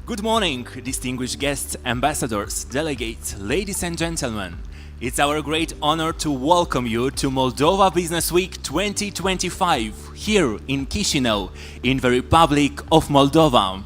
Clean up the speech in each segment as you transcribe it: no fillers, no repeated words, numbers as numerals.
Good morning, distinguished guests, ambassadors, delegates, ladies and gentlemen. It's our great honor to welcome you to Moldova Business Week 2025 here in Chișinău, in the Republic of Moldova.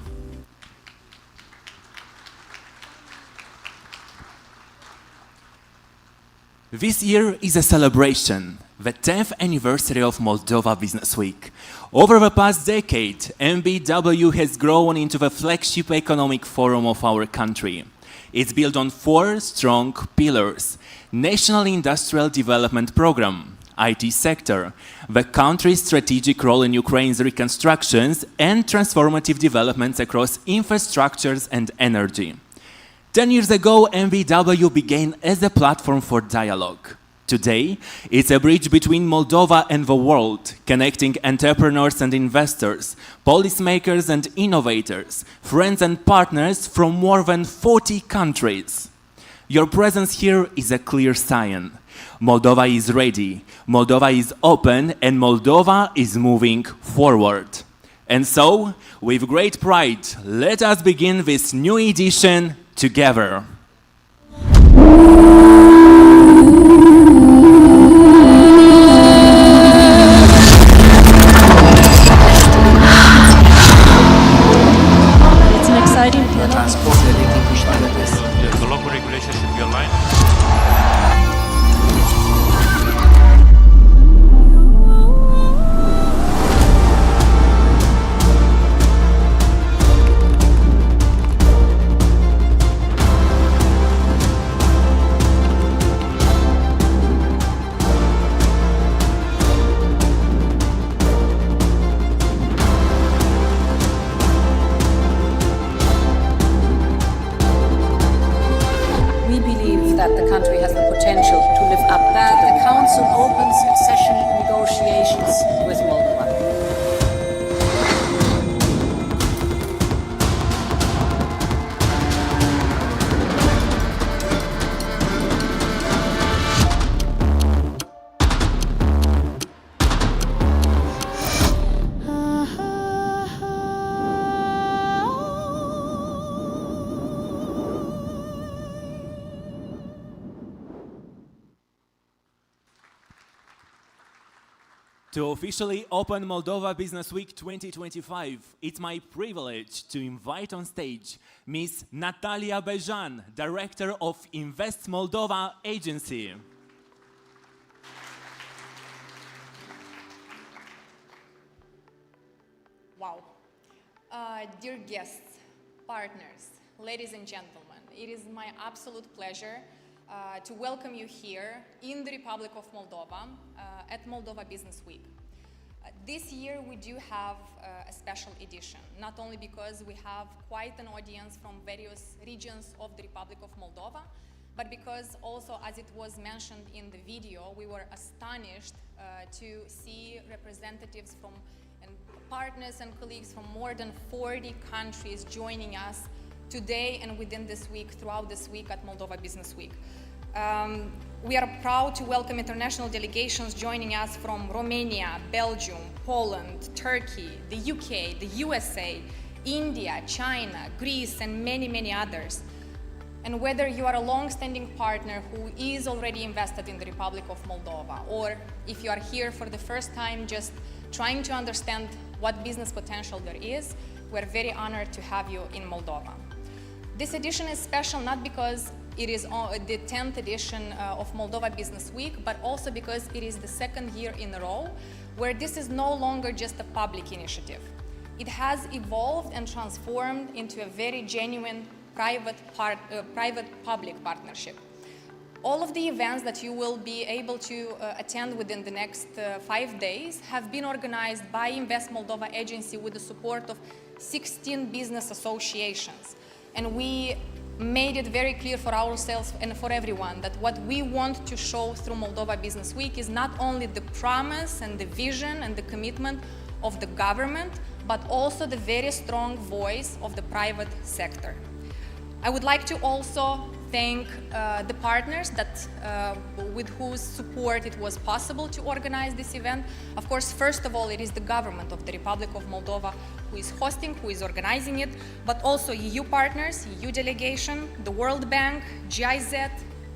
This year is a celebration, the 10th anniversary of Moldova Business Week. Over the past decade, MBW has grown into the flagship economic forum of our country. It's built on four strong pillars: National Industrial Development Program, IT sector, the country's strategic role in Ukraine's reconstructions, and transformative developments across infrastructures and energy. 10 years ago, MBW began as a platform for dialogue. Today, it's a bridge between Moldova and the world, connecting entrepreneurs and investors, policymakers and innovators, friends and partners from more than 40 countries. Your presence here is a clear sign. Moldova is ready, Moldova is open, and Moldova is moving forward. And so, with great pride, let us begin this new edition together. It's an exciting Transport electric toilets. The local regulation should be aligned. We believe that the country has the potential to live up that to the Council opens accession negotiations with Moldova. To officially open Moldova Business Week 2025, it's my privilege to invite on stage Ms. Natalia Bejan, Director of Invest Moldova Agency. Wow. Dear guests, partners, ladies and gentlemen, it is my absolute pleasure to welcome you here in the Republic of Moldova at Moldova Business Week. This year we do have a special edition, not only because we have quite an audience from various regions of the Republic of Moldova, but because also, as it was mentioned in the video, we were astonished to see representatives from and partners and colleagues from more than 40 countries joining us today and within this week, throughout this week at Moldova Business Week. We are proud to welcome international delegations joining us from Romania, Belgium, Poland, Turkey, the UK, the USA, India, China, Greece, and many, many others. And whether you are a long-standing partner who is already invested in the Republic of Moldova, or if you are here for the first time just trying to understand what business potential there is, we're very honored to have you in Moldova. This edition is special not because it is the 10th edition of Moldova Business Week, but also because it is the second year in a row where this is no longer just a public initiative. It has evolved and transformed into a very genuine private-public partnership. All of the events that you will be able to attend within the next 5 days have been organized by Invest Moldova Agency with the support of 16 business associations. And we made it very clear for ourselves and for everyone that what we want to show through Moldova Business Week is not only the promise and the vision and the commitment of the government, but also the very strong voice of the private sector. I would like to also thank the partners with whose support it was possible to organize this event. Of course, first of all, it is the government of the Republic of Moldova who is hosting, who is organizing it, but also EU partners, EU delegation, the World Bank, GIZ,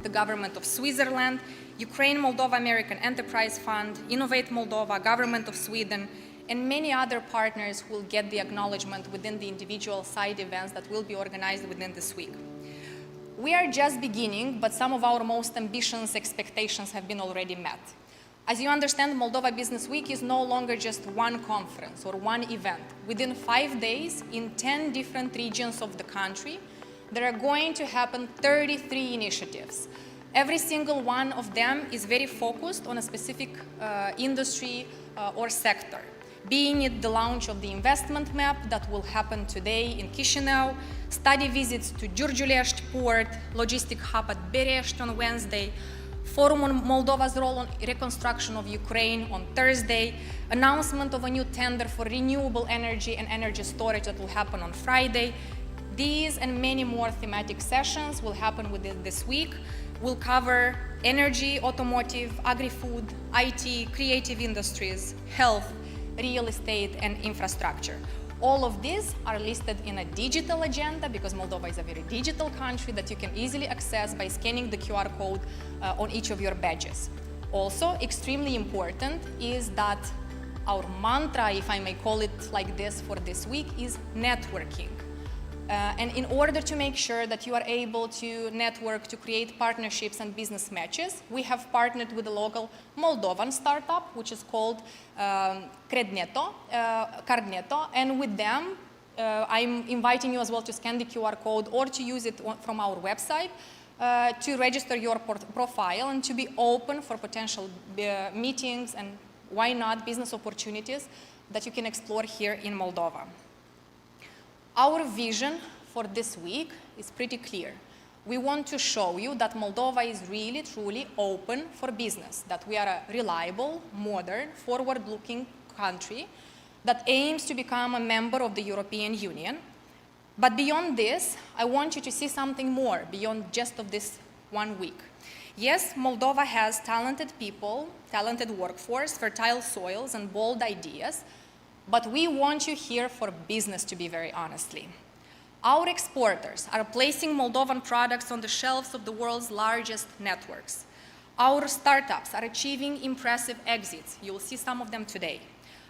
the government of Switzerland, Ukraine Moldova American Enterprise Fund, Innovate Moldova, government of Sweden, and many other partners who will get the acknowledgement within the individual side events that will be organized within this week. We are just beginning, but some of our most ambitious expectations have been already met. As you understand, Moldova Business Week is no longer just one conference or one event. Within 5 days, in 10 different regions of the country, there are going to happen 33 initiatives. Every single one of them is very focused on a specific industry or sector. Being it the launch of the investment map that will happen today in Chisinau, study visits to Giurgiulești port, logistic hub at Berești on Wednesday, Forum on Moldova's role on reconstruction of Ukraine on Thursday, announcement of a new tender for renewable energy and energy storage that will happen on Friday. These and many more thematic sessions will happen within this week. We'll cover energy, automotive, agri-food, IT, creative industries, health, real estate, and infrastructure. All of these are listed in a digital agenda because Moldova is a very digital country that you can easily access by scanning the QR code on each of your badges. Also, extremely important is that our mantra, if I may call it like this for this week, is networking. And in order to make sure that you are able to network, to create partnerships and business matches, we have partnered with a local Moldovan startup, which is called Cardneto, and with them, I'm inviting you as well to scan the QR code or to use it from our website to register your profile and to be open for potential meetings and, why not, business opportunities that you can explore here in Moldova. Our vision for this week is pretty clear. We want to show you that Moldova is really, truly open for business, that we are a reliable, modern, forward-looking country that aims to become a member of the European Union. But beyond this, I want you to see something more beyond just of this 1 week. Yes, Moldova has talented people, talented workforce, fertile soils, and bold ideas, but we want you here for business, to be very honestly. Our exporters are placing Moldovan products on the shelves of the world's largest networks. Our startups are achieving impressive exits. You'll see some of them today.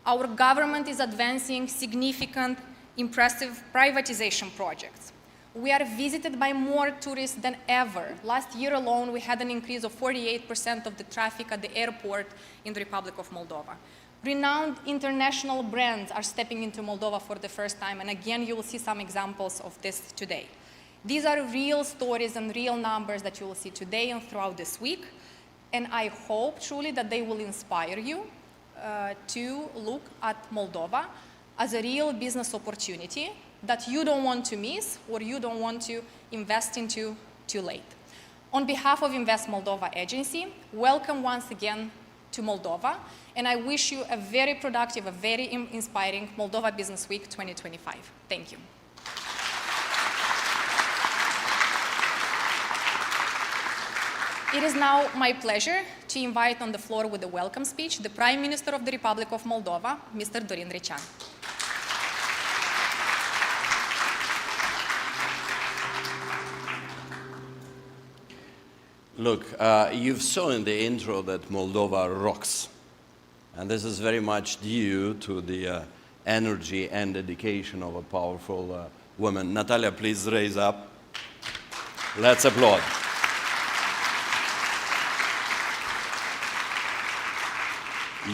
Our government is advancing significant, impressive privatization projects. We are visited by more tourists than ever. Last year alone, we had an increase of 48% of the traffic at the airport in the Republic of Moldova. Renowned international brands are stepping into Moldova for the first time, and again, you will see some examples of this today. These are real stories and real numbers that you will see today and throughout this week, and I hope truly that they will inspire you to look at Moldova as a real business opportunity that you don't want to miss or you don't want to invest into too late. On behalf of Invest Moldova Agency, welcome once again to Moldova, and I wish you a very productive, a very inspiring Moldova Business Week 2025. Thank you. It is now my pleasure to invite on the floor with a welcome speech the Prime Minister of the Republic of Moldova, Mr. Dorin Recean. Look, you've saw in the intro that Moldova rocks. And this is very much due to the energy and dedication of a powerful woman. Natalia, please raise up. Let's applaud.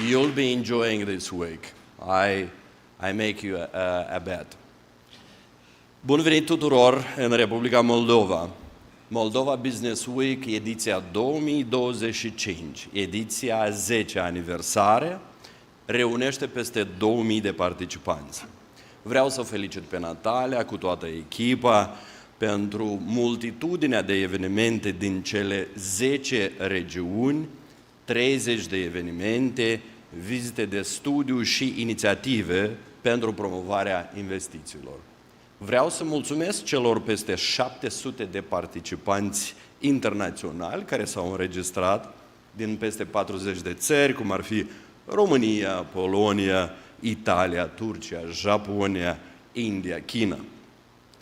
You'll be enjoying this week. I make you a bet. Bun venit tuturor în Republica Moldova. Moldova Business Week, ediția 2025, ediția 10 aniversare, reunește peste 2000 de participanți. Vreau să o felicit pe Natalia cu toată echipa pentru multitudinea de evenimente din cele 10 regiuni, 30 de evenimente, vizite de studiu și inițiative pentru promovarea investițiilor. Vreau să mulțumesc celor peste 700 de participanți internaționali care s-au înregistrat din peste 40 de țări, cum ar fi România, Polonia, Italia, Turcia, Japonia, India, China.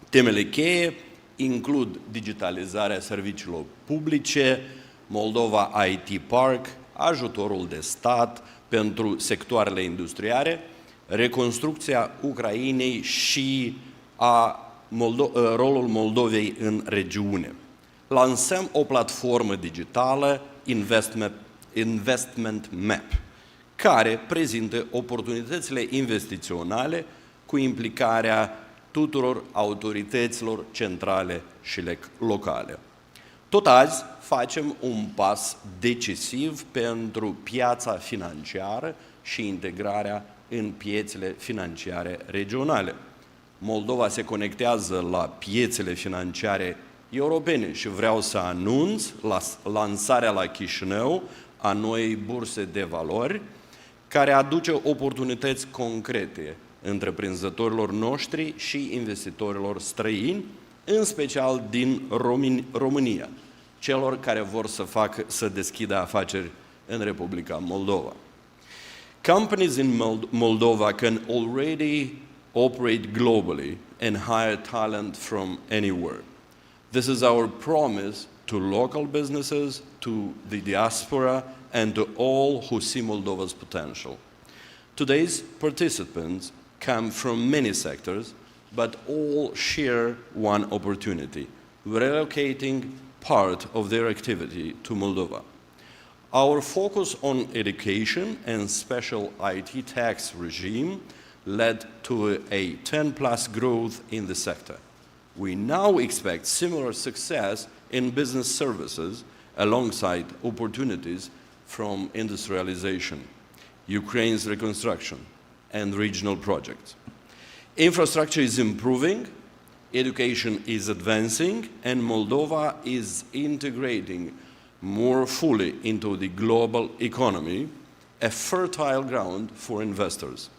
Temele cheie includ digitalizarea serviciilor publice, Moldova IT Park, ajutorul de stat pentru sectoarele industriale, reconstrucția Ucrainei și rolul Moldovei în regiune. Lansăm o platformă digitală, Investment Map, care prezintă oportunitățile investiționale cu implicarea tuturor autorităților centrale și locale. Tot azi facem un pas decisiv pentru piața financiară și integrarea în piețele financiare regionale. Moldova se conectează la piețele financiare europene și vreau să anunț lansarea la Chișinău a noii burse de valori, care aduce oportunități concrete întreprinzătorilor noștri și investitorilor străini, în special din România, celor care vor să deschidă afaceri în Republica Moldova. Companies in Moldova can already operate globally and hire talent from anywhere. This is our promise to local businesses, to the diaspora, and to all who see Moldova's potential. Today's participants come from many sectors, but all share one opportunity: relocating part of their activity to Moldova. Our focus on education and special IT tax regime led to a 10+ growth in the sector. We now expect similar success in business services alongside opportunities from industrialization, Ukraine's reconstruction, and regional projects. Infrastructure is improving, education is advancing, and Moldova is integrating more fully into the global economy, a fertile ground for investors.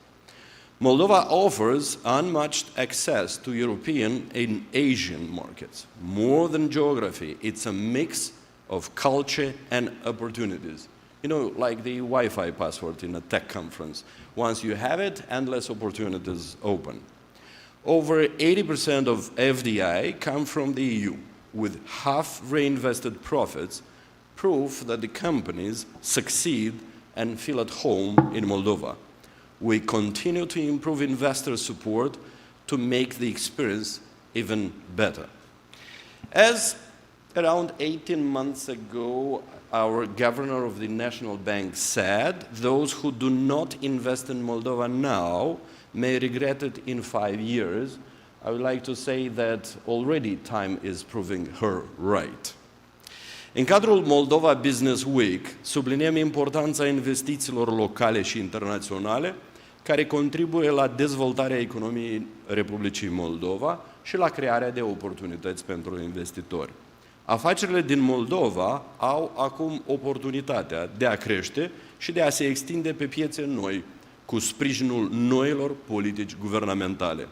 Moldova offers unmatched access to European and Asian markets. More than geography, it's a mix of culture and opportunities. You know, like the Wi-Fi password in a tech conference. Once you have it, endless opportunities open. Over 80% of FDI come from the EU, with half reinvested profits, proof that the companies succeed and feel at home in Moldova. We continue to improve investor support to make the experience even better. As around 18 months ago, our governor of the National Bank said, those who do not invest in Moldova now may regret it in 5 years. I would like to say that already time is proving her right. În cadrul Moldova Business Week, subliniem importanța investițiilor locale și internaționale care contribuie la dezvoltarea economiei Republicii Moldova și la crearea de oportunități pentru investitori. Afacerile din Moldova au acum oportunitatea de a crește și de a se extinde pe piețe noi, cu sprijinul noilor politici guvernamentale.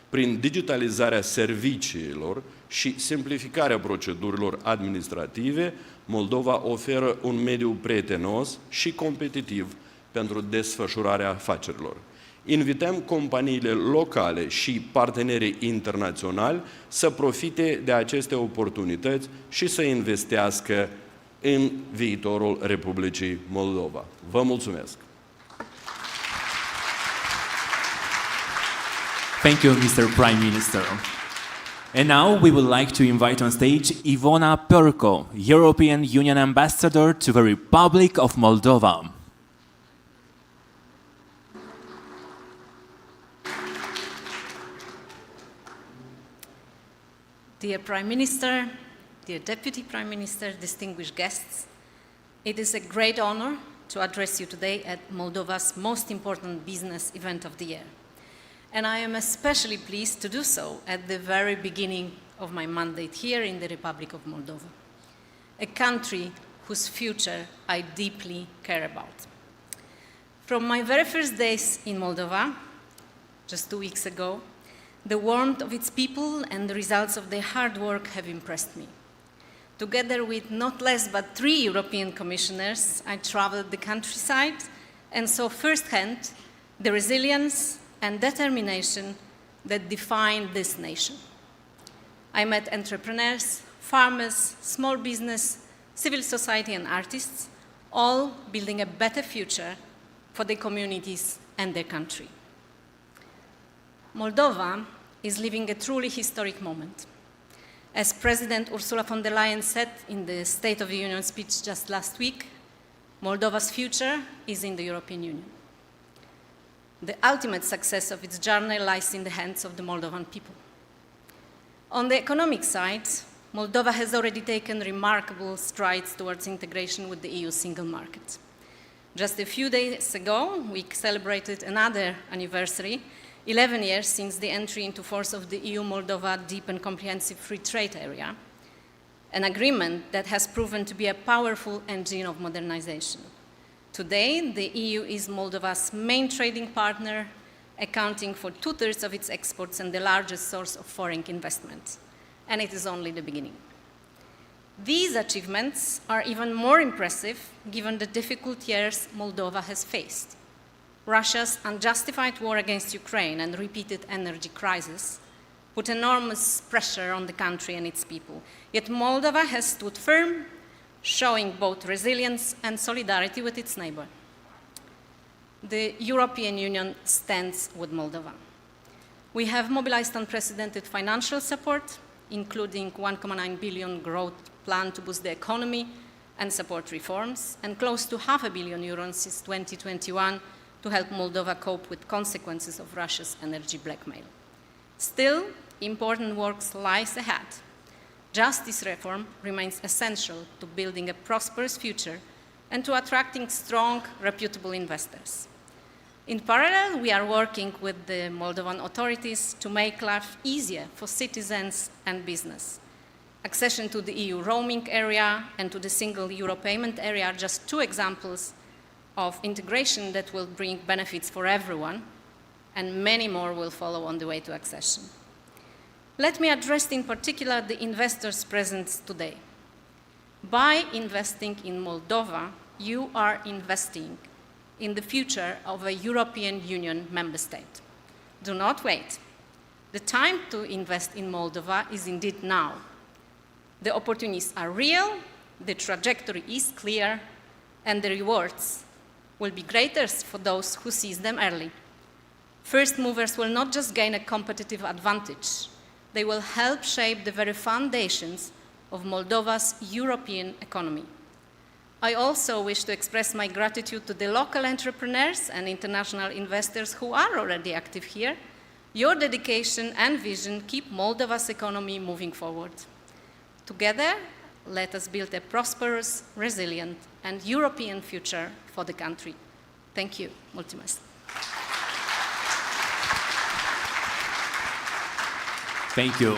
Prin digitalizarea serviciilor și simplificarea procedurilor administrative, Moldova oferă un mediu prietenos și competitiv pentru desfășurarea afacerilor. Invităm companiile locale și partenerii internaționali să profite de aceste oportunități și să investească în viitorul Republicii Moldova. Vă mulțumesc! Thank you, Mr. Prime Minister. And now we would like to invite on stage Ivona Perko, European Union Ambassador to the Republic of Moldova. Dear Prime Minister, dear Deputy Prime Minister, distinguished guests, it is a great honor to address you today at Moldova's most important business event of the year. And I am especially pleased to do so at the very beginning of my mandate here in the Republic of Moldova, a country whose future I deeply care about. From my very first days in Moldova, just 2 weeks ago, The warmth of its people and the results of their hard work have impressed me. Together with not less but 3 European commissioners, I traveled the countryside and saw firsthand the resilience and determination that define this nation. I met entrepreneurs, farmers, small business, civil society and artists, all building a better future for their communities and their country. Moldova is living a truly historic moment. As President Ursula von der Leyen said in the State of the Union speech just last week, Moldova's future is in the European Union. The ultimate success of its journey lies in the hands of the Moldovan people. On the economic side, Moldova has already taken remarkable strides towards integration with the EU single market. Just a few days ago, we celebrated another anniversary, 11 years since the entry into force of the EU-Moldova Deep and Comprehensive Free Trade Area, an agreement that has proven to be a powerful engine of modernization. Today, the EU is Moldova's main trading partner, accounting for 2/3 of its exports and the largest source of foreign investment. And it is only the beginning. These achievements are even more impressive given the difficult years Moldova has faced. Russia's unjustified war against Ukraine and repeated energy crisis put enormous pressure on the country and its people. Yet Moldova has stood firm, showing both resilience and solidarity with its neighbor. The European Union stands with Moldova. We have mobilized unprecedented financial support, including 1.9 billion growth plan to boost the economy and support reforms, and close to €500 million since 2021 to help Moldova cope with consequences of Russia's energy blackmail. Still, important work lies ahead. Justice reform remains essential to building a prosperous future and to attracting strong, reputable investors. In parallel, we are working with the Moldovan authorities to make life easier for citizens and business. Accession to the EU roaming area and to the single euro payment area are just 2 examples of integration that will bring benefits for everyone, and many more will follow on the way to accession. Let me address in particular the investors present today. By investing in Moldova, you are investing in the future of a European Union member state. Do not wait. The time to invest in Moldova is indeed now. The opportunities are real, the trajectory is clear, and the rewards will be greater for those who seize them early. First movers will not just gain a competitive advantage, they will help shape the very foundations of Moldova's European economy. I also wish to express my gratitude to the local entrepreneurs and international investors who are already active here. Your dedication and vision keep Moldova's economy moving forward. Together, let us build a prosperous, resilient, and European future for the country. Thank you. Mulțumesc. Thank you.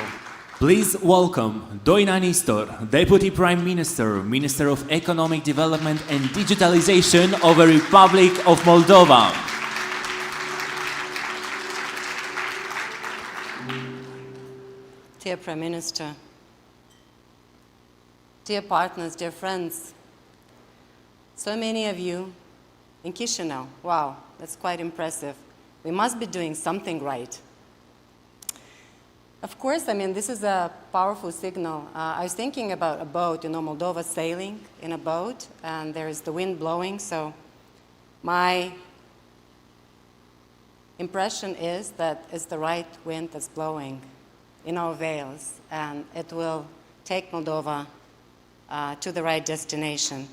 Please welcome Doina Nistor, Deputy Prime Minister, Minister of Economic Development and Digitalization of the Republic of Moldova. Dear Prime Minister, dear partners, dear friends, so many of you in Chisinau. Wow, that's quite impressive. We must be doing something right. Of course, this is a powerful signal. I was thinking about a boat, Moldova sailing in a boat, and there's the wind blowing, so my impression is that it's the right wind that's blowing in our veils, and it will take Moldova to the right destination.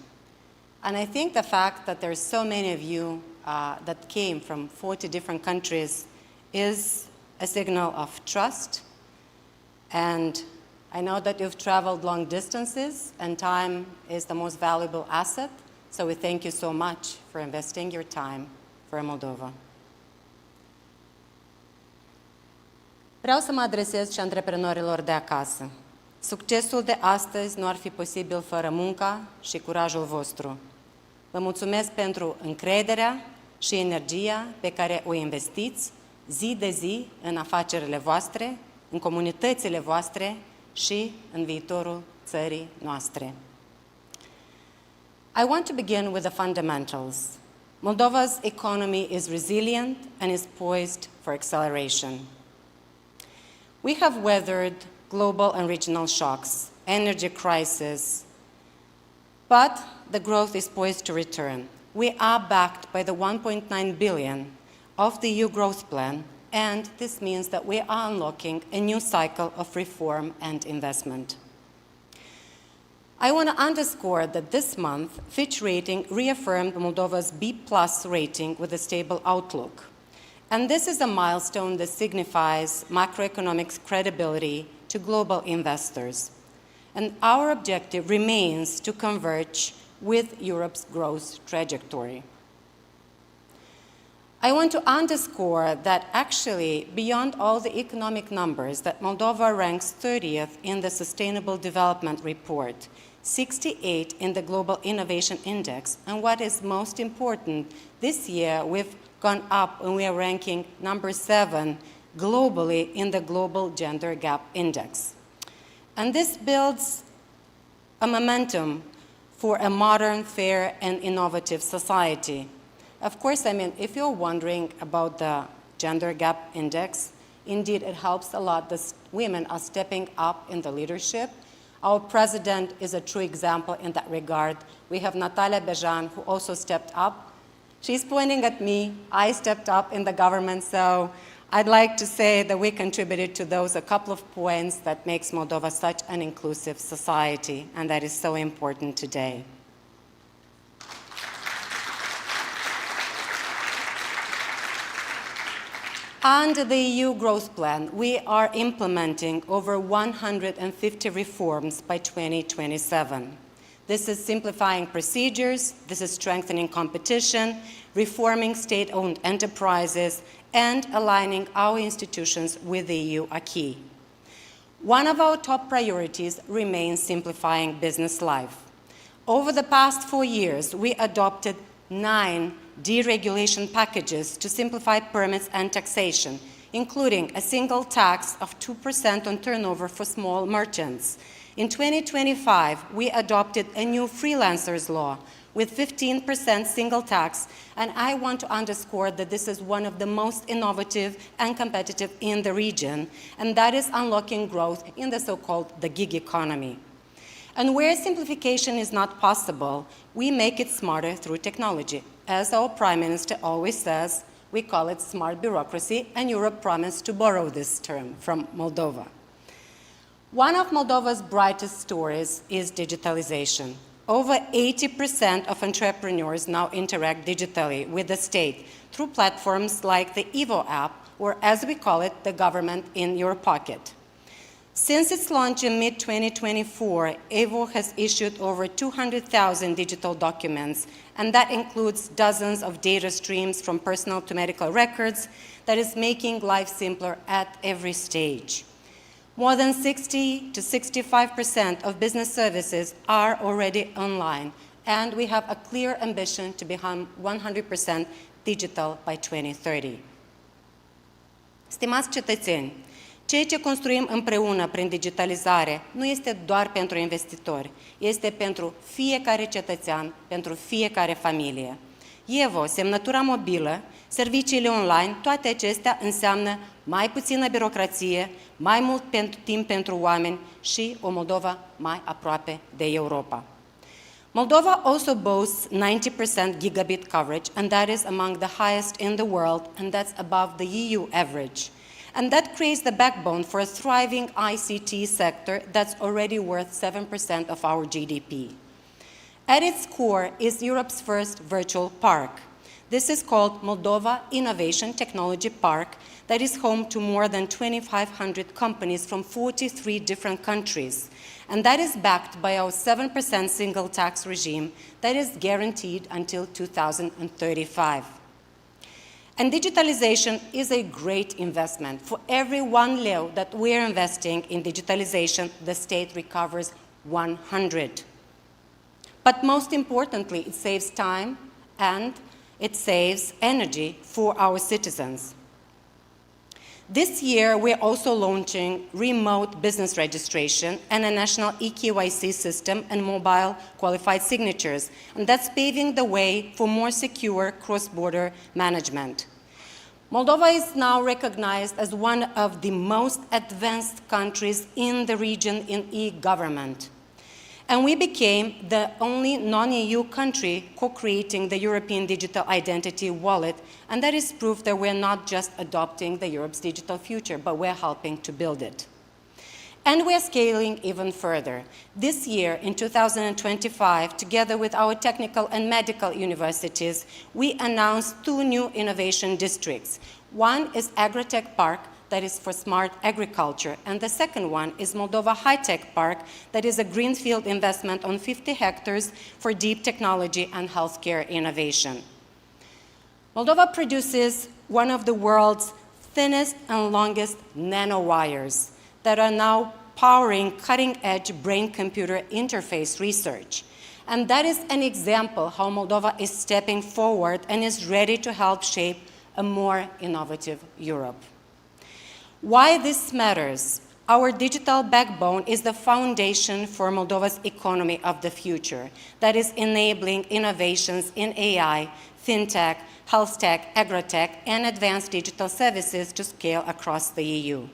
And I think the fact that there's so many of you that came from 40 different countries is a signal of trust. And I know that you've traveled long distances, and time is the most valuable asset. So we thank you so much for investing your time for Moldova. Vreau să mă adresez și antreprenorilor de acasă. Succesul de astăzi nu ar fi posibil fără munca și curajul vostru. Vă mulțumesc pentru încrederea și energia pe care o investiți zi de zi în afacerile voastre, în comunitățile voastre și în viitorul țării noastre. I want to begin with the fundamentals. Moldova's economy is resilient and is poised for acceleration. We have weathered global and regional shocks, energy crisis, but the growth is poised to return. We are backed by the 1.9 billion of the EU growth plan, and this means that we are unlocking a new cycle of reform and investment. I want to underscore that this month, Fitch Rating reaffirmed Moldova's B+ rating with a stable outlook. And this is a milestone that signifies macroeconomic credibility to global investors. And our objective remains to converge with Europe's growth trajectory. I want to underscore that actually, beyond all the economic numbers, that Moldova ranks 30th in the Sustainable Development Report, 68 in the Global Innovation Index, and what is most important, this year we've gone up and we are ranking number 7 globally in the Global Gender Gap Index. And this builds a momentum for a modern, fair, and innovative society. Of course, I mean, if you're wondering about the Gender Gap Index, indeed it helps a lot that women are stepping up in the leadership. Our president is a true example in that regard. We have Natalia Bejan, who also stepped up. She's pointing at me. I stepped up in the government, so I'd like to say that we contributed to those a couple of points that makes Moldova such an inclusive society, and that is so important today. Under the EU growth plan, we are implementing over 150 reforms by 2027. This is simplifying procedures, this is strengthening competition, reforming state-owned enterprises, and aligning our institutions with the EU acquis. One of our top priorities remains simplifying business life. Over the past 4 years, we adopted 9 deregulation packages to simplify permits and taxation, including a single tax of 2% on turnover for small merchants. In 2025, we adopted a new freelancers law with 15% single tax, and I want to underscore that this is one of the most innovative and competitive in the region, and that is unlocking growth in the so-called the gig economy. And where simplification is not possible, we make it smarter through technology. As our Prime Minister always says, we call it smart bureaucracy, and Europe promised to borrow this term from Moldova. One of Moldova's brightest stories is digitalization. Over 80% of entrepreneurs now interact digitally with the state through platforms like the EVO app, or as we call it, the government in your pocket. Since its launch in mid-2024, EVO has issued over 200,000 digital documents, and that includes dozens of data streams from personal to medical records that is making life simpler at every stage. More than 60 to 65% of business services are already online, and we have a clear ambition to become 100% digital by 2030. Stimați cetățeni, ceea ce construim împreună prin digitalizare nu este doar pentru investitori, este pentru fiecare cetățean, pentru fiecare familie. EVO, semnătura mobilă, serviciile online, toate acestea înseamnă mai puțină birocrație, mai mult timp pentru oameni și o Moldova mai aproape de Europa. Moldova also boasts 90% gigabit coverage, and that is among the highest in the world, and that's above the EU average. And that creates the backbone for a thriving ICT sector that's already worth 7% of our GDP. At its core is Europe's first virtual park. This is called Moldova Innovation Technology Park, that is home to more than 2,500 companies from 43 different countries. And that is backed by our 7% single tax regime that is guaranteed until 2035. And digitalization is a great investment. For every 1 leu that we're investing in digitalization, the state recovers 100. But most importantly, it saves time and it saves energy for our citizens. This year, we're also launching remote business registration and a national eKYC system and mobile qualified signatures, and that's paving the way for more secure cross-border management. Moldova is now recognized as one of the most advanced countries in the region in e-government. And we became the only non-EU country co-creating the European Digital Identity Wallet, and that is proof that we're not just adopting the Europe's digital future, but we're helping to build it. And we're scaling even further. This year, in 2025, together with our technical and medical universities, we announced 2 new innovation districts. One is Agritech Park, that is for smart agriculture, and the second one is Moldova High-Tech Park, that is a greenfield investment on 50 hectares for deep technology and healthcare innovation. Moldova produces one of the world's thinnest and longest nanowires that are now powering cutting-edge brain-computer interface research. And that is an example how Moldova is stepping forward and is ready to help shape a more innovative Europe. Why this matters? Our digital backbone is the foundation for Moldova's economy of the future that is enabling innovations in AI, fintech, health tech, agritech, and advanced digital services to scale across the EU.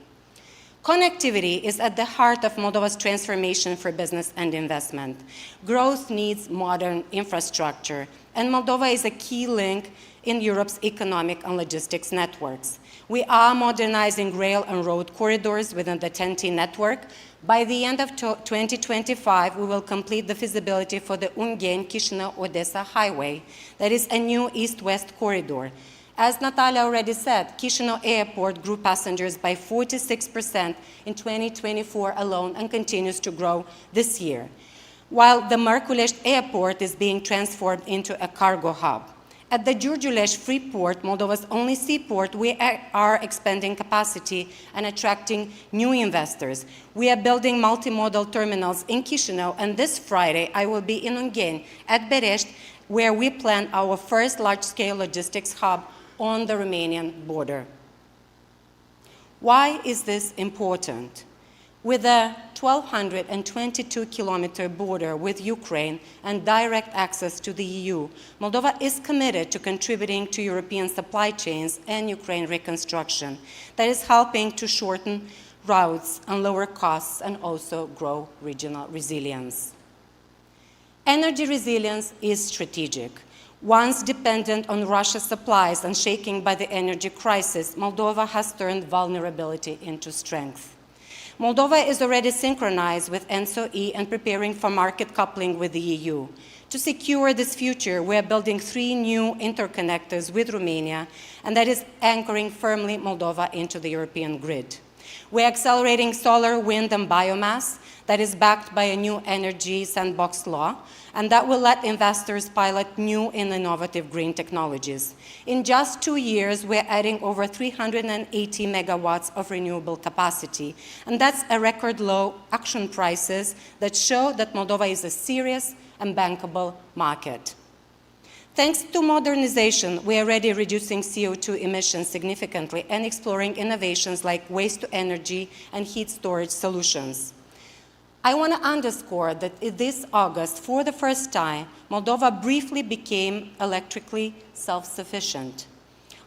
Connectivity is at the heart of Moldova's transformation for business and investment. Growth needs modern infrastructure, and Moldova is a key link in Europe's economic and logistics networks. We are modernizing rail and road corridors within the TEN-T network. By the end of 2025, we will complete the feasibility for the Ungheni-Chișinău-Odessa highway. That is a new east-west corridor. As Natalia already said, Chișinău Airport grew passengers by 46% in 2024 alone and continues to grow this year, while the Mărculești Airport is being transformed into a cargo hub. At the Giurgiulești Free Port, Moldova's only seaport, we are expanding capacity and attracting new investors. We are building multimodal terminals in Chișinău, and this Friday I will be in Ungheni at Berești, where we plan our first large-scale logistics hub on the Romanian border. Why is this important? With a 1,222-kilometer border with Ukraine and direct access to the EU, Moldova is committed to contributing to European supply chains and Ukraine reconstruction that is helping to shorten routes and lower costs and also grow regional resilience. Energy resilience is strategic. Once dependent on Russia's supplies and shaken by the energy crisis, Moldova has turned vulnerability into strength. Moldova is already synchronized with ENTSO-E and preparing for market coupling with the EU. To secure this future, we are building 3 new interconnectors with Romania, and that is anchoring firmly Moldova into the European grid. We are accelerating solar, wind, and biomass that is backed by a new energy sandbox law, and that will let investors pilot new and innovative green technologies. In just 2 years, we're adding over 380 megawatts of renewable capacity, and that's a record low auction prices that show that Moldova is a serious and bankable market. Thanks to modernization, we are already reducing CO2 emissions significantly and exploring innovations like waste-to-energy and heat storage solutions. I want to underscore that this August, for the first time, Moldova briefly became electrically self-sufficient.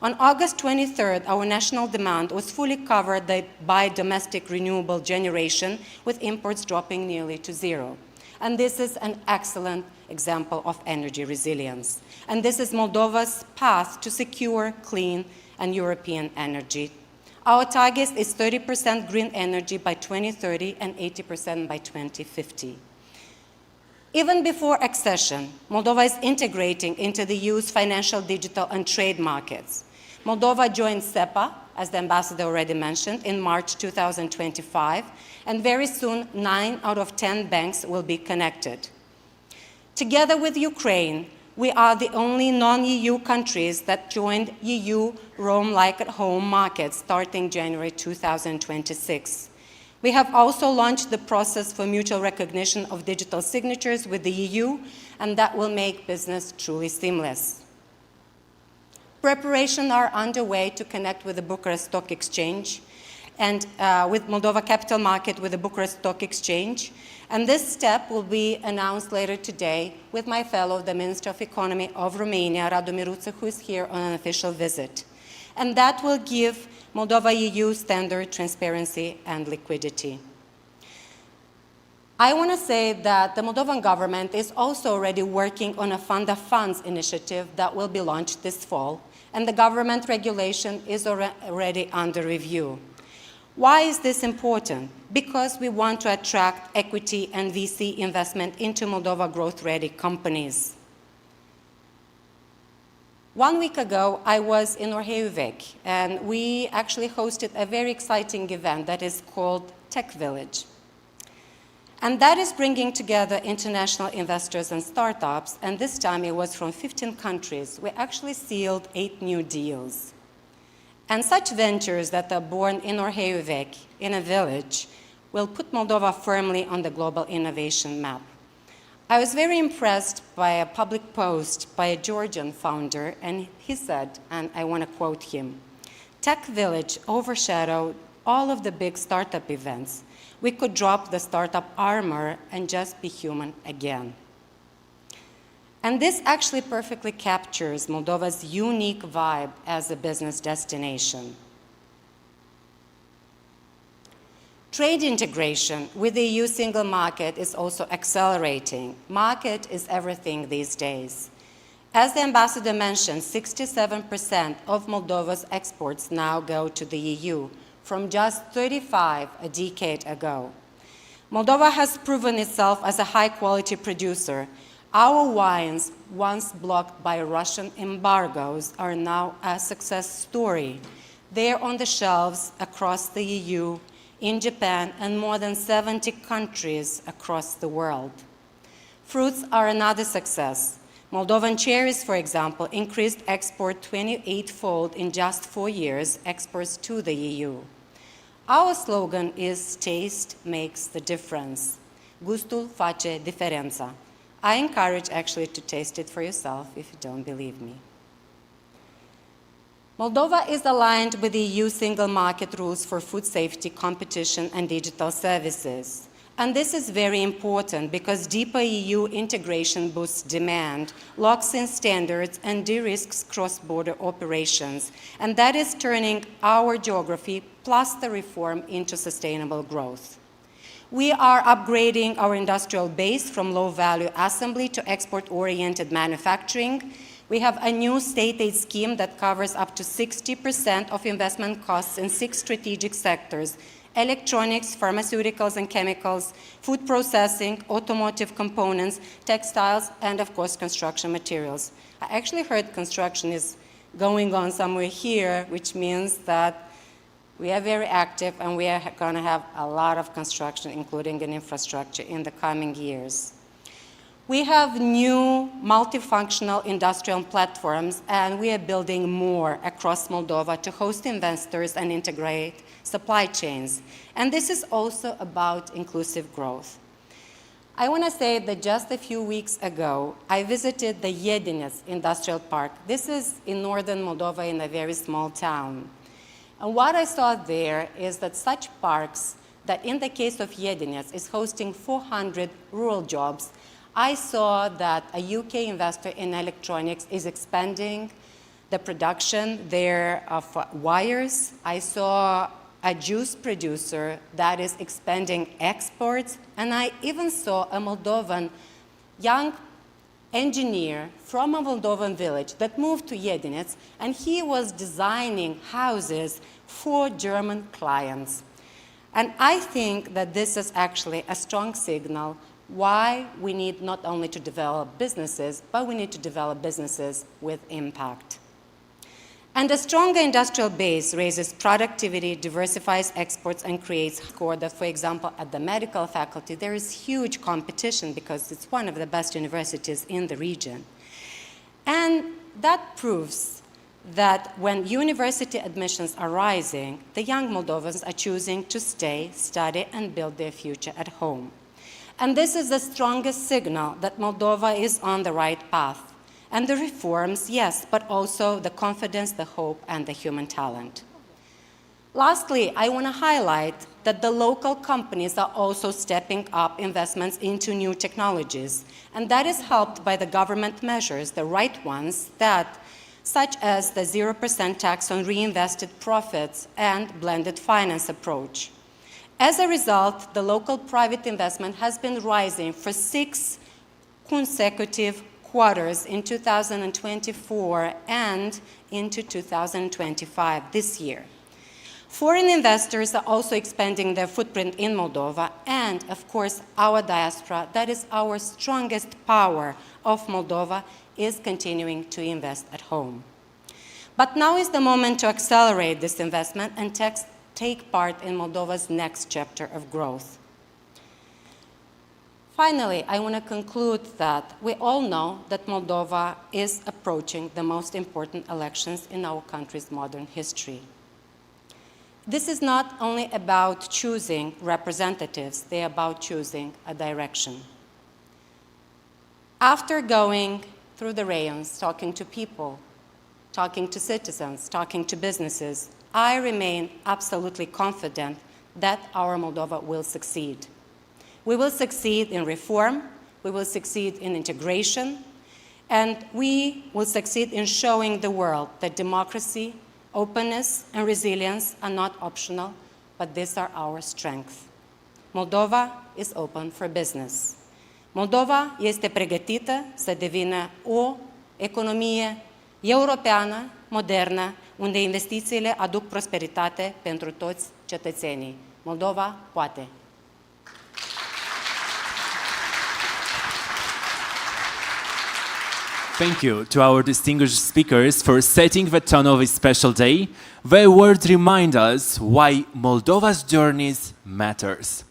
On August 23rd, our national demand was fully covered by domestic renewable generation, with imports dropping nearly to zero. And this is an excellent example of energy resilience. And this is Moldova's path to secure, clean, and European energy. Our target is 30% green energy by 2030 and 80% by 2050. Even before accession, Moldova is integrating into the EU's financial, digital, and trade markets. Moldova joined SEPA, as the ambassador already mentioned, in March 2025, and very soon 9 out of 10 banks will be connected. Together with Ukraine, we are the only non-EU countries that joined EU Roam Like at Home market starting January 2026. We have also launched the process for mutual recognition of digital signatures with the EU, and that will make business truly seamless. Preparations are underway to connect with the Bucharest Stock Exchange and with Moldova Capital Market with the Bucharest Stock Exchange. And this step will be announced later today with my fellow, the Minister of Economy of Romania, Radu Miruță, who is here on an official visit. And that will give Moldova EU standard transparency and liquidity. I want to say that the Moldovan government is also already working on a fund of funds initiative that will be launched this fall, and the government regulation is already under review. Why is this important? Because we want to attract equity and VC investment into Moldova growth-ready companies. 1 week ago, I was in Orheiuvec, and we actually hosted a very exciting event that is called Tech Village. And that is bringing together international investors and startups, and this time it was from 15 countries. We actually sealed 8 new deals. And such ventures that are born in Orheiuvec, in a village, will put Moldova firmly on the global innovation map. I was very impressed by a public post by a Georgian founder, and he said, and I want to quote him, "Tech Village overshadowed all of the big startup events. We could drop the startup armor and just be human again." And this actually perfectly captures Moldova's unique vibe as a business destination. Trade integration with the EU single market is also accelerating. Market is everything these days. As the ambassador mentioned, 67% of Moldova's exports now go to the EU, from just 35 a decade ago. Moldova has proven itself as a high-quality producer. Our wines, once blocked by Russian embargoes, are now a success story. They are on the shelves across the EU, in Japan, and more than 70 countries across the world. Fruits are another success. Moldovan cherries, for example, increased export 28-fold in just 4 years, exports to the EU. Our slogan is "Taste makes the difference." Gustul face diferența. I encourage actually to taste it for yourself if you don't believe me. Moldova is aligned with the EU single market rules for food safety, competition, and digital services. And this is very important because deeper EU integration boosts demand, locks in standards, and de-risks cross-border operations. And that is turning our geography plus the reform into sustainable growth. We are upgrading our industrial base from low-value assembly to export-oriented manufacturing. We have a new state aid scheme that covers up to 60% of investment costs in 6 strategic sectors: electronics, pharmaceuticals and chemicals, food processing, automotive components, textiles, and of course construction materials. I actually heard construction is going on somewhere here, which means that we are very active and we are going to have a lot of construction, including in infrastructure, in the coming years. We have new multifunctional industrial platforms, and we are building more across Moldova to host investors and integrate supply chains. And this is also about inclusive growth. I want to say that just a few weeks ago, I visited the Iedinets Industrial Park. This is in northern Moldova in a very small town. And what I saw there is that such parks, that in the case of Iedinets, is hosting 400 rural jobs. I saw that a UK investor in electronics is expanding the production there of wires. I saw a juice producer that is expanding exports. And I even saw a Moldovan young engineer from a Moldovan village that moved to Iedinets, and he was designing houses for German clients. And I think that this is actually a strong signal why we need not only to develop businesses, but we need to develop businesses with impact. And a stronger industrial base raises productivity, diversifies exports, and creates score that, for example, at the medical faculty, there is huge competition because it's one of the best universities in the region. And that proves that when university admissions are rising, the young Moldovans are choosing to stay, study, and build their future at home. And this is the strongest signal that Moldova is on the right path. And the reforms, yes, but also the confidence, the hope, and the human talent. Lastly, I want to highlight that the local companies are also stepping up investments into new technologies, and that is helped by the government measures, the right ones, such as the 0% tax on reinvested profits and blended finance approach. As a result, the local private investment has been rising for 6 consecutive quarters in 2024 and into 2025 this year. Foreign investors are also expanding their footprint in Moldova, and of course our diaspora, that is our strongest power of Moldova, is continuing to invest at home. But now is the moment to accelerate this investment and take part in Moldova's next chapter of growth. Finally, I want to conclude that we all know that Moldova is approaching the most important elections in our country's modern history. This is not only about choosing representatives, they are about choosing a direction. After going through the rayons, talking to people, talking to citizens, talking to businesses, I remain absolutely confident that our Moldova will succeed. We will succeed in reform, we will succeed in integration, and we will succeed in showing the world that democracy, openness, and resilience are not optional, but these are our strengths. Moldova is open for business. Moldova este pregătită să devină o economie europeană, modernă, unde investițiile aduc prosperitate pentru toți cetățenii. Moldova poate. Thank you to our distinguished speakers for setting the tone of this special day. Their words remind us why Moldova's journeys matters.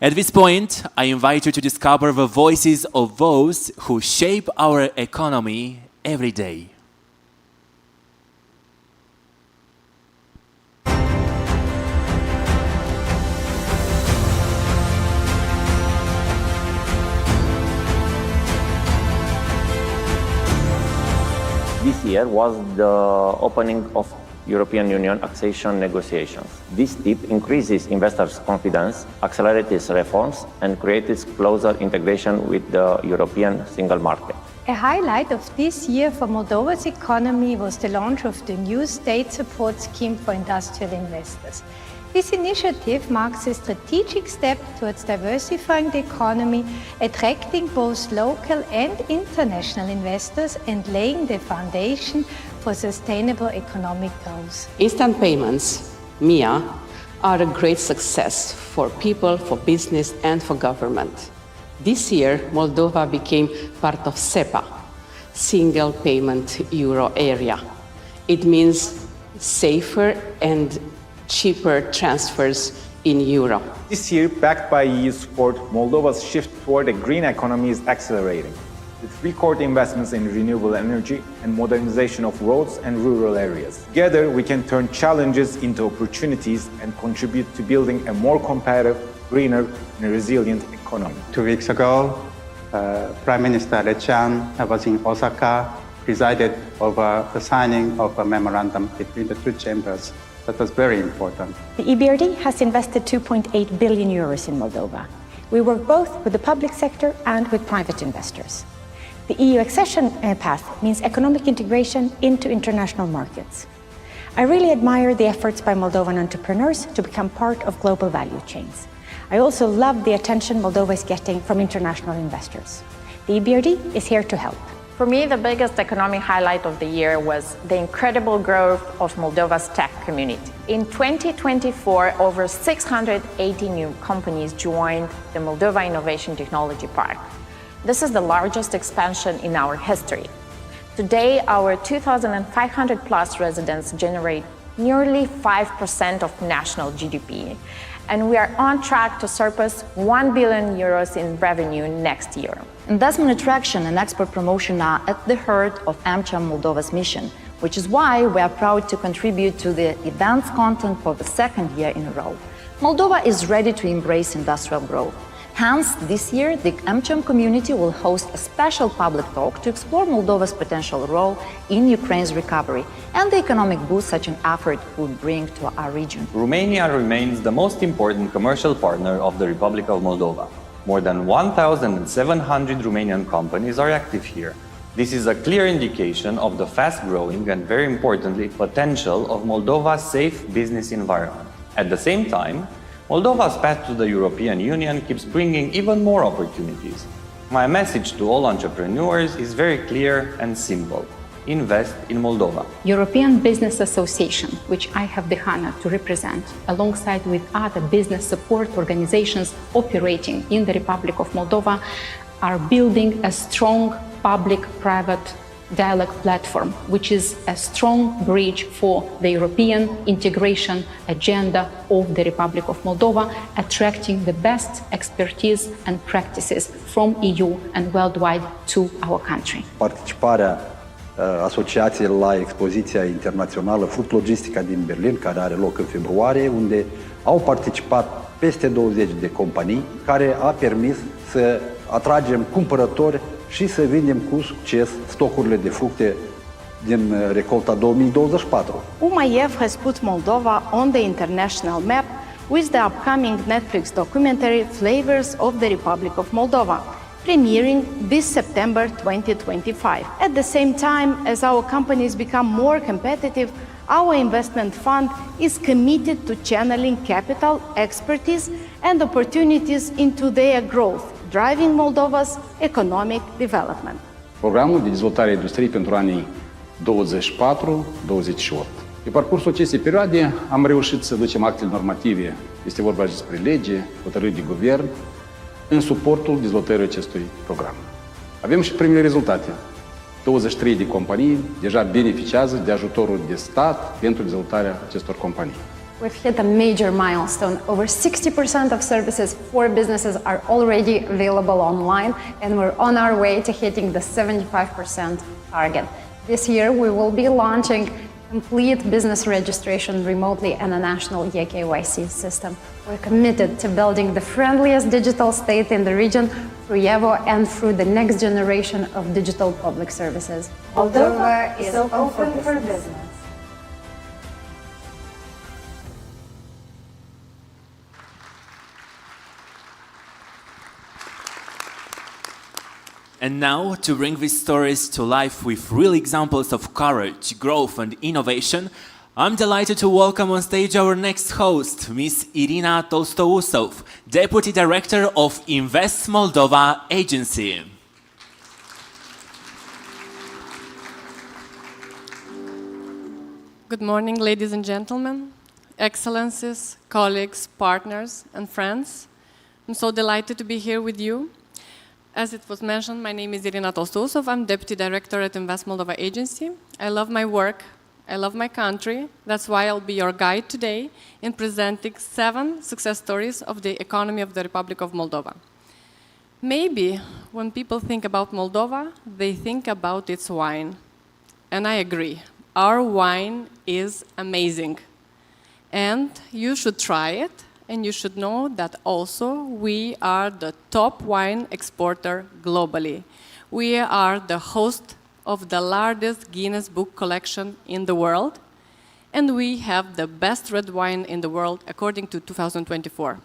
At this point, I invite you to discover the voices of those who shape our economy every day. This year was the opening of European Union accession negotiations. This step increases investors' confidence, accelerates reforms, and creates closer integration with the European single market. A highlight of this year for Moldova's economy was the launch of the new state support scheme for industrial investors. This initiative marks a strategic step towards diversifying the economy, attracting both local and international investors, and laying the foundation for sustainable economic growth. Instant payments, MIA, are a great success for people, for business, and for government. This year, Moldova became part of SEPA, Single Payment Euro Area. It means safer and cheaper transfers in euro. This year, backed by EU support, Moldova's shift toward a green economy is accelerating, with record investments in renewable energy and modernization of roads and rural areas. Together, we can turn challenges into opportunities and contribute to building a more competitive, greener, and resilient economy. 2 weeks ago, Prime Minister Lechan was in Osaka, presided over the signing of a memorandum between the two chambers. That was very important. The EBRD has invested 2.8 billion euros in Moldova. We work both with the public sector and with private investors. The EU accession path means economic integration into international markets. I really admire the efforts by Moldovan entrepreneurs to become part of global value chains. I also love the attention Moldova is getting from international investors. The EBRD is here to help. For me, the biggest economic highlight of the year was the incredible growth of Moldova's tech community. In 2024, over 680 new companies joined the Moldova Innovation Technology Park. This is the largest expansion in our history. Today, our 2,500 plus residents generate nearly 5% of national GDP, and we are on track to surpass 1 billion euros in revenue next year. Investment attraction and export promotion are at the heart of AmCham Moldova's mission, which is why we are proud to contribute to the event's content for the second year in a row. Moldova is ready to embrace industrial growth. Hence, this year, the AmCham community will host a special public talk to explore Moldova's potential role in Ukraine's recovery and the economic boost such an effort would bring to our region. Romania remains the most important commercial partner of the Republic of Moldova. More than 1,700 Romanian companies are active here. This is a clear indication of the fast-growing and, very importantly, potential of Moldova's safe business environment. At the same time, Moldova's path to the European Union keeps bringing even more opportunities. My message to all entrepreneurs is very clear and simple. Invest in Moldova. European Business Association, which I have the honor to represent, alongside with other business support organizations operating in the Republic of Moldova, are building a strong public-private dialogue platform, which is a strong bridge for the European integration agenda of the Republic of Moldova, attracting the best expertise and practices from EU and worldwide to our country. Participarea asociației la expoziția internațională Fruct Logistica din Berlin, care are loc în februarie, unde au participat peste 20 de companii, care a permis să atragem cumpărători și să vindem cu succes stocurile de fructe din recolta 2024. UMIF has put Moldova on the international map with the upcoming Netflix documentary Flavors of the Republic of Moldova, premiering this September 2025. At the same time, as our companies become more competitive, our investment fund is committed to channeling capital, expertise, and opportunities into their growth, driving Moldova's economic development. Programul de dezvoltare a industriei pentru anii 24-28. Pe parcursul acestei perioade am reușit să ducem actele normative, este vorba despre lege, hotărâri de guvern, în suportul dezvoltării acestui program. Avem și primele rezultate. 23 de companii deja beneficiază de ajutorul de stat pentru dezvoltarea acestor companii. We've hit a major milestone. Over 60% of services for businesses are already available online, and we're on our way to hitting the 75% target. This year, we will be launching complete business registration remotely and a national eKYC system. We're committed to building the friendliest digital state in the region through EVO and through the next generation of digital public services. Moldova is open for business. And now, to bring these stories to life with real examples of courage, growth and innovation, I'm delighted to welcome on stage our next host, Ms. Irina Tolstousov, Deputy Director of Invest Moldova Agency. Good morning, ladies and gentlemen, excellencies, colleagues, partners, and friends. I'm so delighted to be here with you. As it was mentioned, my name is Irina Tolstousov. I'm Deputy Director at Invest Moldova Agency. I love my work. I love my country. That's why I'll be your guide today in presenting 7 success stories of the economy of the Republic of Moldova. Maybe when people think about Moldova, they think about its wine. And I agree. Our wine is amazing. And you should try it. And you should know that also we are the top wine exporter globally. We are the host of the largest Guinness Book collection in the world, and we have the best red wine in the world according to 2024.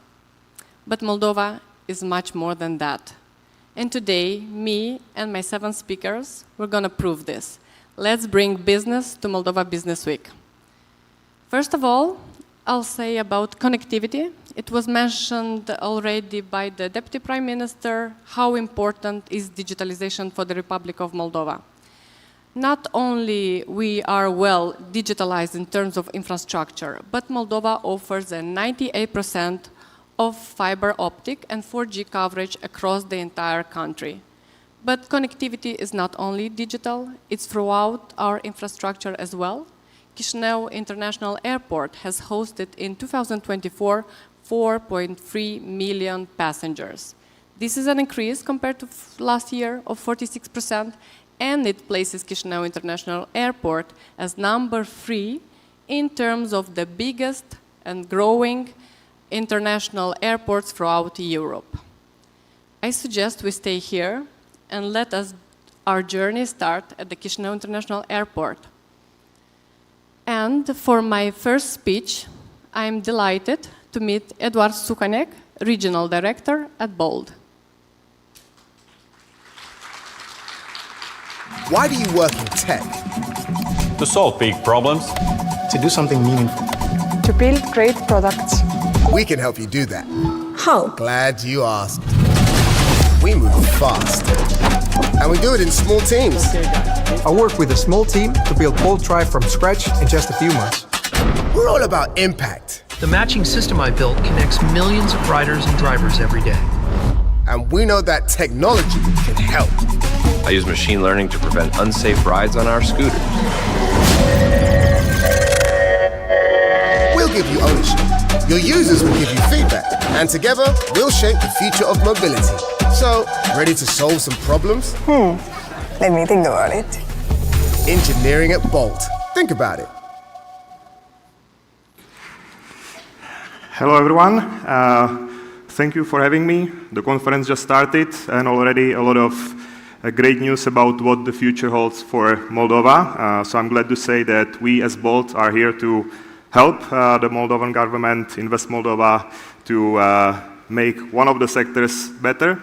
But Moldova is much more than that. And today, me and my 7 speakers, we're going to prove this. Let's bring business to Moldova Business Week. First of all, I'll say about connectivity. It was mentioned already by the Deputy Prime Minister how important is digitalization for the Republic of Moldova. Not only we are well digitalized in terms of infrastructure, but Moldova offers a 98% of fiber optic and 4G coverage across the entire country. But connectivity is not only digital, it's throughout our infrastructure as well. Chișinău International Airport has hosted in 2024 4.3 million passengers. This is an increase compared to last year of 46%, and it places Chișinău International Airport as number 3 in terms of the biggest and growing international airports throughout Europe. I suggest we stay here and let our journey start at the Chisinau International Airport. And for my first speech, I'm delighted to meet Eduard Sukanek, Regional Director at Bold. Why do you work in tech? To solve big problems. To do something meaningful. To build great products. We can help you do that. How? Glad you asked. We move fast. And we do it in small teams. I work with a small team to build Bolt Drive from scratch in just a few months. We're all about impact. The matching system I built connects millions of riders and drivers every day. And we know that technology can help. I use machine learning to prevent unsafe rides on our scooters. We'll give you ownership. Your users will give you feedback. And together, we'll shape the future of mobility. So, ready to solve some problems? Let me think about it. Engineering at Bolt. Think about it. Hello, everyone. Thank you for having me. The conference just started, and already a lot of great news about what the future holds for Moldova. So I'm glad to say that we as Bolt are here to help the Moldovan government, Invest Moldova, to make one of the sectors better,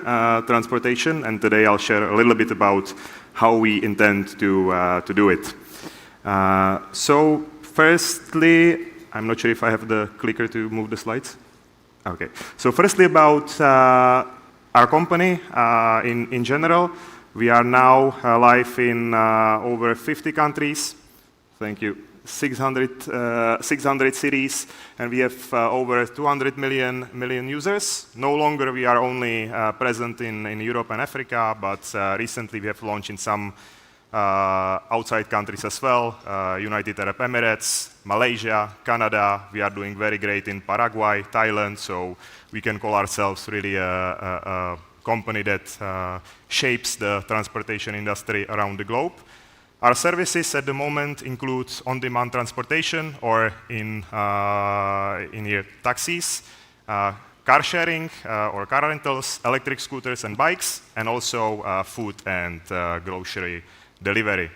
transportation. And today I'll share a little bit about how we intend to do it. So firstly, I'm not sure if I have the clicker to move the slides. Okay. So firstly about our company in general. We are now live in over 50 countries. Thank you. 600 cities, and we have over 200 million users. No longer we are only present in Europe and Africa, but recently we have launched in some outside countries as well, United Arab Emirates, Malaysia, Canada. We are doing very great in Paraguay, Thailand, so we can call ourselves really a company that shapes the transportation industry around the globe. Our services at the moment include on-demand transportation, or in here, taxis, car sharing or car rentals, electric scooters and bikes, and also food and grocery delivery.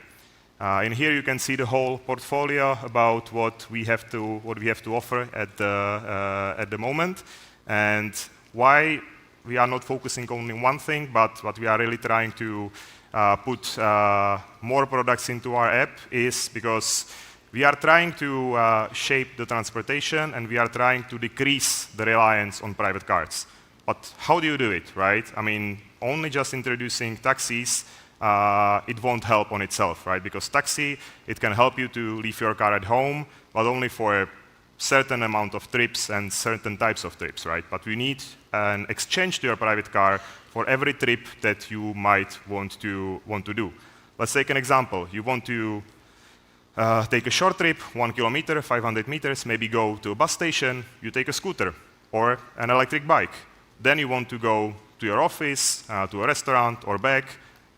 In here you can see the whole portfolio about what we have to offer at the moment, and why we are not focusing only on one thing, but what we are really trying to put more products into our app is because we are trying to shape the transportation, and we are trying to decrease the reliance on private cars. But how do you do it, right? I mean, only just introducing taxis, it won't help on itself, right? Because taxi, it can help you to leave your car at home, but only for a certain amount of trips and certain types of trips, right? But we need an exchange to your private car for every trip that you might want to do. Let's take an example. You want to take a short trip, 1 kilometer, 500 meters, maybe go to a bus station, you take a scooter or an electric bike. Then you want to go to your office, to a restaurant or back.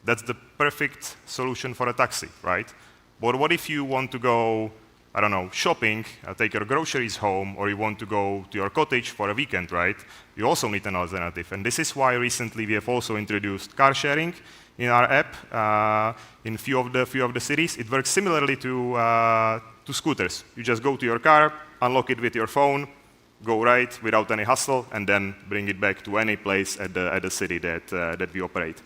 That's the perfect solution for a taxi, right? But what if you want to go, I don't know, shopping, take your groceries home, or you want to go to your cottage for a weekend, right? You also need an alternative. And this is why recently we have also introduced car sharing in our app in few of the cities. It works similarly to scooters. You just go to your car, unlock it with your phone, go ride without any hassle, and then bring it back to any place at the city that we operate.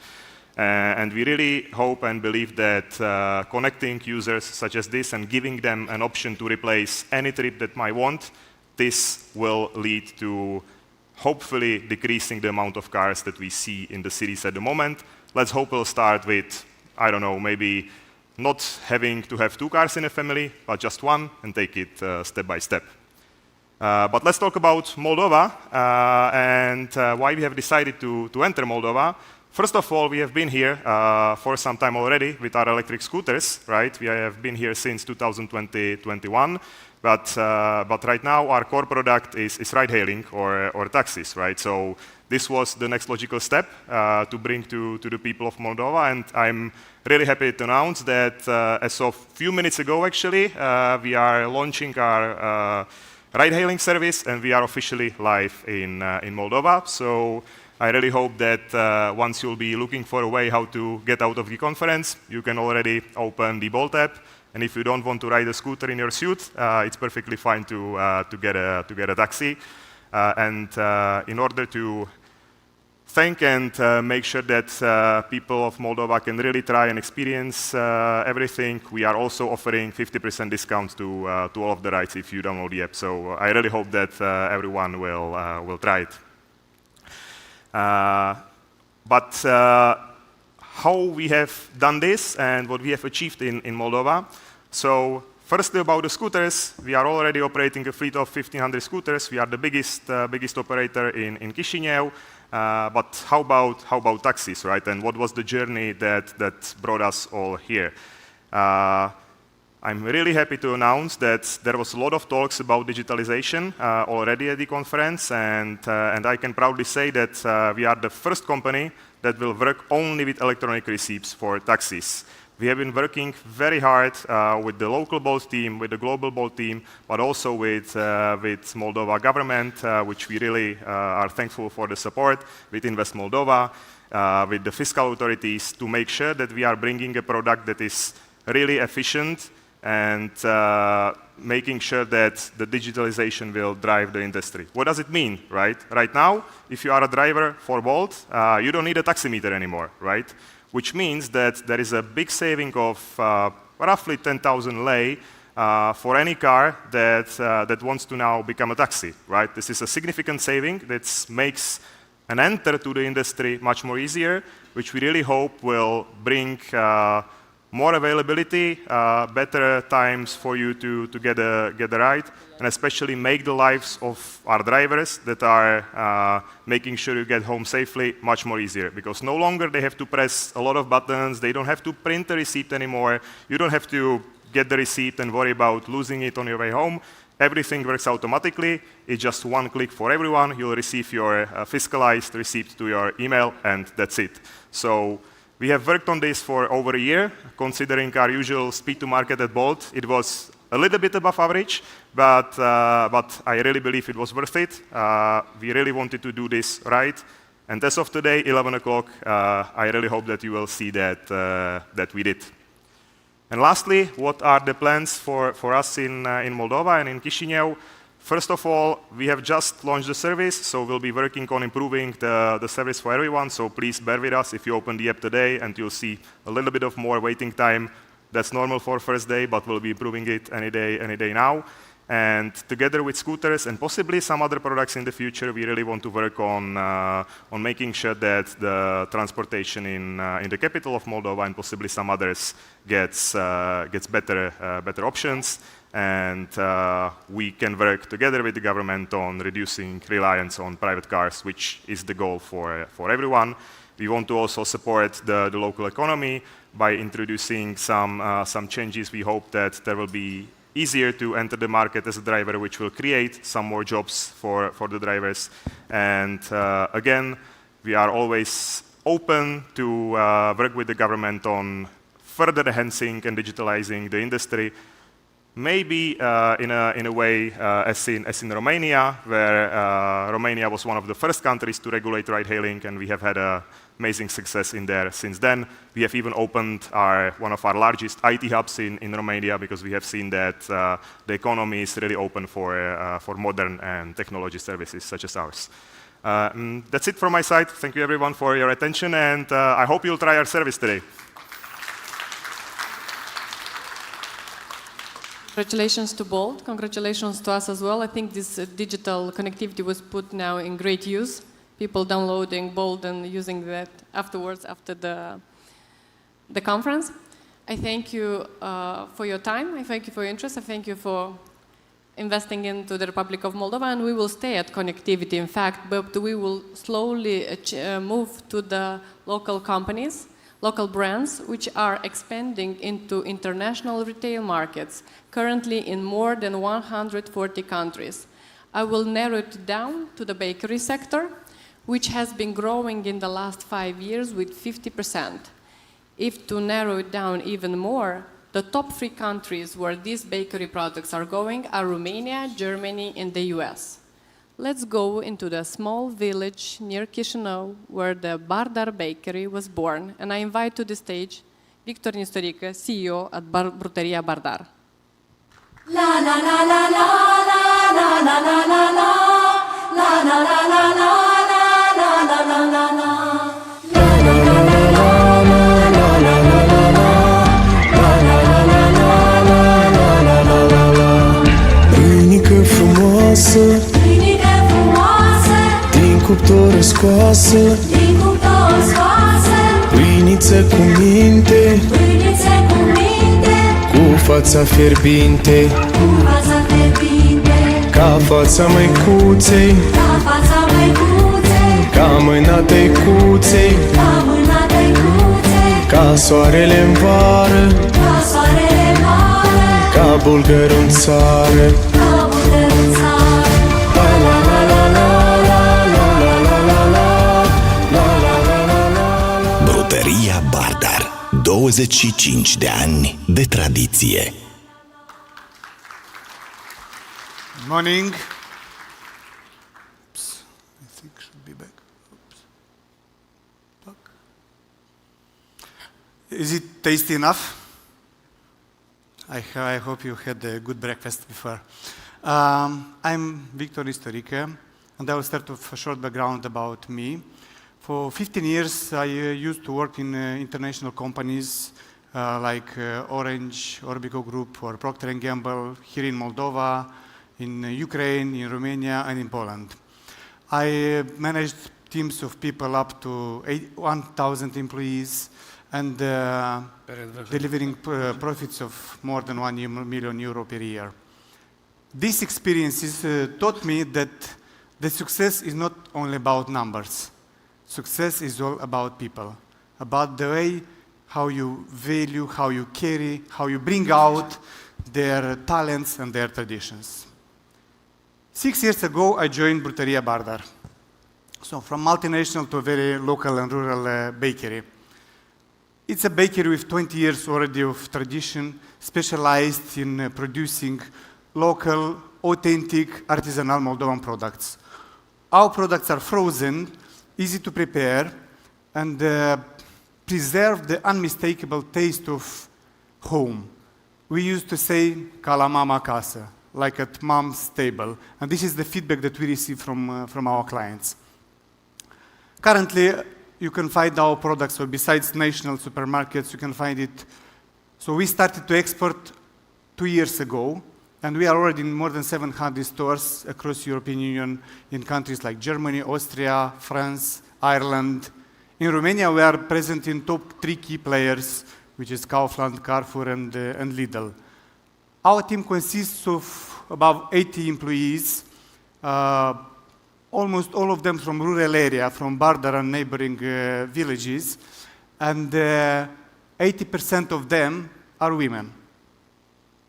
And we really hope and believe that connecting users such as this and giving them an option to replace any trip that might want, this will lead to hopefully decreasing the amount of cars that we see in the cities at the moment. Let's hope we'll start with, I don't know, maybe not having to have 2 cars in a family, but just one, and take it step by step. But let's talk about Moldova and why we have decided to enter Moldova. First of all, we have been here for some time already with our electric scooters, right? We have been here since 2021, but right now our core product is ride-hailing or taxis, right? So this was the next logical step to bring to the people of Moldova, and I'm really happy to announce that as of a few minutes ago, actually, we are launching our ride-hailing service, and we are officially live in Moldova. So I really hope that once you'll be looking for a way how to get out of the conference, you can already open the Bolt app. And if you don't want to ride a scooter in your suit, it's perfectly fine to get a taxi. In order to thank and make sure that people of Moldova can really try and experience everything, we are also offering 50% discounts to all of the rides if you download the app. So I really hope that everyone will try it. But how we have done this and what we have achieved in Moldova. So firstly, about the scooters, we are already operating a fleet of 1,500 scooters. We are the biggest operator in Chișinău. But how about taxis, right? And what was the journey that brought us all here? I'm really happy to announce that there was a lot of talks about digitalization already at the conference, and I can proudly say that we are the first company that will work only with electronic receipts for taxis. We have been working very hard with the local Bolt team, with the global Bolt team, but also with Moldova government, which we really are thankful for the support, with Invest Moldova, with the fiscal authorities, to make sure that we are bringing a product that is really efficient and making sure that the digitalization will drive the industry. What does it mean, right? Right now, if you are a driver for Bolt, you don't need a taximeter anymore, right? Which means that there is a big saving of roughly 10,000 lei for any car that wants to now become a taxi, right? This is a significant saving that makes an enter to the industry much more easier, which we really hope will bring more availability, better times for you to get a ride, and especially make the lives of our drivers that are making sure you get home safely much more easier. Because no longer they have to press a lot of buttons, they don't have to print a receipt anymore, you don't have to get the receipt and worry about losing it on your way home. Everything works automatically. It's just one click for everyone. You'll receive your fiscalized receipt to your email, and that's it. So we have worked on this for over a year. Considering our usual speed to market at Bolt, it was a little bit above average, but I really believe it was worth it. We really wanted to do this right. And as of today, 11 o'clock, I really hope that you will see that we did. And lastly, what are the plans for us in Moldova and in Chișinău? First of all, we have just launched the service, so we'll be working on improving the service for everyone. So please bear with us if you open the app today, and you'll see a little bit of more waiting time. That's normal for first day, but we'll be improving it any day now. And together with scooters and possibly some other products in the future, we really want to work on making sure that the transportation in the capital of Moldova and possibly some others gets better options. And we can work together with the government on reducing reliance on private cars, which is the goal for everyone. We want to also support the local economy by introducing some changes. We hope that there will be easier to enter the market as a driver, which will create some more jobs for the drivers. And again, we are always open to work with the government on further enhancing and digitalizing the industry. Maybe in a way as in Romania, where Romania was one of the first countries to regulate ride-hailing, and we have had amazing success in there since then. We have even opened one of our largest IT hubs in Romania, because we have seen that the economy is really open for modern and technology services such as ours. That's it from my side. Thank you everyone for your attention, and I hope you'll try our service today. Congratulations to Bolt. Congratulations to us as well. I think this digital connectivity was put now in great use. People downloading Bolt and using that afterwards after the conference. I thank you for your time. I thank you for your interest. I thank you for investing into the Republic of Moldova, and we will stay at connectivity, in fact, but we will slowly move to the local companies, local brands, which are expanding into international retail markets, currently in more than 140 countries. I will narrow it down to the bakery sector, which has been growing in the last 5 years with 50%. If to narrow it down even more, the top 3 countries where these bakery products are going are Romania, Germany, and the US. let's go into the small village near Chișinău where the Bardar Bakery was born, and I invite to the stage Victor Nistorică, CEO at Brutăria Bardar. La la la la la la la la la la la la la la la la la la la Pâinică frumoasă, pâinică frumoasă, din cuptor scoasă, din cuptor scoasă, pâiniță cu minte, pâiniță cu minte, cu fața fierbinte, cu fața fierbinte, ca fața măicuței, ca fața măicuței, ca mâna tăicuței, ca mâna tăicuței, ca soarele în vară, ca soarele în vară, ca bulgărul în țară. ca bulgărul în țară. La la la la la la la la la la la. Brutăria Bardar. 25 de ani de tradiție. Morning. Oops, I think should be back. Oops. Back. Is it tasty enough? I hope you had a good breakfast before. I'm Victor Nistorică, and I will start with a short background about me. For 15 years, I used to work in international companies like Orange, Orbico Group, or Procter & Gamble here in Moldova, in Ukraine, in Romania, and in Poland. I managed teams of people up to 1,000 employees and delivering profits of more than 1 million euro per year. These experiences taught me that the success is not only about numbers. Success is all about people, about the way how you value, how you carry, how you bring out their talents and their traditions. 6 years ago, I joined Brutăria Bardar. So from multinational to a very local and rural bakery. It's a bakery with 20 years already of tradition, specialized in producing local, authentic, artisanal Moldovan products. Our products are frozen, easy to prepare, and preserve the unmistakable taste of home. We used to say, ca la mama acasă, like at mom's table. And this is the feedback that we receive from our clients. Currently, you can find our products, so besides national supermarkets, you can find it. So we started to export 2 years ago, and we are already in more than 700 stores across the European Union in countries like Germany, Austria, France, Ireland. In Romania, we are present in top 3 key players, which is Kaufland, Carrefour, and Lidl. Our team consists of about 80 employees, almost all of them from rural area, from Bardar and neighboring villages, and 80% of them are women.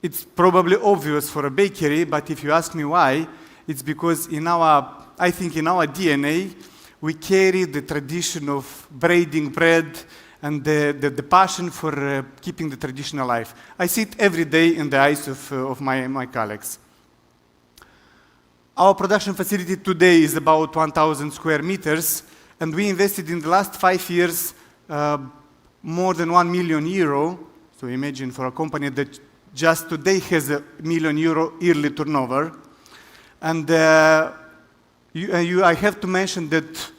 It's probably obvious for a bakery, but if you ask me why, it's because I think in our DNA, we carry the tradition of braiding bread and the passion for keeping the tradition alive. I see it every day in the eyes of my colleagues. Our production facility today is about 1,000 square meters, and we invested in the last 5 years more than 1 million euro. So imagine for a company that just today has €1 million yearly turnover. And I have to mention that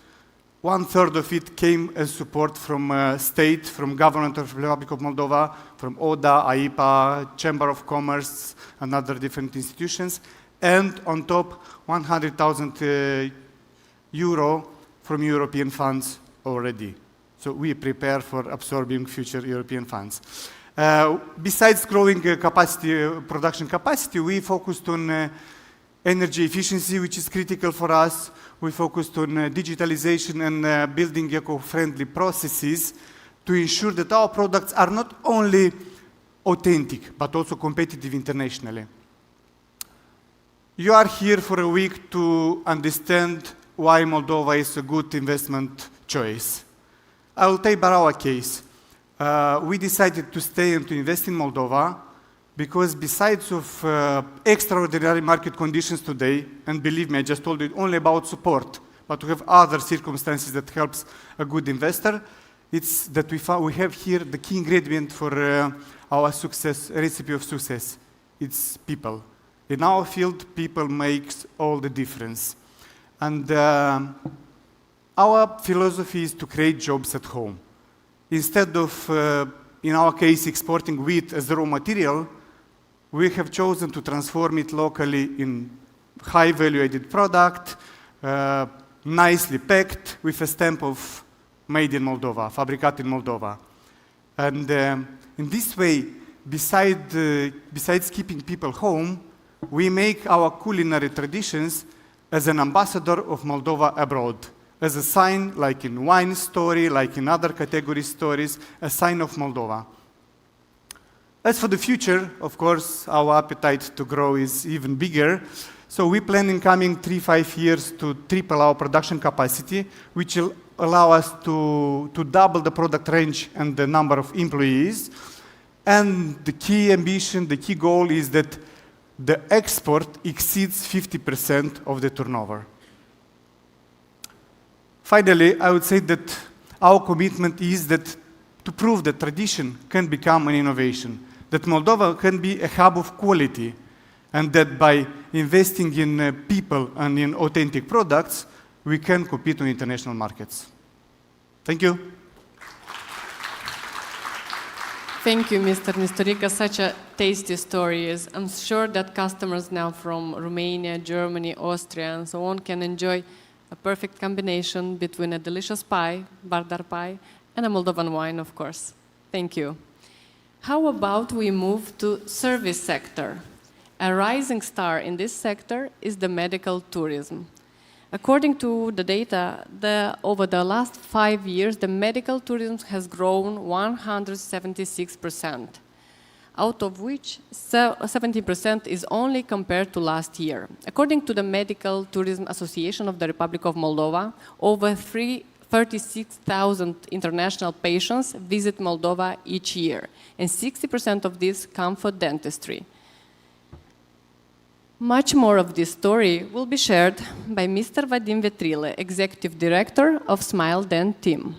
1/3 of it came as support from state, from government of the Republic of Moldova, from ODA, AIPA, Chamber of Commerce, and other different institutions. And on top, 100,000 euro from European funds already. So we prepare for absorbing future European funds. Besides growing production capacity, we focused on energy efficiency, which is critical for us. We focused on digitalization and building eco-friendly processes to ensure that our products are not only authentic, but also competitive internationally. You are here for a week to understand why Moldova is a good investment choice. I will take our case. We decided to stay and to invest in Moldova because besides of extraordinary market conditions today, and believe me, I just told you only about support, but we have other circumstances that helps a good investor, it's that we have here the key ingredient for our success, recipe of success. It's people. In our field, people makes all the difference. And our philosophy is to create jobs at home. Instead of, in our case, exporting wheat as the raw material, we have chosen to transform it locally in high value-added product, nicely packed with a stamp of made in Moldova, fabricat in Moldova. And in this way, besides keeping people home, we make our culinary traditions as an ambassador of Moldova abroad, as a sign, like in wine story, like in other category stories, a sign of Moldova. As for the future, of course, our appetite to grow is even bigger. So we plan in coming 3-5 years to triple our production capacity, which will allow us to double the product range and the number of employees. And the key ambition, the key goal is that the export exceeds 50% of the turnover. Finally, I would say that our commitment is that to prove that tradition can become an innovation, that Moldova can be a hub of quality, and that by investing in people and in authentic products, we can compete on international markets. Thank you. Thank you, Mr. Nistorica. Such a tasty story. I'm sure that customers now from Romania, Germany, Austria, and so on can enjoy a perfect combination between a delicious pie, Bardar pie, and a Moldovan wine, of course. Thank you. How about we move to service sector? A rising star in this sector is the medical tourism. According to the data, over the last 5 years, the medical tourism has grown 176%, out of which 70% is only compared to last year. According to the Medical Tourism Association of the Republic of Moldova, over 36,000 international patients visit Moldova each year, and 60% of these come for dentistry. Much more of this story will be shared by Mr. Vadim Vetrile, Executive Director of Smile Dent Team.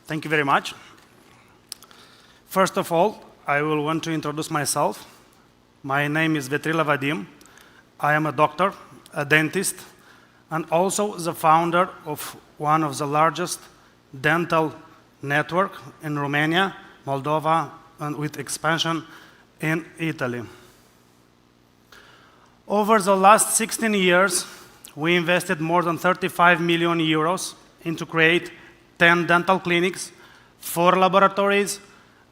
Thank you very much. First of all, I will want to introduce myself. My name is Vetrile Vadim. I am a doctor, a dentist, and also the founder of one of the largest dental network in Romania, Moldova, and with expansion in Italy. Over the last 16 years, we invested more than 35 million euros into create 10 dental clinics, 4 laboratories,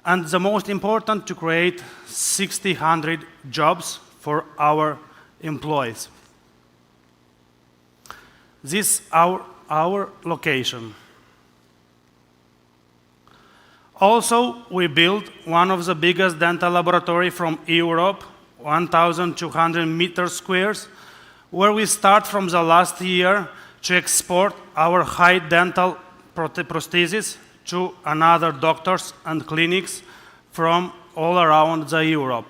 and the most important, to create 600 jobs for our employees. This is our location. Also, we built one of the biggest dental laboratory from Europe, 1,200 meters squares, where we start from the last year to export our high dental prosthesis to another doctors and clinics from all around Europe.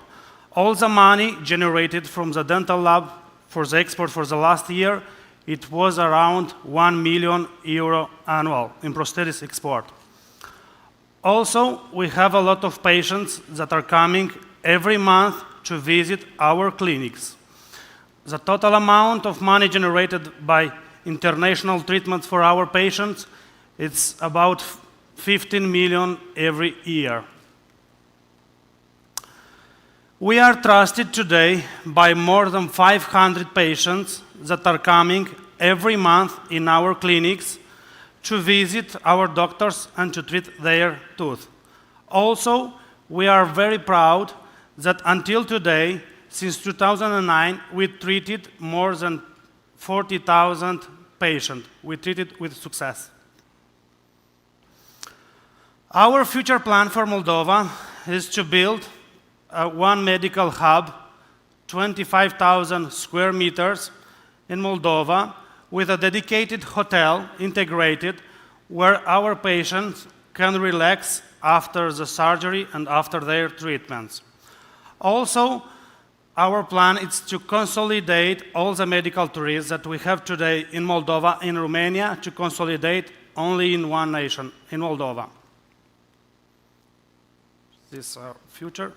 All the money generated from the dental lab for the export for the last year, it was around 1 million euro annual in prosthesis export. Also, we have a lot of patients that are coming every month to visit our clinics. The total amount of money generated by international treatments for our patients, it's about 15 million every year. We are trusted today by more than 500 patients that are coming every month in our clinics to visit our doctors and to treat their tooth. Also, we are very proud that until today, since 2009, we treated more than 40,000 patients. We treated with success. Our future plan for Moldova is to build one medical hub, 25,000 square meters in Moldova, with a dedicated hotel integrated where our patients can relax after the surgery and after their treatments. Also, our plan is to consolidate all the medical tourists that we have today in Moldova, in Romania, to consolidate only in one nation, in Moldova. This is our future.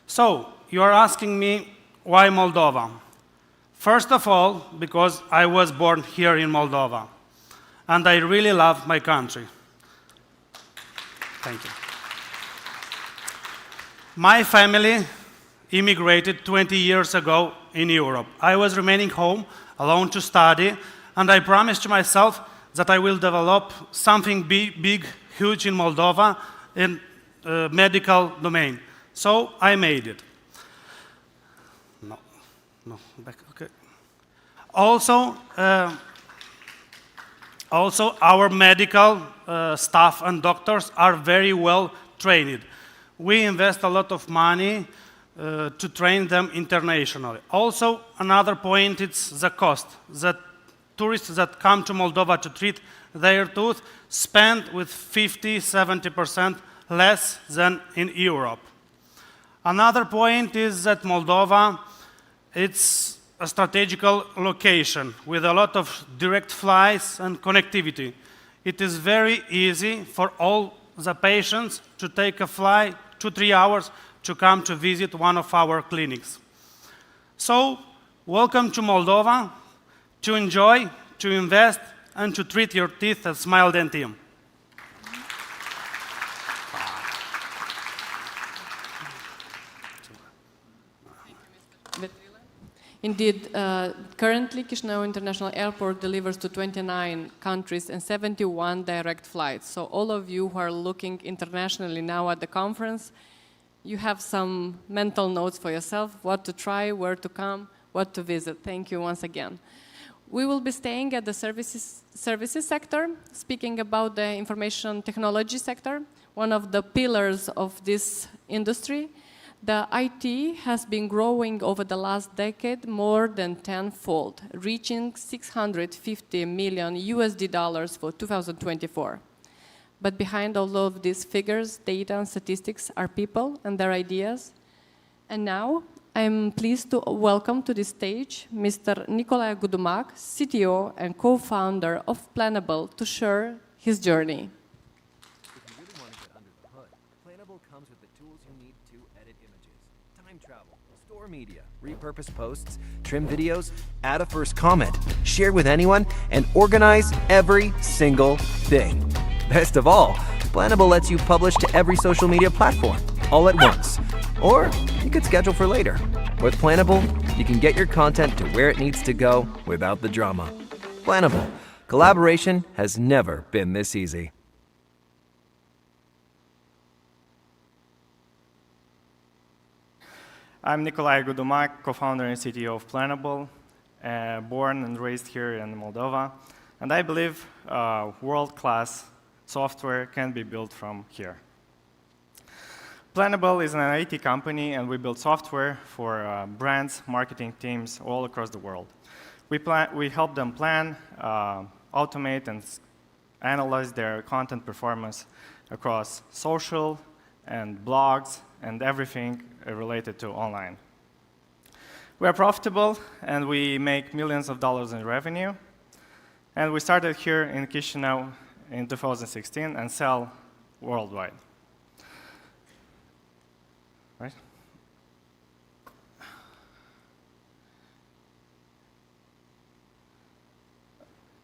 So, you are asking me, why Moldova? First of all, because I was born here in Moldova, and I really love my country. Thank you. My family immigrated 20 years ago in Europe. I was remaining home alone to study, and I promised to myself that I will develop something big, huge in Moldova in medical domain. So I made it. No, back, okay. Also, our medical staff and doctors are very well trained. We invest a lot of money to train them internationally. Also, another point is the cost. That tourists that come to Moldova to treat their tooth spend with 50–70% less than in Europe. Another point is that Moldova, it's a strategical location with a lot of direct flights and connectivity. It is very easy for all the patients to take a flight 2–3 hours to come to visit one of our clinics. So, welcome to Moldova, to enjoy, to invest, and to treat your teeth at Smile Dentium. Indeed, currently Chisinau International Airport delivers to 29 countries and 71 direct flights. So all of you who are looking internationally now at the conference, you have some mental notes for yourself, what to try, where to come, what to visit. Thank you once again. We will be staying at the services sector, speaking about the information technology sector, one of the pillars of this industry. The IT has been growing over the last decade more than tenfold, reaching $650 million for 2024. But behind all of these figures, data and statistics are people and their ideas. And now I'm pleased to welcome to the stage Mr. Nicolae Gudumac, CTO and co-founder of Planable, to share his journey. Media, repurpose posts, trim videos, add a first comment, share with anyone, and organize every single thing. Best of all, Planable lets you publish to every social media platform, all at once. Or you could schedule for later. With Planable, you can get your content to where it needs to go without the drama. Planable. Collaboration has never been this easy. I'm Nicolae Gudumac, co-founder and CTO of Planable, born and raised here in Moldova. And I believe world-class software can be built from here. Planable is an IT company, and we build software for brands, marketing teams all across the world. We help them plan, automate, and analyze their content performance across social and blogs and everything related to online. We are profitable, and we make millions of dollars in revenue. And we started here in Chisinau in 2016 and sell worldwide. Right?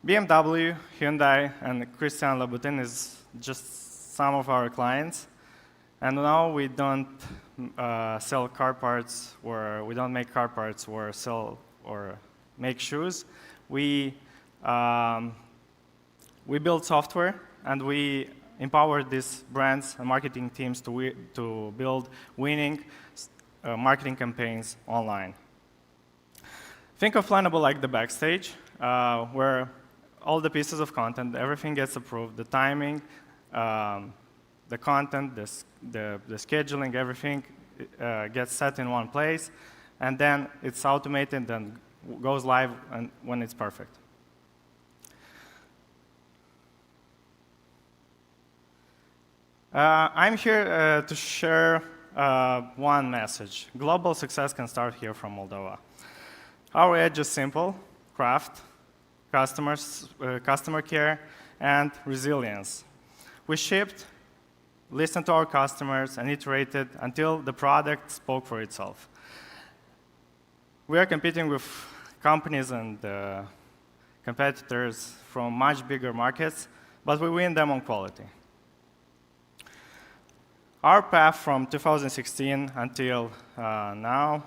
BMW, Hyundai, and Christian Louboutin is just some of our clients. And now we don't sell car parts, or we don't make car parts, or sell or make shoes. We build software, and we empower these brands and marketing teams to build winning marketing campaigns online. Think of Plannable like the backstage, where all the pieces of content, everything gets approved, the timing, the content, the scheduling, everything gets set in one place, and then it's automated and goes live when it's perfect. I'm here to share one message. Global success can start here from Moldova. Our edge is simple: craft, customer care, and resilience. We shipped, listened to our customers, and iterated until the product spoke for itself. We are competing with companies and competitors from much bigger markets, but we win them on quality. Our path from 2016 until now,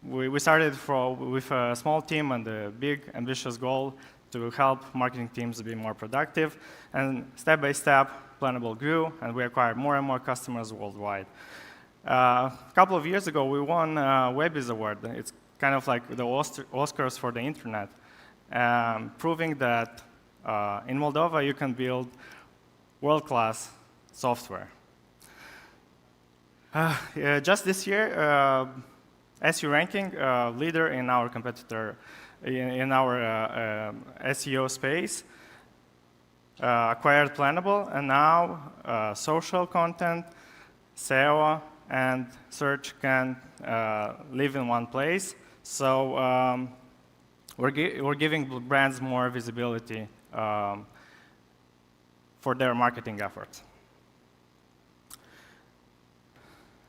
we started with a small team and a big, ambitious goal to help marketing teams be more productive. And step by step, Plannable grew, and we acquired more and more customers worldwide. A couple of years ago, we won a Webbiz Award. It's kind of like the Oscars for the internet, proving that in Moldova you can build world-class software. Just this year, SU ranking, leader in our competitor, in our SEO space, acquired Plannable, and now social content, SEO, and search can live in one place. So we're giving brands more visibility for their marketing efforts.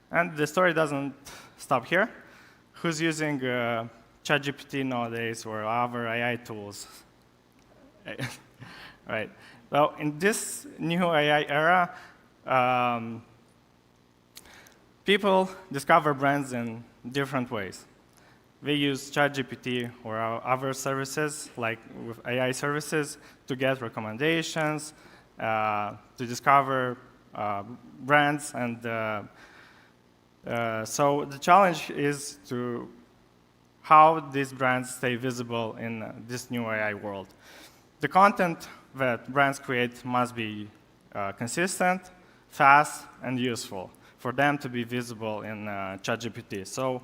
And the story doesn't stop here. Who's using ChatGPT nowadays or other AI tools? Right. Well, in this new AI era, people discover brands in different ways. They use ChatGPT or other services, like with AI services, to get recommendations, to discover brands, and so the challenge is to how these brands stay visible in this new AI world. The content that brands create must be consistent, fast, and useful for them to be visible in ChatGPT. So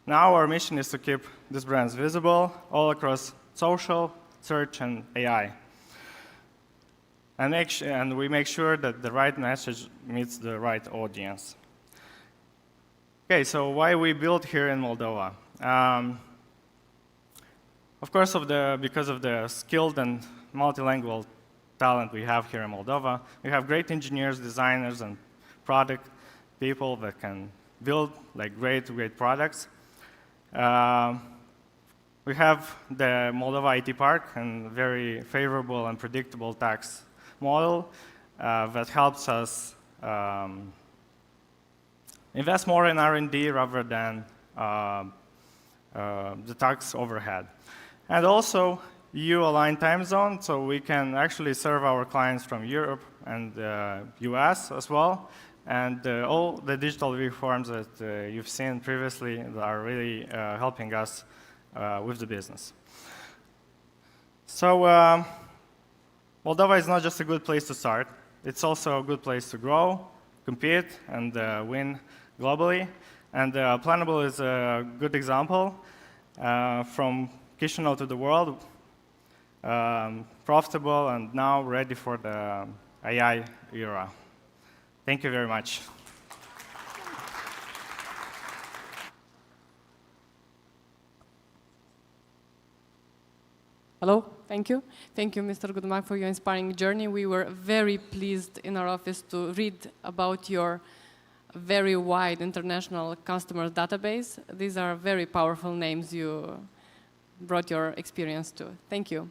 now our mission is to keep these brands visible all across social, search, and AI. And we make sure that the right message meets the right audience. Okay, so why we built here in Moldova? Of course, because of the skilled and multilingual talent we have here in Moldova. We have great engineers, designers, and product people that can build like great products. We have the Moldova IT Park and very favorable and predictable tax model that helps us invest more in R&D rather than the tax overhead. And also, EU-aligned time zone, so we can actually serve our clients from Europe and US as well. And all the digital reforms that you've seen previously are really helping us with the business. So Moldova is not just a good place to start. It's also a good place to grow, compete, and win globally. And Plannable is a good example. From Chisinau to the world, profitable and now ready for the AI era. Thank you very much. Hello, thank you. Thank you, Mr. Gudmak, for your inspiring journey. We were very pleased in our office to read about your very wide international customer database. These are very powerful names you brought your experience to. Thank you.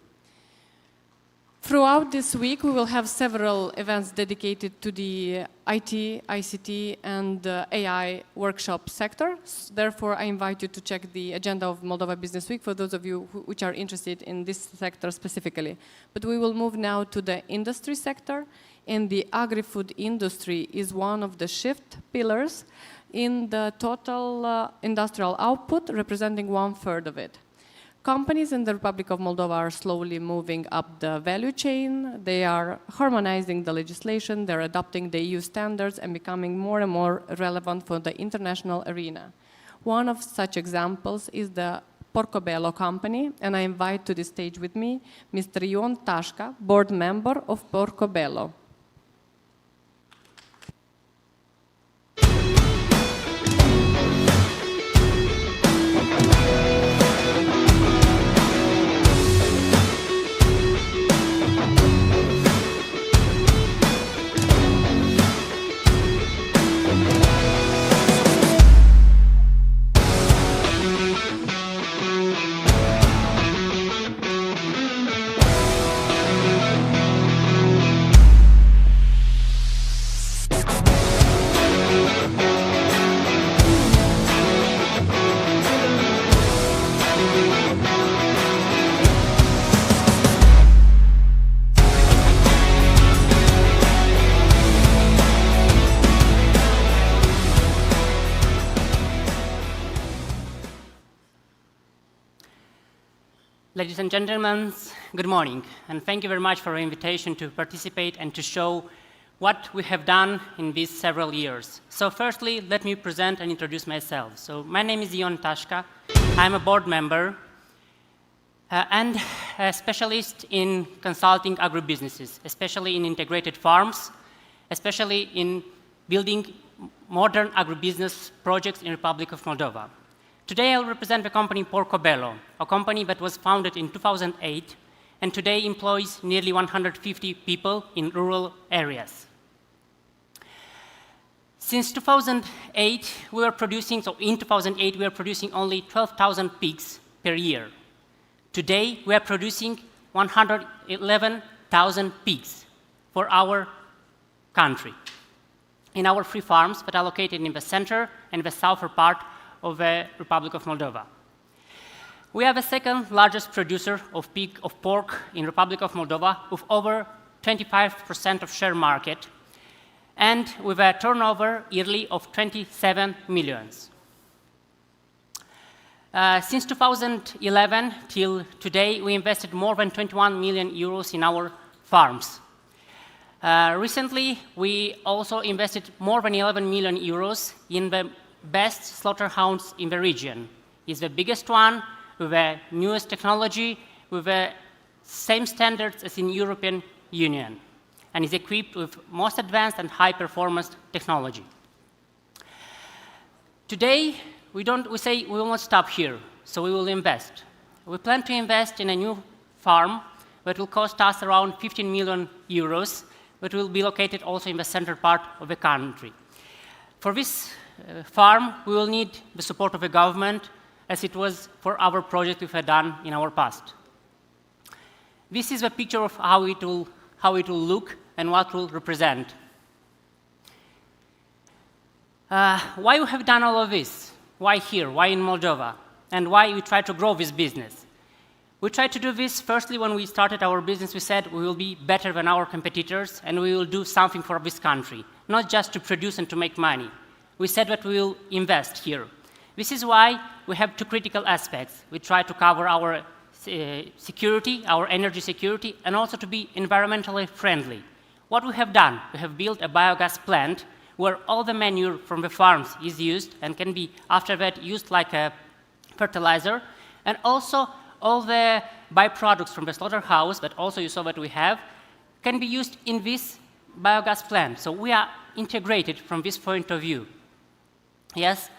Throughout this week, we will have several events dedicated to the IT, ICT, and AI workshop sector. Therefore, I invite you to check the agenda of Moldova Business Week for those of you which are interested in this sector specifically. But we will move now to the industry sector, and the agri-food industry is one of the shift pillars in the total industrial output, representing 1/3 of it. Companies in the Republic of Moldova are slowly moving up the value chain. They are harmonizing the legislation, they're adopting the EU standards and becoming more and more relevant for the international arena. One of such examples is the Porcobello company, and I invite to the stage with me Mr. Ion Tashka, board member of Porcobello. Ladies and gentlemen, good morning, and thank you very much for your invitation to participate and to show what we have done in these several years. So firstly, let me present and introduce myself. So my name is Ion Tashka. I'm a board member and a specialist in consulting agribusinesses, especially in integrated farms, especially in building modern agribusiness projects in the Republic of Moldova. Today I'll represent the company Porcobello, a company that was founded in 2008 and today employs nearly 150 people in rural areas. Since 2008, we were producing only 12,000 pigs per year. Today, we are producing 111,000 pigs for our country in our 3 farms that are located in the center and the southern part of the Republic of Moldova. We are the second largest producer of pork in the Republic of Moldova, with over 25% of share market, and with a turnover yearly of 27 millions. Since 2011 till today, we invested more than 21 million euros in our farms. Recently, we also invested more than 11 million euros in the best slaughterhouse in the region. It's the biggest one, with the newest technology, with the same standards as in the European Union, and is equipped with most advanced and high-performance technology. Today, we say we will not stop here, so we will invest. We plan to invest in a new farm that will cost us around 15 million euros, but will be located also in the center part of the country. For this farm, we will need the support of the government, as it was for our project we had done in our past. This is a picture of how it will look and what it will represent. Why we have done all of this? Why here? Why in Moldova? And why we try to grow this business? We tried to do this, firstly, when we started our business, we said we will be better than our competitors and we will do something for this country, not just to produce and to make money. We said that we will invest here. This is why we have 2 critical aspects. We try to cover our security, our energy security, and also to be environmentally friendly. What we have done, we have built a biogas plant where all the manure from the farms is used and can be, after that, used like a fertilizer, and also all the byproducts from the slaughterhouse, but also you saw that we have, can be used in this biogas plant. So we are integrated from this point of view. Yes.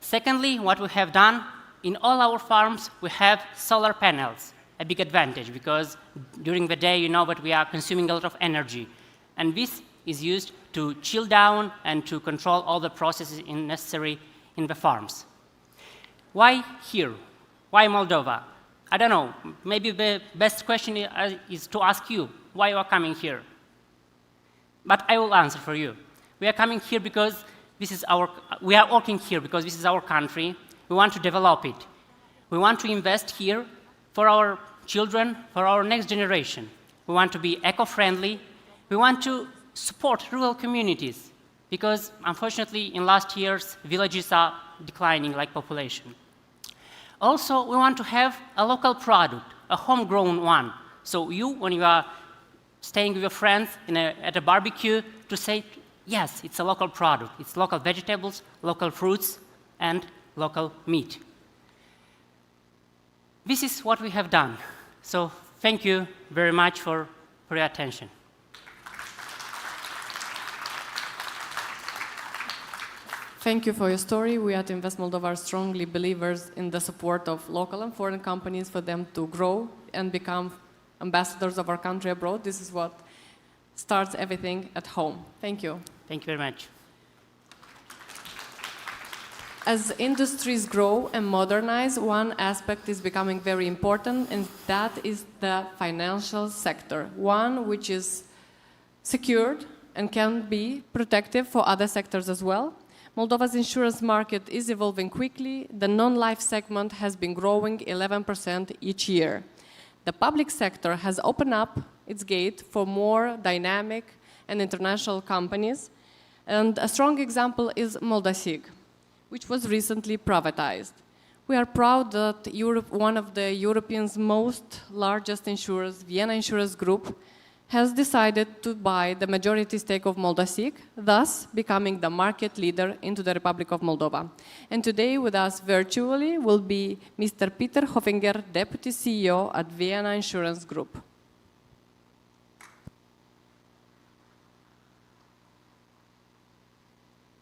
Secondly, what we have done, in all our farms, we have solar panels, a big advantage, because during the day, you know that we are consuming a lot of energy. And this is used to chill down and to control all the processes necessary in the farms. Why here? Why Moldova? I don't know, maybe the best question is to ask you why you are coming here. But I will answer for you. We are coming here because we are working here because this is our country. We want to develop it. We want to invest here for our children, for our next generation. We want to be eco-friendly. We want to support rural communities because, unfortunately, in last years, villages are declining like population. Also, we want to have a local product, a homegrown one. So you, when you are staying with your friends at a barbecue, to say, yes, it's a local product. It's local vegetables, local fruits, and local meat. This is what we have done. So thank you very much for your attention. Thank you for your story. We at Invest Moldova are strongly believers in the support of local and foreign companies for them to grow and become ambassadors of our country abroad. This is what starts everything at home. Thank you. Thank you very much. As industries grow and modernize, one aspect is becoming very important, and that is the financial sector, one which is secured and can be protective for other sectors as well. Moldova's insurance market is evolving quickly. The non-life segment has been growing 11% each year. The public sector has opened up its gate for more dynamic and international companies, and a strong example is Moldasig, which was recently privatized. We are proud that one of the Europe's most largest insurers, Vienna Insurance Group, has decided to buy the majority stake of Moldasig, thus becoming the market leader into the Republic of Moldova. And today with us virtually will be Mr. Peter Hofinger, Deputy CEO at Vienna Insurance Group.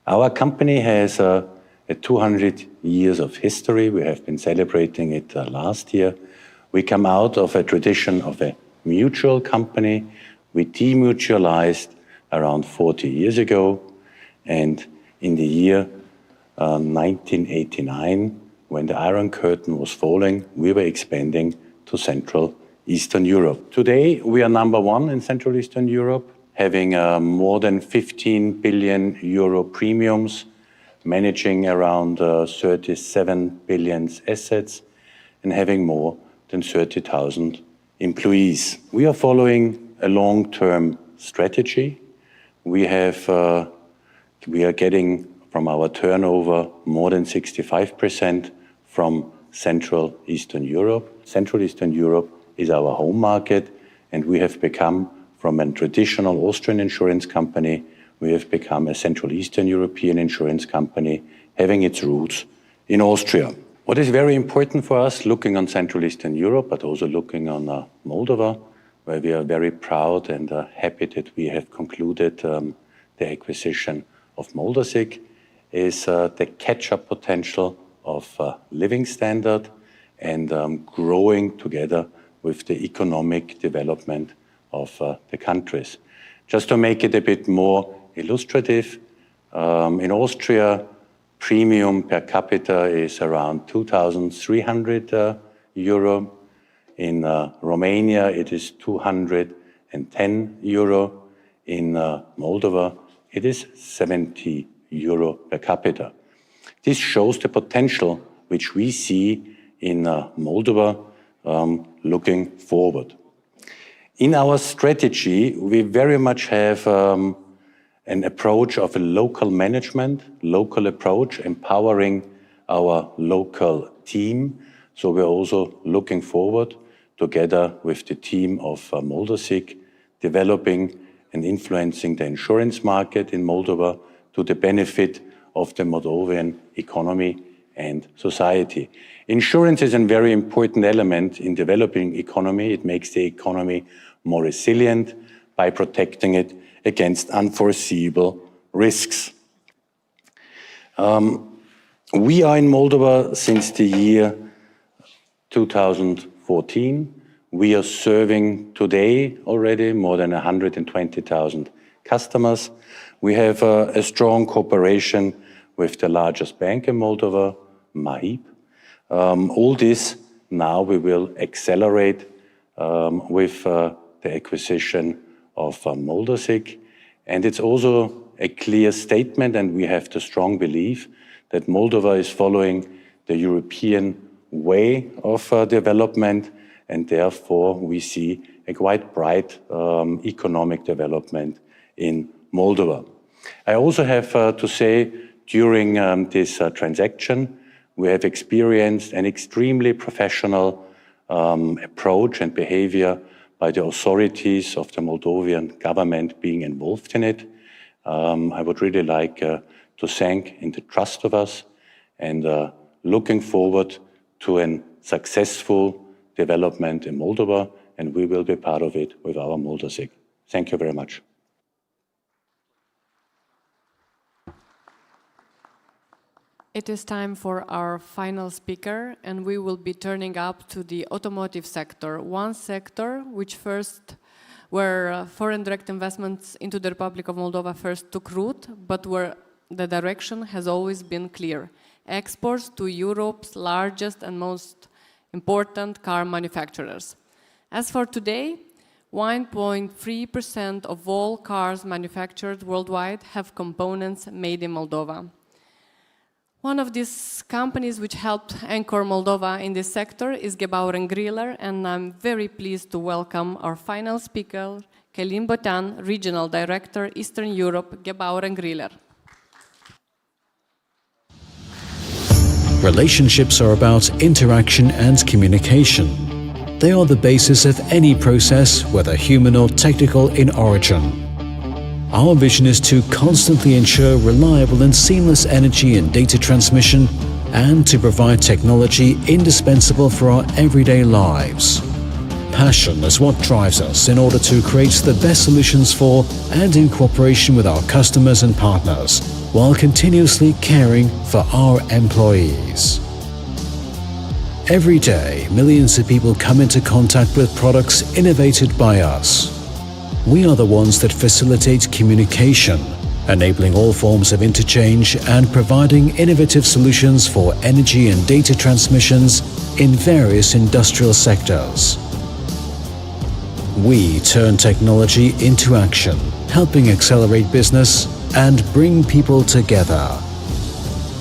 Our company has a 200 years of history. We have been celebrating it last year. We come out of a tradition of a mutual company. We demutualized around 40 years ago, and in the year 1989, when the Iron Curtain was falling, we were expanding to Central Eastern Europe. Today, we are number one in Central Eastern Europe, having more than 15 billion euro premiums, managing around 37 billion assets, and having more than 30,000 employees. We are following a long-term strategy. We are getting from our turnover more than 65% from Central Eastern Europe. Central Eastern Europe is our home market, and we have become, from a traditional Austrian insurance company, we have become a Central Eastern European insurance company, having its roots in Austria. What is very important for us, looking on Central Eastern Europe, but also looking on Moldova, where we are very proud and happy that we have concluded the acquisition of Moldasig, is the catch-up potential of living standard and growing together with the economic development of the countries. Just to make it a bit more illustrative, in Austria, premium per capita is around 2,300 euro. In Romania, it is 210 euro. In Moldova, it is 70 euro per capita. This shows the potential which we see in Moldova looking forward. In our strategy, we very much have an approach of a local management, local approach, empowering our local team. So we're also looking forward, together with the team of Moldasig, developing and influencing the insurance market in Moldova to the benefit of the Moldovan economy and society. Insurance is a very important element in developing economy. It makes the economy more resilient by protecting it against unforeseeable risks. We are in Moldova since the year 2014. We are serving today already more than 120,000 customers. We have a strong cooperation with the largest bank in Moldova, MAHIP. All this now we will accelerate with the acquisition of Moldova. And it's also a clear statement, and we have the strong belief that Moldova is following the European way of development, and therefore we see a quite bright economic development in Moldova. I also have to say, during this transaction, we have experienced an extremely professional approach and behavior by the authorities of the Moldovan government being involved in it. I would really like to thank in the trust of us, and looking forward to a successful development in Moldova, and we will be part of it with our Moldova. Thank you very much. It is time for our final speaker, and we will be turning up to the automotive sector, one sector where foreign direct investments into the Republic of Moldova first took root, but where the direction has always been clear: exports to Europe's largest and most important car manufacturers. As for today, 1.3% of all cars manufactured worldwide have components made in Moldova. One of these companies which helped anchor Moldova in this sector is Gebauer & Griller, and I'm very pleased to welcome our final speaker, Călin Botean, Regional Director, Eastern Europe, Gebauer & Griller. Relationships are about interaction and communication. They are the basis of any process, whether human or technical in origin. Our vision is to constantly ensure reliable and seamless energy and data transmission, and to provide technology indispensable for our everyday lives. Passion is what drives us in order to create the best solutions for and in cooperation with our customers and partners, while continuously caring for our employees. Every day, millions of people come into contact with products innovated by us. We are the ones that facilitate communication, enabling all forms of interchange and providing innovative solutions for energy and data transmissions in various industrial sectors. We turn technology into action, helping accelerate business and bring people together.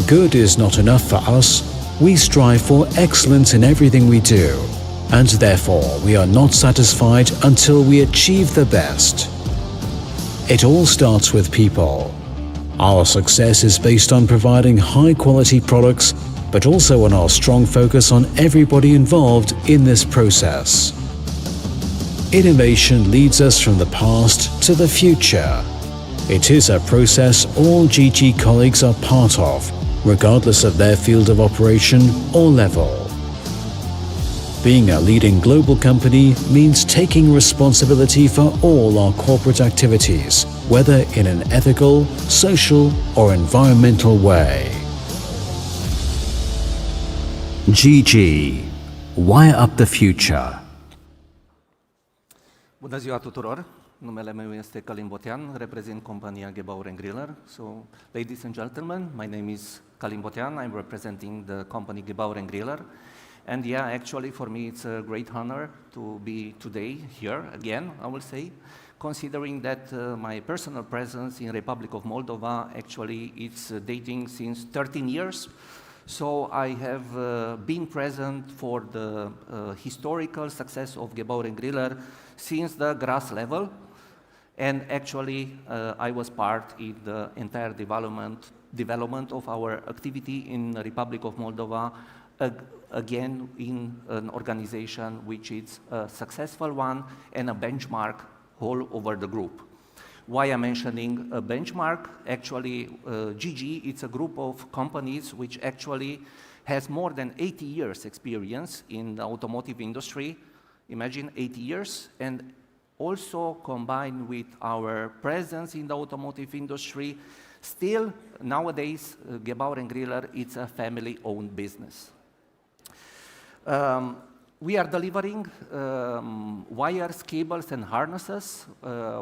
Good is not enough for us. We strive for excellence in everything we do, and therefore we are not satisfied until we achieve the best. It all starts with people. Our success is based on providing high-quality products, but also on our strong focus on everybody involved in this process. Innovation leads us from the past to the future. It is a process all GG colleagues are part of, regardless of their field of operation or level. Being a leading global company means taking responsibility for all our corporate activities, whether in an ethical, social, or environmental way. GG. Wire up the future. Bună ziua tuturor! Numele meu este Călin Botean, reprezint compania Gebauer & Griller. So, ladies and gentlemen, my name is Călin Botean. I'm representing the company Gebauer & Griller. And yeah, actually for me it's a great honor to be today here again, I will say, considering that my personal presence in Republic of Moldova actually it's dating since 13 years. So I have been present for the historical success of Gebauer & Griller since the grass level, and actually I was part in the entire development of our activity in the Republic of Moldova, again in an organization which is a successful one and a benchmark all over the group. Why I'm mentioning a benchmark? Actually, GG, it's a group of companies which actually has more than 80 years experience in the automotive industry. Imagine 80 years, and also combined with our presence in the automotive industry, still nowadays Gebauer & Griller, it's a family-owned business. We are delivering wires, cables, and harnesses.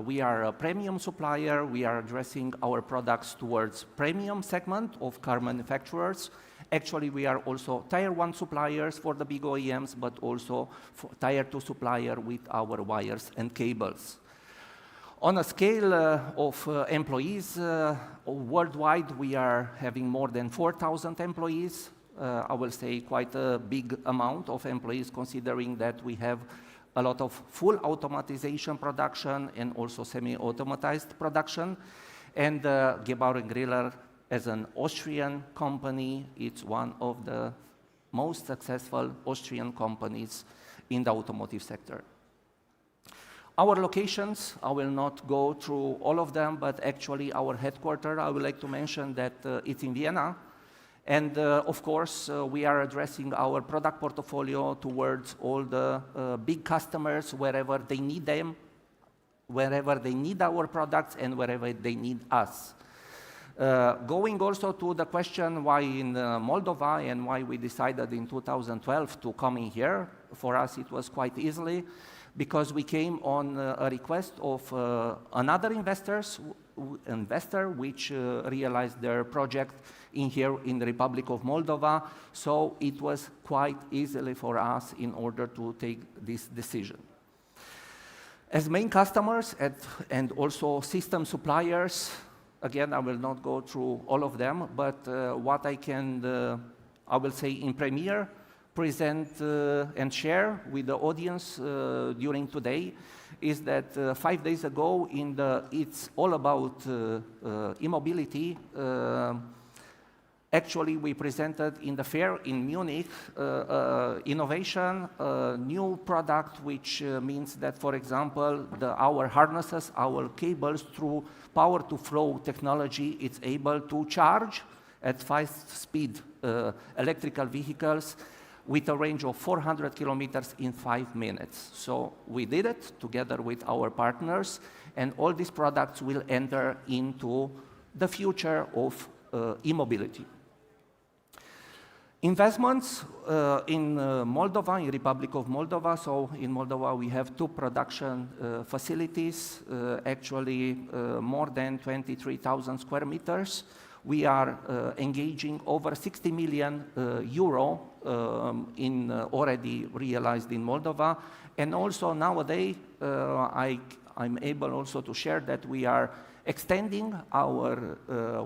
We are a premium supplier. We are addressing our products towards premium segment of car manufacturers, Actually, we are also Tier 1 suppliers for the big OEMs, but also for Tier 2 supplier with our wires and cables. On a scale of employees, worldwide, we are having more than 4,000 employees. I will say quite a big amount of employees, considering that we have a lot of full automatization production and also semi-automatized production. And Gebauer & Griller, as an Austrian company, it's one of the most successful Austrian companies in the automotive sector. Our locations, I will not go through all of them, but actually our headquarters, I would like to mention that it's in Vienna. And of course, we are addressing our product portfolio towards all the big customers wherever they need them, wherever they need our products, and wherever they need us. Going also to the question why in Moldova and why we decided in 2012 to come in here, for us it was quite easily, because we came on a request of another investor which realized their project in here in the Republic of Moldova. So it was quite easily for us in order to take this decision. As main customers and also system suppliers, again, I will not go through all of them, but what I can, I will say in premiere, present and share with the audience during today is that 5 days ago in the It's All About E-Mobility, actually we presented in the fair in Munich innovation, a new product which means that, for example, our harnesses, our cables through power-to-flow technology, it's able to charge at fast-speed electrical vehicles with a range of 400 kilometers in 5 minutes. So we did it together with our partners, and all these products will enter into the future of e-mobility. Investments in Moldova, in Republic of Moldova. So in Moldova we have 2 production facilities, actually more than 23,000 square meters. We are engaging over 60 million euro in already realized in Moldova. And also nowadays, I'm able also to share that we are extending our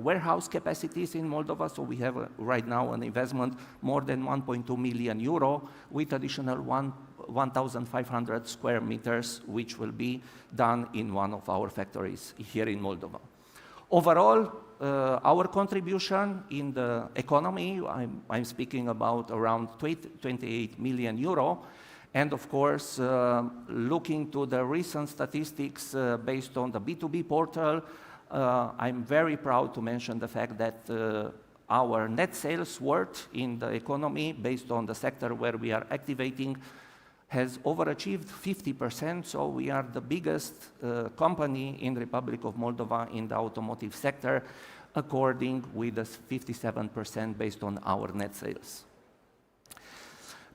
warehouse capacities in Moldova. So we have right now an investment more than 1.2 million euro with additional 1,500 square meters, which will be done in one of our factories here in Moldova. Overall, our contribution in the economy, I'm speaking about around 28 million euro. And of course, looking to the recent statistics based on the B2B portal, I'm very proud to mention the fact that our net sales worth in the economy based on the sector where we are activating has overachieved 50%, so we are the biggest company in the Republic of Moldova in the automotive sector, according with the 57% based on our net sales.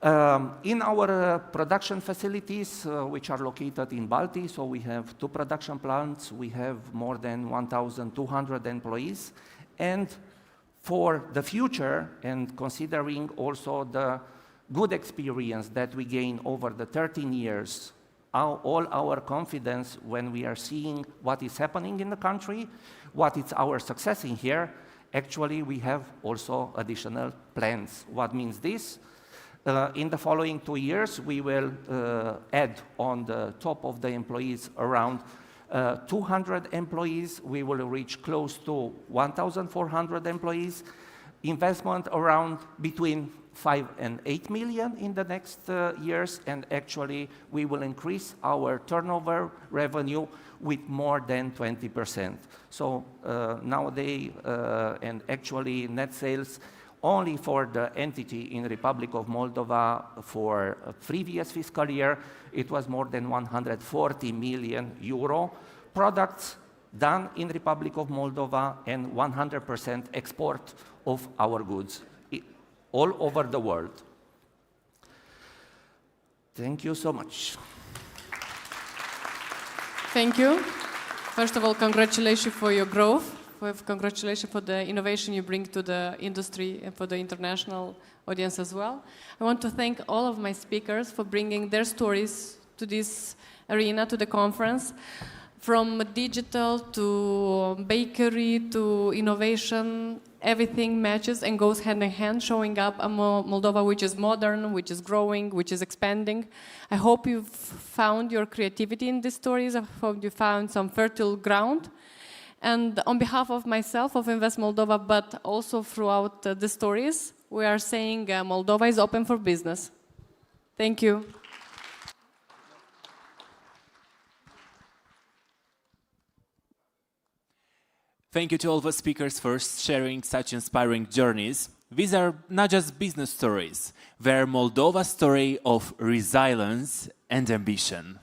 In our production facilities, which are located in Balti, so we have 2 production plants, we have more than 1,200 employees, and for the future, and considering also the good experience that we gain over the 13 years, all our confidence when we are seeing what is happening in the country, what is our success in here, actually we have also additional plans. What means this? In the following 2 years, we will add on the top of the employees around 200 employees. We will reach close to 1,400 employees. Investment around between 5 and 8 million in the next years, and actually we will increase our turnover revenue with more than 20%. So nowadays, and actually net sales only for the entity in the Republic of Moldova for a previous fiscal year, it was more than 140 million euro. Products done in the Republic of Moldova and 100% export of our goods all over the world. Thank you so much. Thank you. First of all, congratulations for your growth. Congratulations for the innovation you bring to the industry and for the international audience as well. I want to thank all of my speakers for bringing their stories to this arena, to the conference. From digital to bakery to innovation, everything matches and goes hand in hand, showing up a Moldova which is modern, which is growing, which is expanding. I hope you've found your creativity in these stories. I hope you found some fertile ground. And on behalf of myself, of Invest Moldova, but also throughout the stories, we are saying Moldova is open for business. Thank you. Thank you to all the speakers for sharing such inspiring journeys. These are not just business stories, they're Moldova's story of resilience and ambition.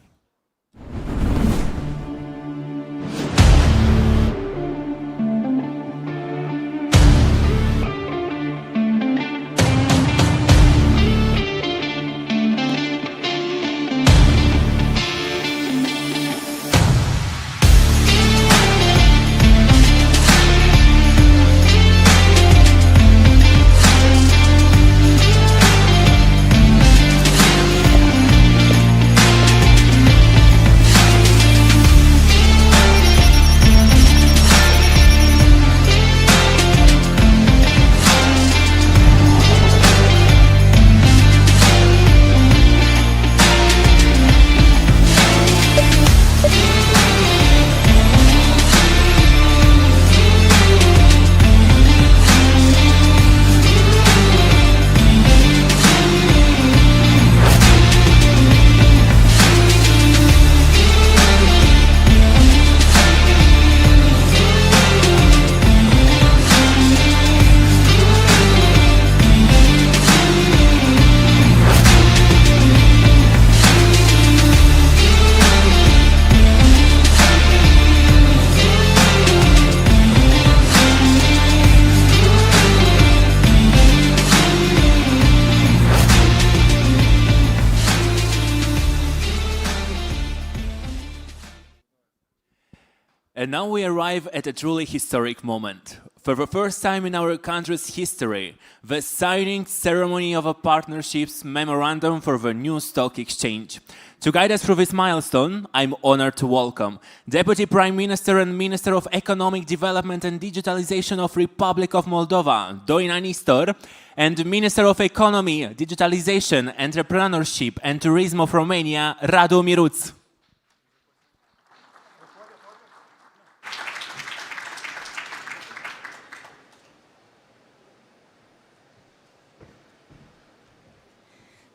And now we arrive at a truly historic moment. For the first time in our country's history, the signing ceremony of a partnerships memorandum for the new stock exchange. To guide us through this milestone, I'm honored to welcome Deputy Prime Minister and Minister of Economic Development and Digitalization of Republic of Moldova, Doina Nistor, and Minister of Economy, Digitalization, Entrepreneurship and Tourism of Romania, Radu Miruț.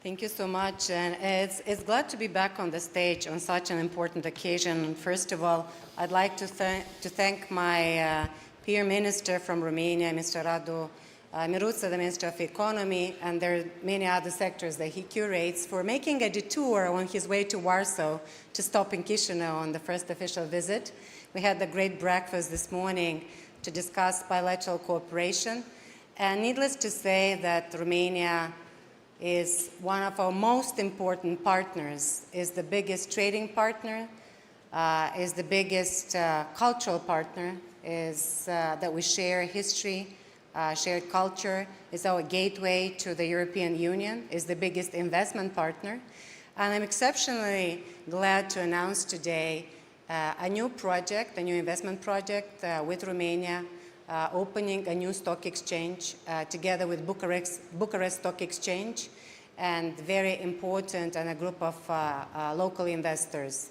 Thank you so much, and it's glad to be back on the stage on such an important occasion. First of all, I'd like to thank my peer minister from Romania, Mr. Radu Miruț, the Minister of Economy, and there are many other sectors that he curates, for making a detour on his way to Warsaw to stop in Chișinău on the first official visit. We had a great breakfast this morning to discuss bilateral cooperation, and needless to say that Romania is one of our most important partners, is the biggest trading partner, is the biggest cultural partner, is that we share history, shared culture, is our gateway to the European Union, is the biggest investment partner. And I'm exceptionally glad to announce today a new project, a new investment project with Romania, opening a new stock exchange together with Bucharest Stock Exchange, and very important, and a group of local investors.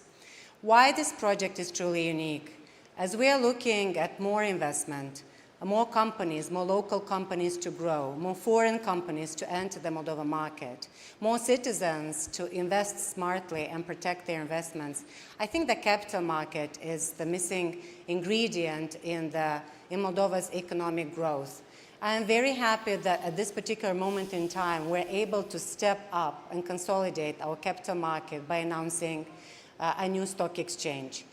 Why this project is truly unique? As we are looking at more investment, more companies, more local companies to grow, more foreign companies to enter the Moldova market, more citizens to invest smartly and protect their investments, I think the capital market is the missing ingredient in Moldova's economic growth. I am very happy that at this particular moment in time, we're able to step up and consolidate our capital market by announcing a new stock exchange.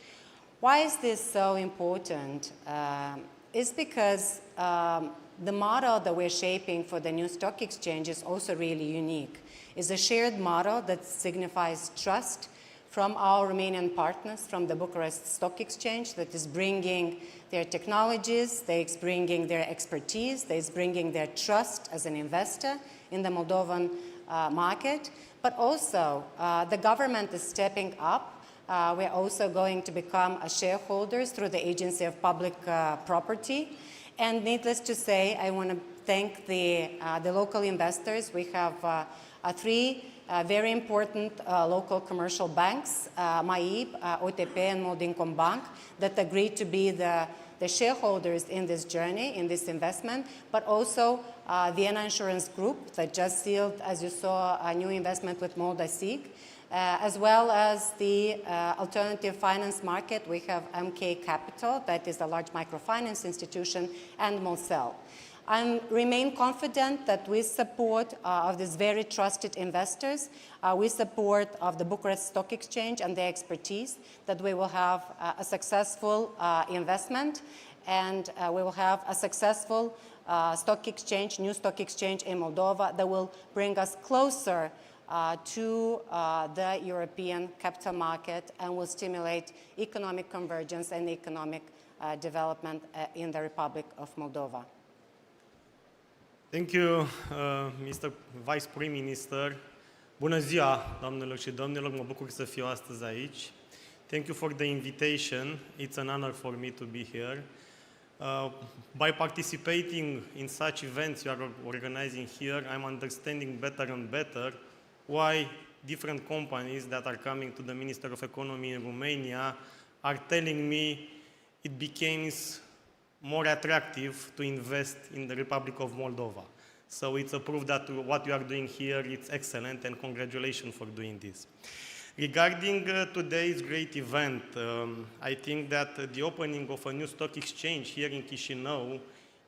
Why is this so important? It's because the model that we're shaping for the new stock exchange is also really unique. It's a shared model that signifies trust from our Romanian partners, from the Bucharest Stock Exchange, that is bringing their technologies, they is bringing their expertise, they is bringing their trust as an investor in the Moldovan market. But also, the government is stepping up. We're also going to become shareholders through the Agency of Public Property. And needless to say, I want to thank the local investors. We have three very important local commercial banks, MAIB, OTP, and Moldincom Bank, that agreed to be the shareholders in this journey, in this investment, but also Vienna Insurance Group that just sealed, as you saw, a new investment with Moldasig, as well as the alternative finance market. We have MK Capital, that is a large microfinance institution, and Mosel. I remain confident that with support of these very trusted investors, with support of the Bucharest Stock Exchange and their expertise, that we will have a successful investment, and we will have a successful stock exchange, new stock exchange in Moldova that will bring us closer to the European capital market and will stimulate economic convergence and economic development in the Republic of Moldova. Thank you, Mr. Vice Prime Minister. Bună ziua, doamnelor și domnilor, mă bucur să fiu astăzi aici. Thank you for the invitation. It's an honor for me to be here. By participating in such events you are organizing here, I'm understanding better and better why different companies that are coming to the Minister of Economy in Romania are telling me it becomes more attractive to invest in the Republic of Moldova. So it's a proof that what you are doing here is excellent, and congratulations for doing this. Regarding today's great event, I think that the opening of a new stock exchange here in Chișinău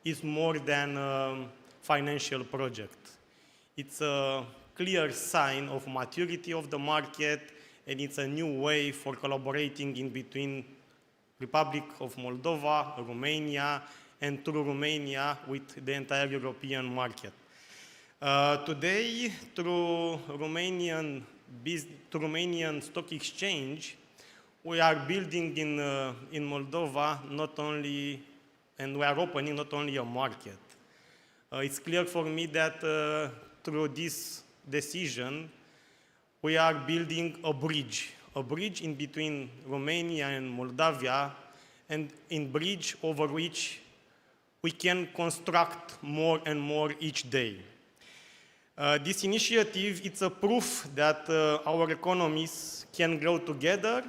is more than a financial project. It's a clear sign of maturity of the market, and it's a new way for collaborating in between Republic of Moldova, Romania, and through Romania with the entire European market. Today, through Romanian Stock Exchange, we are building in Moldova not only, and we are opening not only a market. It's clear for me that through this decision, we are building a bridge in between Romania and Moldavia, and in bridge over which we can construct more and more each day. This initiative, it's a proof that our economies can grow together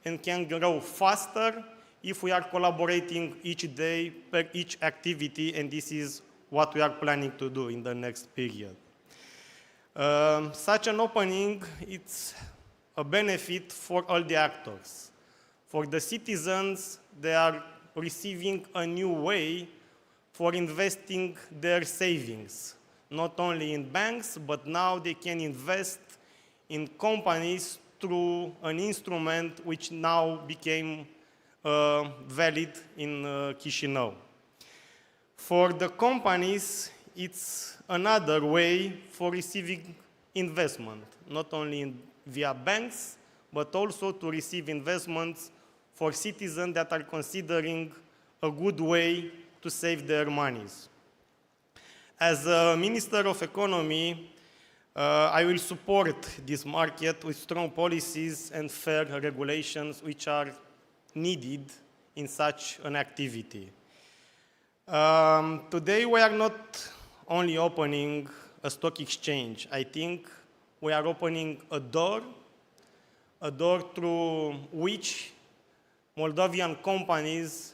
and can grow faster if we are collaborating each day per each activity, and this is what we are planning to do in the next period. Such an opening, it's a benefit for all the actors. For the citizens, they are receiving a new way for investing their savings, not only in banks, but now they can invest in companies through an instrument which now became valid in Chișinău. For the companies, it's another way for receiving investment, not only via banks, but also to receive investments for citizens that are considering a good way to save their monies. As a Minister of Economy, I will support this market with strong policies and fair regulations which are needed in such an activity. Today we are not only opening a stock exchange. I think we are opening a door through which Moldovan companies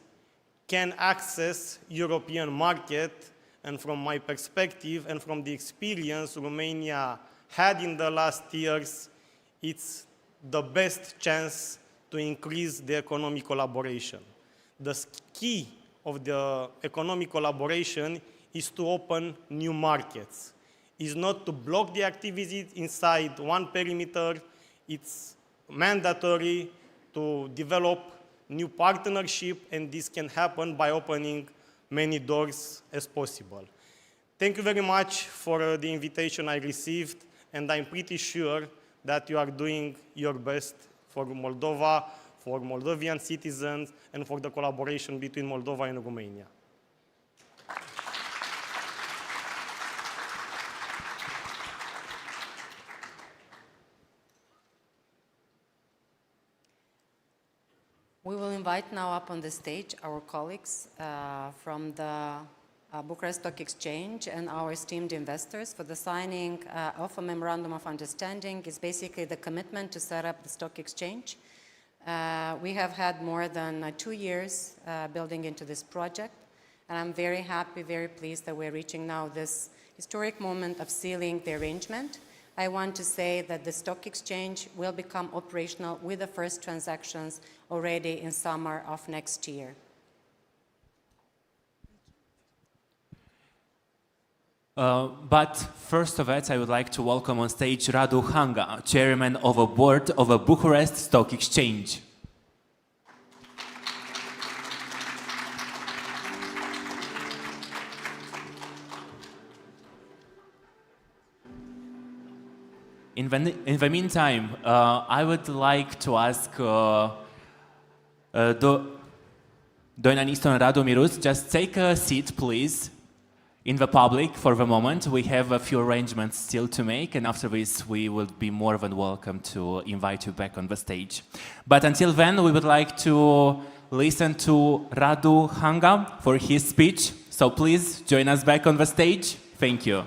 can access European market, and from my perspective and from the experience Romania had in the last years, it's the best chance to increase the economic collaboration. The key of the economic collaboration is to open new markets. Is not to block the activities inside one perimeter. It's mandatory to develop new partnership, and this can happen by opening many doors as possible. Thank you very much for the invitation I received, and I'm pretty sure that you are doing your best for Moldova, for Moldovan citizens, and for the collaboration between Moldova and Romania. We will invite now up on the stage our colleagues from the Bucharest Stock Exchange and our esteemed investors for the signing of a memorandum of understanding. Is basically the commitment to set up the stock exchange. We have had more than 2 years building into this project, and I'm very happy, very pleased that we're reaching now this historic moment of sealing the arrangement. I want to say that the stock exchange will become operational with the first transactions already in summer of next year. But first of all, I would like to welcome on stage Radu Hanga, chairman of a board of a Bucharest Stock Exchange. In the meantime, I would like to ask Doina Niston and Radu Mirus, just take a seat, please, in the public for the moment. We have a few arrangements still to make, and after this, we will be more than welcome to invite you back on the stage. But until then, we would like to listen to Radu Hanga for his speech. So please join us back on the stage. Thank you.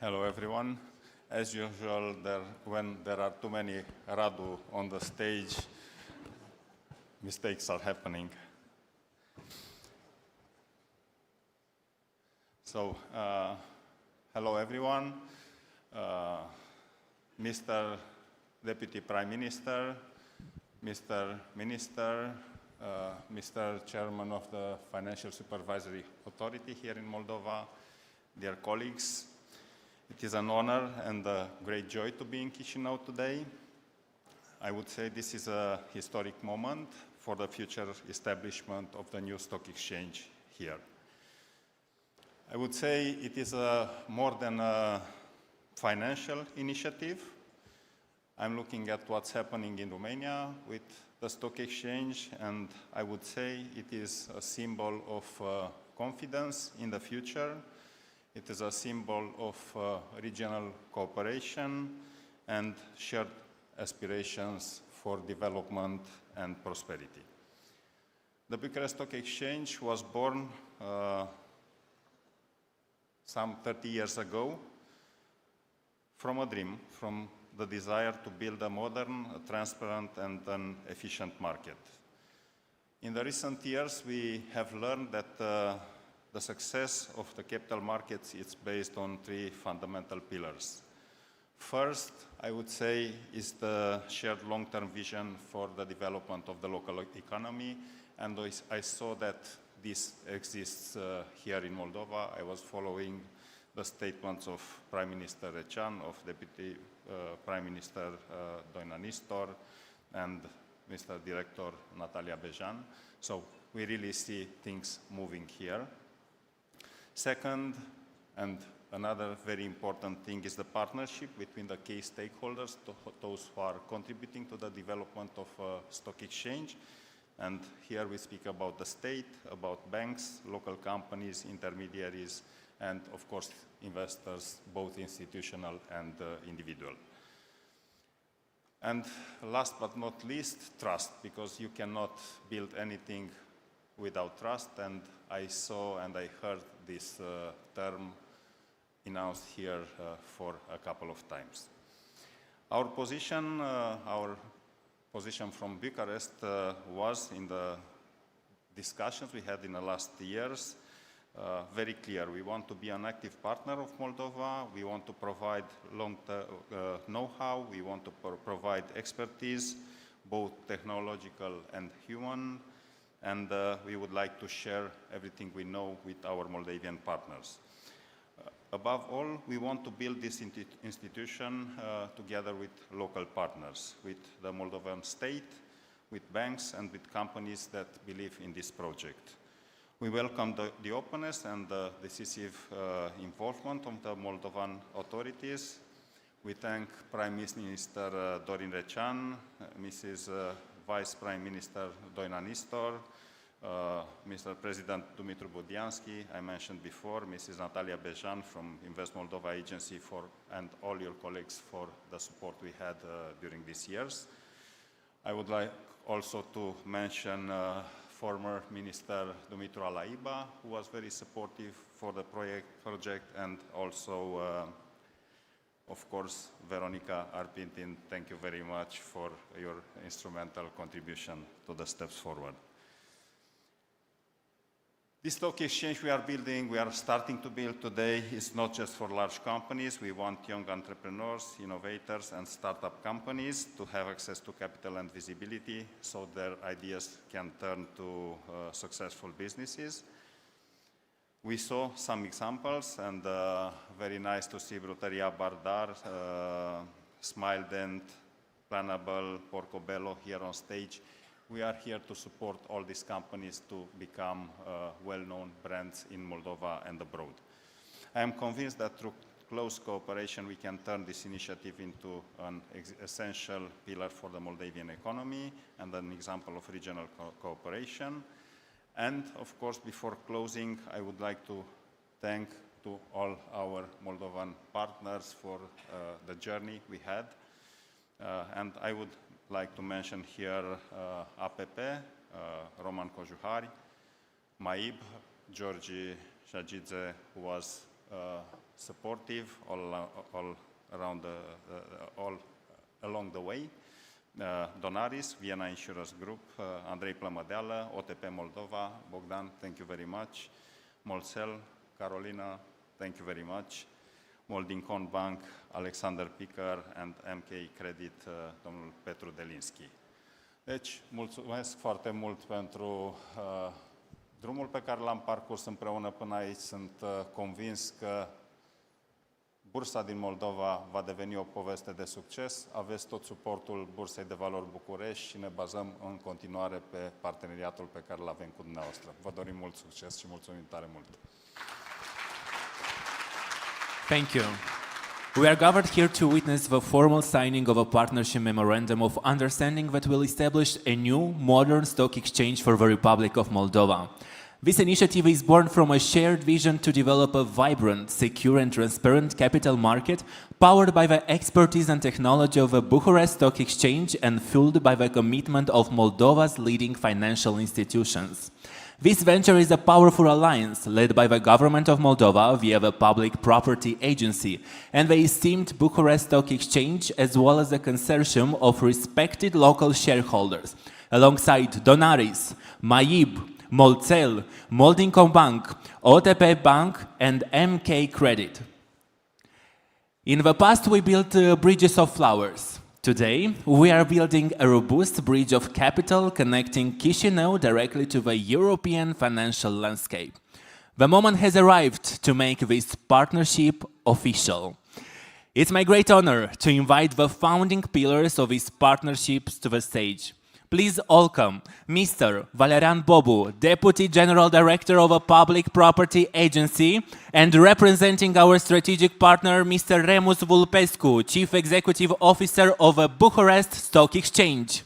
Hello, everyone. As usual, when there are too many Radu on the stage, mistakes are happening. So, hello, everyone. Mr. Deputy Prime Minister, Mr. Minister, Mr. Chairman of the Financial Supervisory Authority here in Moldova, dear colleagues, it is an honor and a great joy to be in Chișinău today. I would say this is a historic moment for the future establishment of the new stock exchange here. I would say it is more than a financial initiative. I'm looking at what's happening in Romania with the stock exchange, and I would say it is a symbol of confidence in the future. It is a symbol of regional cooperation and shared aspirations for development and prosperity. The Bucharest Stock Exchange was born some 30 years ago from a dream, from the desire to build a modern, a transparent, and an efficient market. In the recent years, we have learned that the success of the capital markets is based on 3 fundamental pillars. First, I would say, is the shared long-term vision for the development of the local economy, and I saw that this exists here in Moldova. I was following the statements of Prime Minister Recean, of Deputy Prime Minister Doina Nistor, and Mr. Director Natalia Bejan. So we really see things moving here. Second, and another very important thing, is the partnership between the key stakeholders, those who are contributing to the development of stock exchange. And here we speak about the state, about banks, local companies, intermediaries, and of course investors, both institutional and individual. And last but not least, trust, because you cannot build anything without trust, and I saw and I heard this term announced here for a couple of times. Our position from Bucharest was, in the discussions we had in the last years, very clear. We want to be an active partner of Moldova. We want to provide long-term know-how. We want to provide expertise, both technological and human. And we would like to share everything we know with our Moldavian partners. Above all, we want to build this institution together with local partners, with the Moldovan state, with banks, and with companies that believe in this project. We welcome the openness and the decisive involvement of the Moldovan authorities. We thank Prime Minister Dorin Recean, Mrs. Vice Prime Minister Doina Nistor, Mr. President Dumitru Budiansky, I mentioned before, Mrs. Natalia Bejan from Invest Moldova Agency and all your colleagues for the support we had during these years. I would like also to mention former Minister Dumitru Alaiba, who was very supportive for the project, and also, of course, Veronica Arpintin. Thank you very much for your instrumental contribution to the steps forward. This stock exchange we are building, we are starting to build today, is not just for large companies. We want young entrepreneurs, innovators, and startup companies to have access to capital and visibility so their ideas can turn to successful businesses. We saw some examples, and very nice to see Bruteria Bardar, Smiledent, Planable, Porcobello here on stage. We are here to support all these companies to become well-known brands in Moldova and abroad. I am convinced that through close cooperation we can turn this initiative into an essential pillar for the Moldavian economy and an example of regional cooperation. And of course, before closing, I would like to thank to all our Moldovan partners for the journey we had. And I would like to mention here APP, Roman Kojuhari, MAIB, Georgi Shagidze, who was supportive all along the way, Donaris, Vienna Insurance Group, Andrei Plămădeală, OTP Moldova, Bogdan, thank you very much, Molcel, Carolina, thank you very much, Moldincon Bank, Alexander Picker, and MK Credit, domnul Petru Delinski. Deci, mulțumesc foarte mult pentru drumul pe care l-am parcurs împreună până aici. Sunt convins că Bursa din Moldova va deveni o poveste de succes. Aveți tot suportul Bursei de Valori București și ne bazăm în continuare pe parteneriatul pe care îl avem cu dumneavoastră. Vă dorim mult succes și mulțumim tare mult! Thank you. We are gathered here to witness the formal signing of a partnership memorandum of understanding that will establish a new, modern stock exchange for the Republic of Moldova. This initiative is born from a shared vision to develop a vibrant, secure and transparent capital market powered by the expertise and technology of the Bucharest Stock Exchange and fueled by the commitment of Moldova's leading financial institutions. This venture is a powerful alliance led by the government of Moldova via the Public Property Agency and the esteemed Bucharest Stock Exchange, as well as a consortium of respected local shareholders, alongside Donaris, MAIB, Molcel, Moldincon Bank, OTP Bank and MK Credit. In the past we built bridges of flowers. Today, we are building a robust bridge of capital connecting Chișinău directly to the European financial landscape. The moment has arrived to make this partnership official. It's my great honor to invite the founding pillars of these partnerships to the stage. Please welcome Mr. Valerian Bobu, Deputy General Director of a Public Property Agency, and representing our strategic partner, Mr. Remus Vulpescu, Chief Executive Officer of a Bucharest Stock Exchange.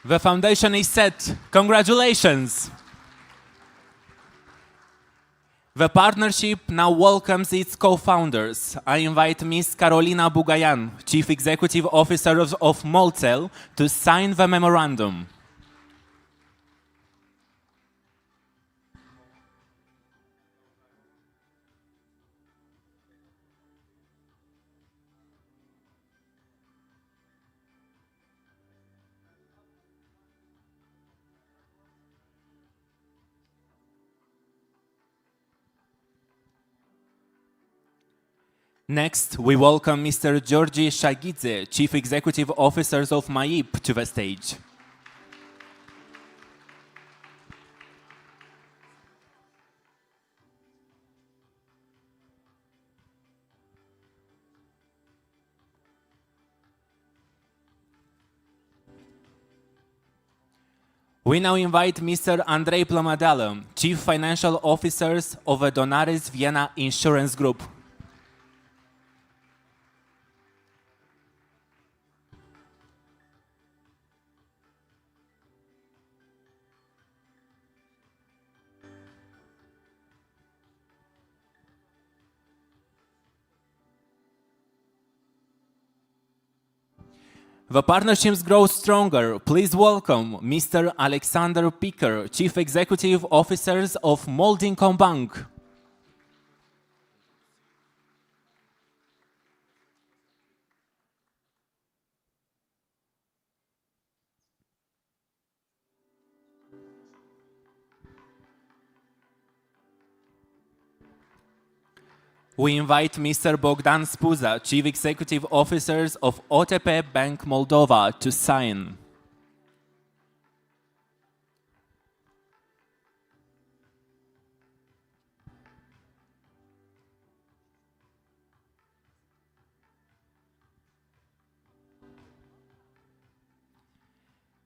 The foundation is set. Congratulations! The partnership now welcomes its co-founders. I invite Ms. Carolina Bugayan, Chief Executive Officer of Molcel, to sign the memorandum. Next, we welcome Mr. Georgi Shagidze, Chief Executive Officer of MAIP, to the stage. We now invite Mr. Andrei Plămădeală, Chief Financial Officer of the Donares Vienna Insurance Group. The partnerships grow stronger. Please welcome Mr. Alexander Picker, Chief Executive Officer of Molding Bank. We invite Mr. Bogdan Spuza, Chief Executive Officer of OTP Bank Moldova, to sign.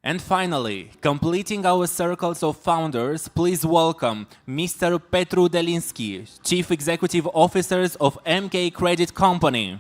And finally, completing our circles of founders, please welcome Mr. Petru Delinski, Chief Executive Officer of MK Credit Company.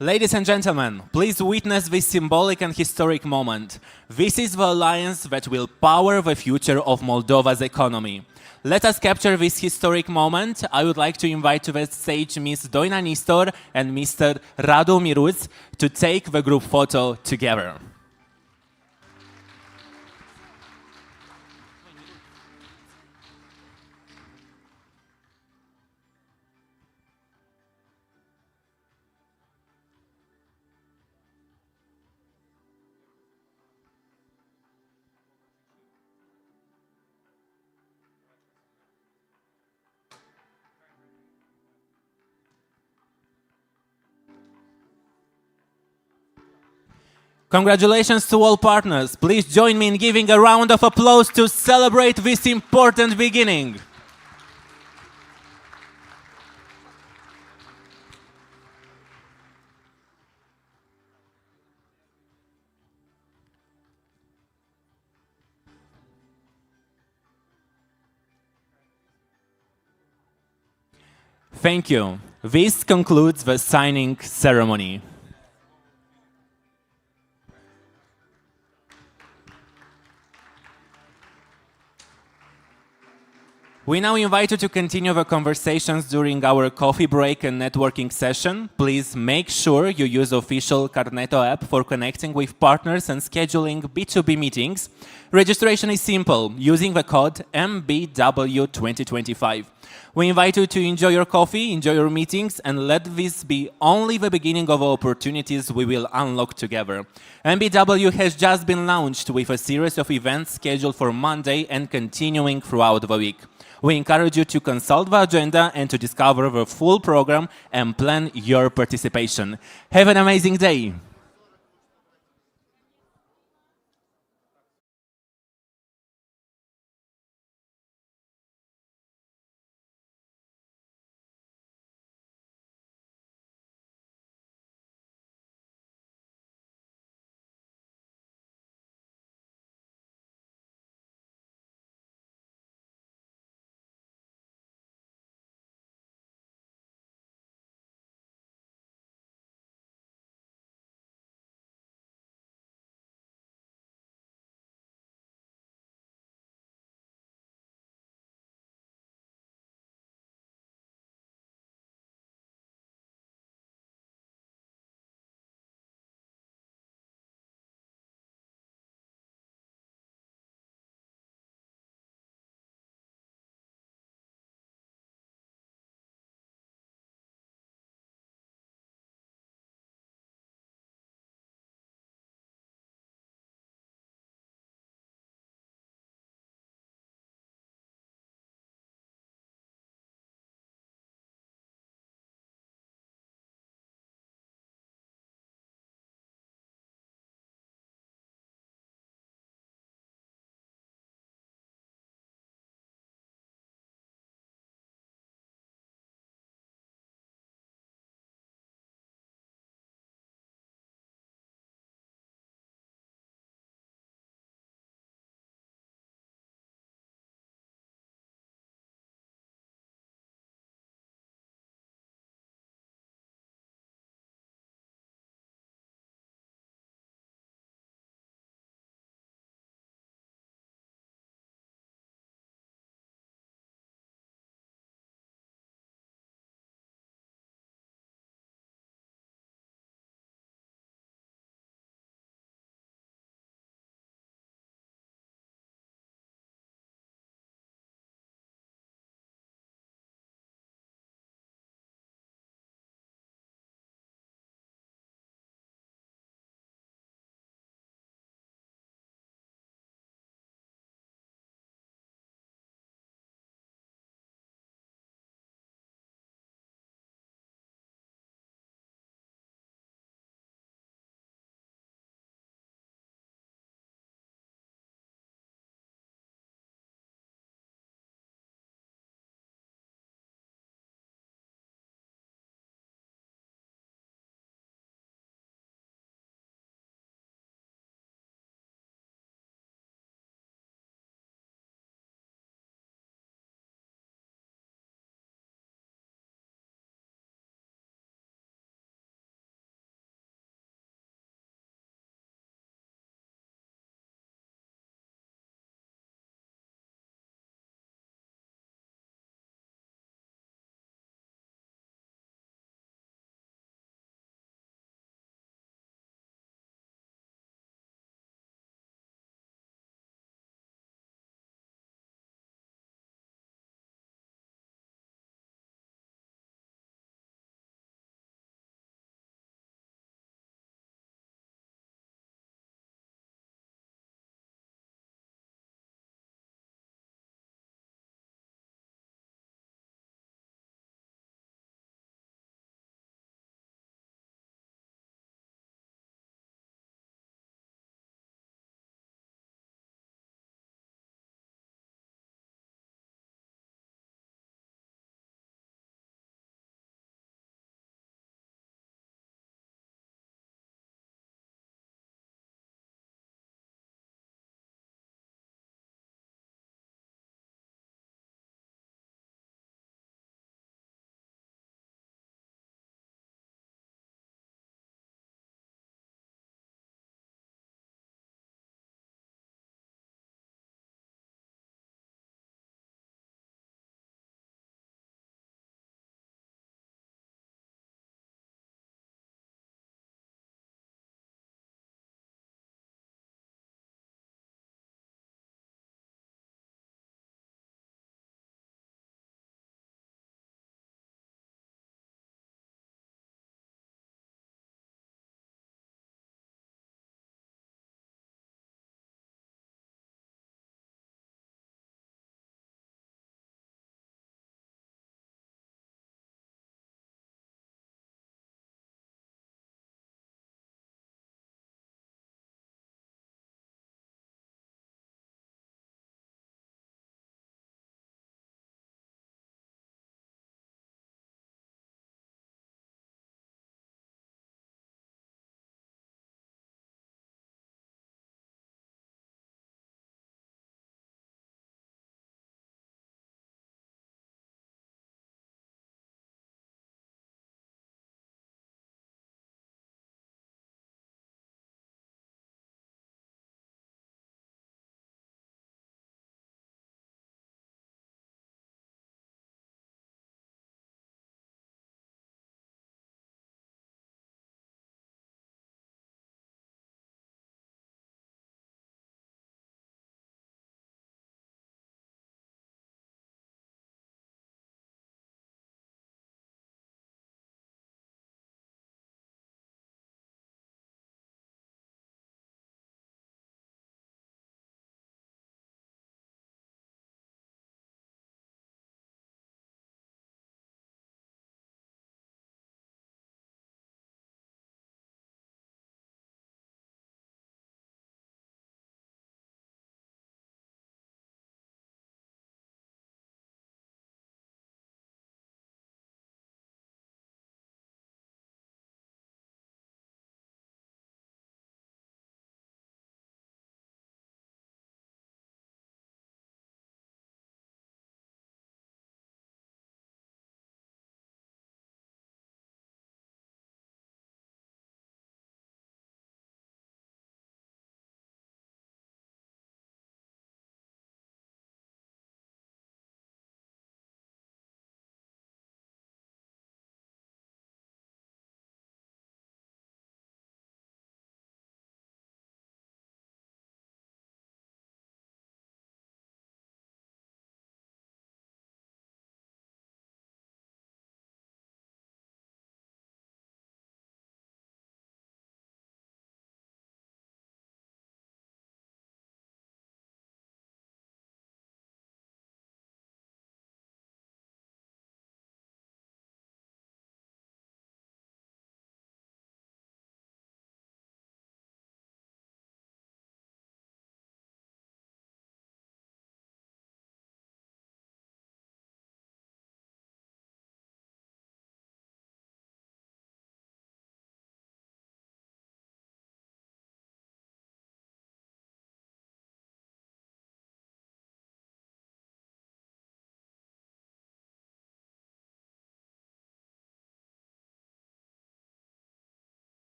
Ladies and gentlemen, please witness this symbolic and historic moment. This is the alliance that will power the future of Moldova's economy. Let us capture this historic moment. I would like to invite to the stage Ms. Doina Nistor and Mr. Radu Miruț to take the group photo together. Congratulations to all partners. Please join me in giving a round of applause to celebrate this important beginning. Thank you. This concludes the signing ceremony. We now invite you to continue the conversations during our coffee break and networking session. Please make sure you use official Carneto app for connecting with partners and scheduling B2B meetings. Registration is simple, using the code MBW2025. We invite you to enjoy your coffee, enjoy your meetings, and let this be only the beginning of opportunities we will unlock together. MBW has just been launched with a series of events scheduled for Monday and continuing throughout the week. We encourage you to consult the agenda and to discover the full program and plan your participation. Have an amazing day!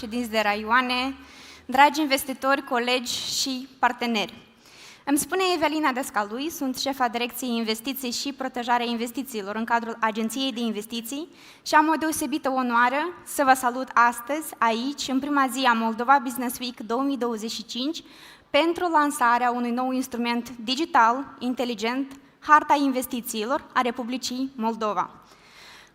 ședinți de raioane, dragi investitori, colegi și parteneri. Îmi spune Evelina Descalui, sunt șefa Direcției Investiții și Protejarea Investițiilor în cadrul Agenției de Investiții și am o deosebită onoare să vă salut astăzi, aici, în prima zi a Moldova Business Week 2025, pentru lansarea unui nou instrument digital, inteligent, Harta Investițiilor a Republicii Moldova.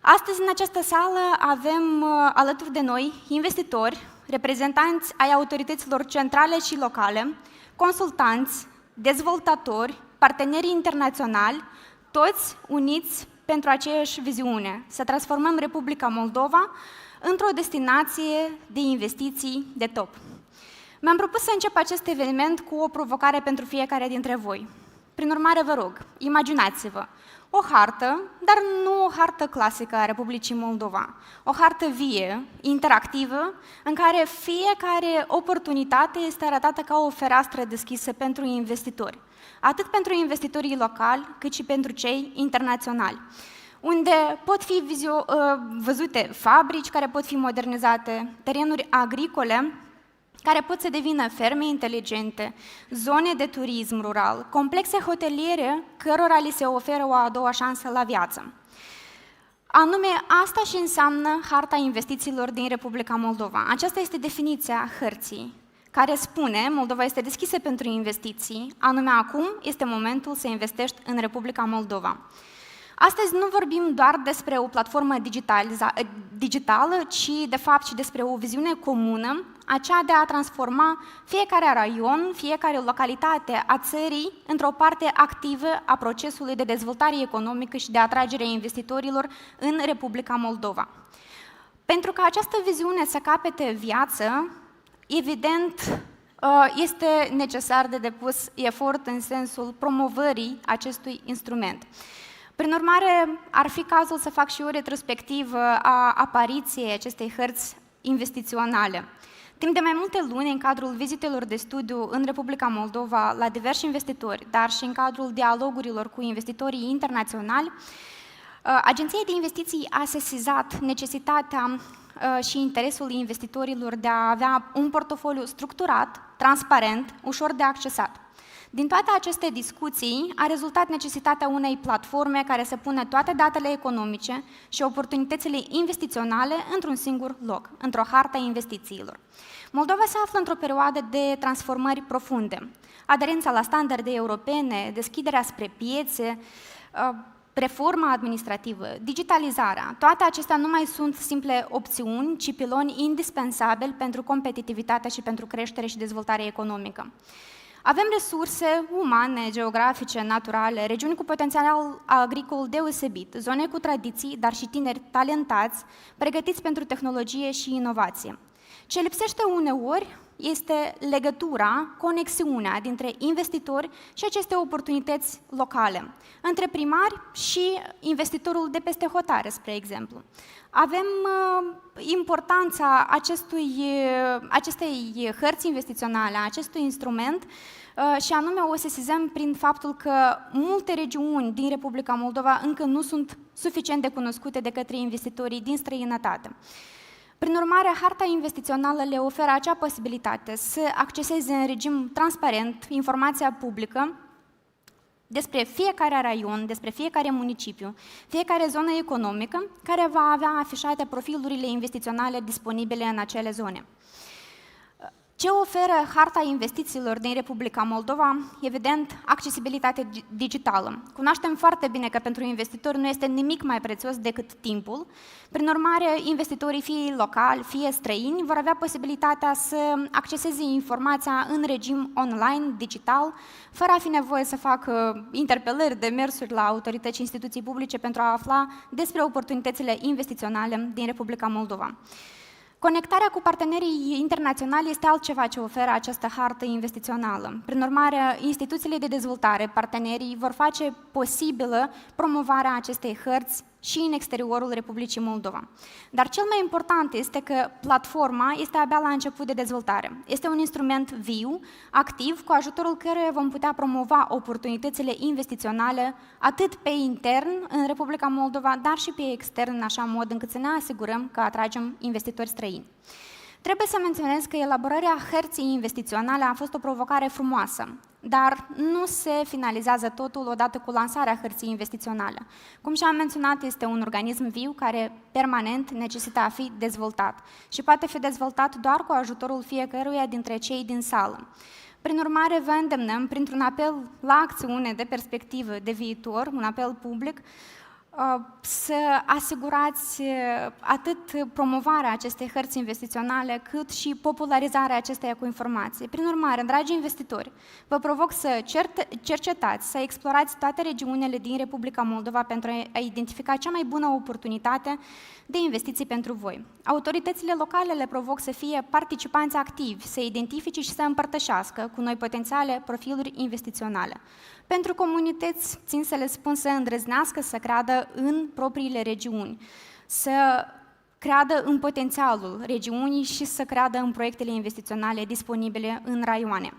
Astăzi, în această sală, avem alături de noi investitori, reprezentanți ai autorităților centrale și locale, consultanți, dezvoltatori, parteneri internaționali, toți uniți pentru aceeași viziune, să transformăm Republica Moldova într-o destinație de investiții de top. Mi-am propus să încep acest eveniment cu o provocare pentru fiecare dintre voi. Prin urmare, vă rog, imaginați-vă o hartă, dar nu o hartă clasică a Republicii Moldova, o hartă vie, interactivă, în care fiecare oportunitate este arătată ca o fereastră deschisă pentru investitori, atât pentru investitorii locali, cât și pentru cei internaționali, unde pot fi văzute fabrici care pot fi modernizate, terenuri agricole care pot să devină ferme inteligente, zone de turism rural, complexe hoteliere cărora li se oferă o a doua șansă la viață. Anume, asta și înseamnă Harta Investițiilor din Republica Moldova. Aceasta este definiția hărții, care spune Moldova este deschisă pentru investiții, anume acum este momentul să investești în Republica Moldova. Astăzi nu vorbim doar despre o platformă digitală, ci de fapt și despre o viziune comună, aceea de a transforma fiecare raion, fiecare localitate a țării într-o parte activă a procesului de dezvoltare economică și de atragere a investitorilor în Republica Moldova. Pentru ca această viziune să capete viață, evident, este necesar de depus efort în sensul promovării acestui instrument. Prin urmare, ar fi cazul să fac și o retrospectivă a apariției acestei hărți investiționale. Timp de mai multe luni, în cadrul vizitelor de studiu în Republica Moldova la diversi investitori, dar și în cadrul dialogurilor cu investitorii internaționali, Agenția de Investiții a sesizat necesitatea și interesul investitorilor de a avea un portofoliu structurat, transparent, ușor de accesat. Din toate aceste discuții a rezultat necesitatea unei platforme care să pună toate datele economice și oportunitățile investiționale într-un singur loc, într-o hartă a investițiilor. Moldova se află într-o perioadă de transformări profunde. Aderența la standarde europene, deschiderea spre piețe, reforma administrativă, digitalizarea, toate acestea nu mai sunt simple opțiuni, ci piloni indispensabili pentru competitivitatea și pentru creștere și dezvoltare economică. Avem resurse umane, geografice, naturale, regiuni cu potențial agricol deosebit, zone cu tradiții, dar și tineri talentați, pregătiți pentru tehnologie și inovație. Ce lipsește uneori este legătura, conexiunea dintre investitori și aceste oportunități locale, între primari și investitorul de peste hotare, spre exemplu. Avem importanța acestei hărți investiționale, a acestui instrument, și anume o sesizăm prin faptul că multe regiuni din Republica Moldova încă nu sunt suficient de cunoscute de către investitorii din străinătate. Prin urmare, harta investițională le oferă acea posibilitate să acceseze în regim transparent informația publică despre fiecare raion, despre fiecare municipiu, fiecare zonă economică, care va avea afișate profilurile investiționale disponibile în acele zone. Ce oferă Harta Investițiilor din Republica Moldova? Evident, accesibilitate digitală. Cunoaștem foarte bine că pentru investitori nu este nimic mai prețios decât timpul. Prin urmare, investitorii fie locali, fie străini vor avea posibilitatea să acceseze informația în regim online, digital, fără a fi nevoie să facă interpelări, demersuri la autorități și instituții publice pentru a afla despre oportunitățile investiționale din Republica Moldova. Conectarea cu partenerii internaționali este altceva ce oferă această hartă investițională. Prin urmare, instituțiile de dezvoltare, partenerii, vor face posibilă promovarea acestei hărți și în exteriorul Republicii Moldova. Dar cel mai important este că platforma este abia la început de dezvoltare. Este un instrument viu, activ, cu ajutorul căruia vom putea promova oportunitățile investiționale atât pe intern în Republica Moldova, dar și pe extern, în așa mod încât să ne asigurăm că atragem investitori străini. Trebuie să menționez că elaborarea hărții investiționale a fost o provocare frumoasă, dar nu se finalizează totul odată cu lansarea hărții investiționale. Cum și-am menționat, este un organism viu care permanent necesită a fi dezvoltat și poate fi dezvoltat doar cu ajutorul fiecăruia dintre cei din sală. Prin urmare, vă îndemnăm, printr-un apel la acțiune de perspectivă de viitor, un apel public, să asigurați atât promovarea acestei hărți investiționale, cât și popularizarea acesteia cu informații. Prin urmare, dragi investitori, vă provoc să cercetați, să explorați toate regiunile din Republica Moldova pentru a identifica cea mai bună oportunitate de investiții pentru voi. Autoritățile locale le provoc să fie participanți activi, să identifice și să împărtășească cu noi potențiale profiluri investiționale. Pentru comunități, țin să le spun să îndrăznească să creadă în propriile regiuni, să creadă în potențialul regiunii și să creadă în proiectele investiționale disponibile în raioane.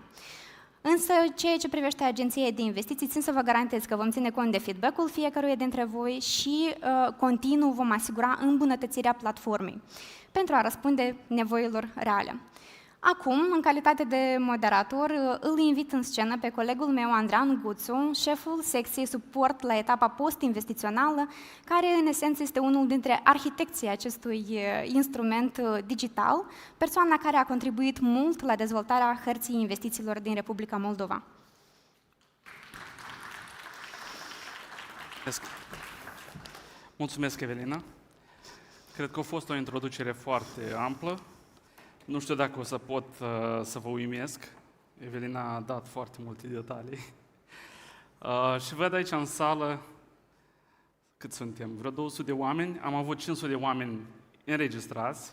Însă, ceea ce privește agenția de investiții, țin să vă garantez că vom ține cont de feedback-ul fiecăruia dintre voi și continuu vom asigura îmbunătățirea platformei pentru a răspunde nevoilor reale. Acum, în calitate de moderator, îl invit în scenă pe colegul meu, Andrean Guțu, șeful secției suport la etapa post-investițională, care în esență este unul dintre arhitecții acestui instrument digital, persoana care a contribuit mult la dezvoltarea hărții investițiilor din Republica Moldova. Mulțumesc, Evelina. Cred că a fost o introducere foarte amplă. Nu știu dacă o să pot să vă uimesc. Evelina a dat foarte multe detalii. Și văd aici în sală, cât suntem? Vreo 200 de oameni. Am avut 500 de oameni înregistrați,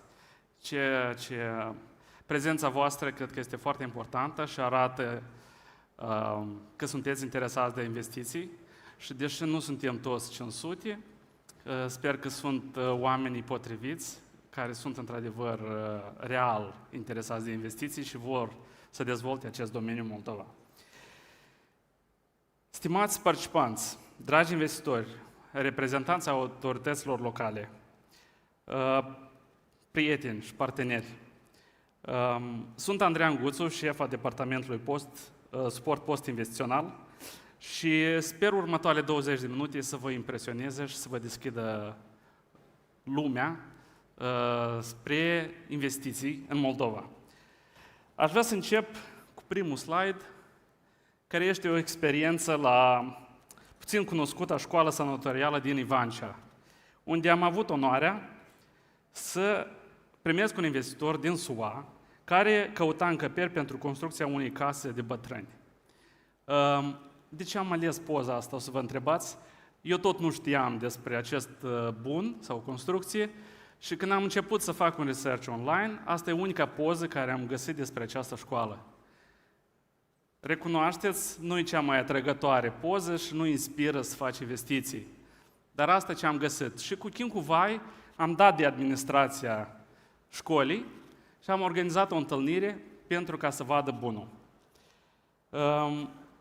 ceea ce prezența voastră cred că este foarte importantă și arată că sunteți interesați de investiții. Și deși nu suntem toți 500, sper că sunt oamenii potriviți, care sunt într-adevăr real interesați de investiții și vor să dezvolte acest domeniu în Moldova. Stimați participanți, dragi investitori, reprezentanți autorităților locale, prieteni și parteneri, sunt Andrean Guțu, șef al departamentului suport post-investițional și sper următoarele 20 de minute să vă impresioneze și să vă deschidă lumea spre investiții în Moldova. Aș vrea să încep cu primul slide, care este o experiență puțin cunoscută școală sanatorială din Ivancea, unde am avut onoarea să primesc un investitor din SUA care căuta încăperi pentru construcția unei case de bătrâni. De ce am ales poza asta, o să vă întrebați? Eu tot nu știam despre acest bun sau construcție și când am început să fac un research online, asta e unica poză care am găsit despre această școală. Recunoașteți, nu e cea mai atrăgătoare poză și nu inspiră să faci investiții. Dar asta ce am găsit. Și cu Kim cu Vai am dat de administrația școlii și am organizat o întâlnire pentru ca să vadă bunul.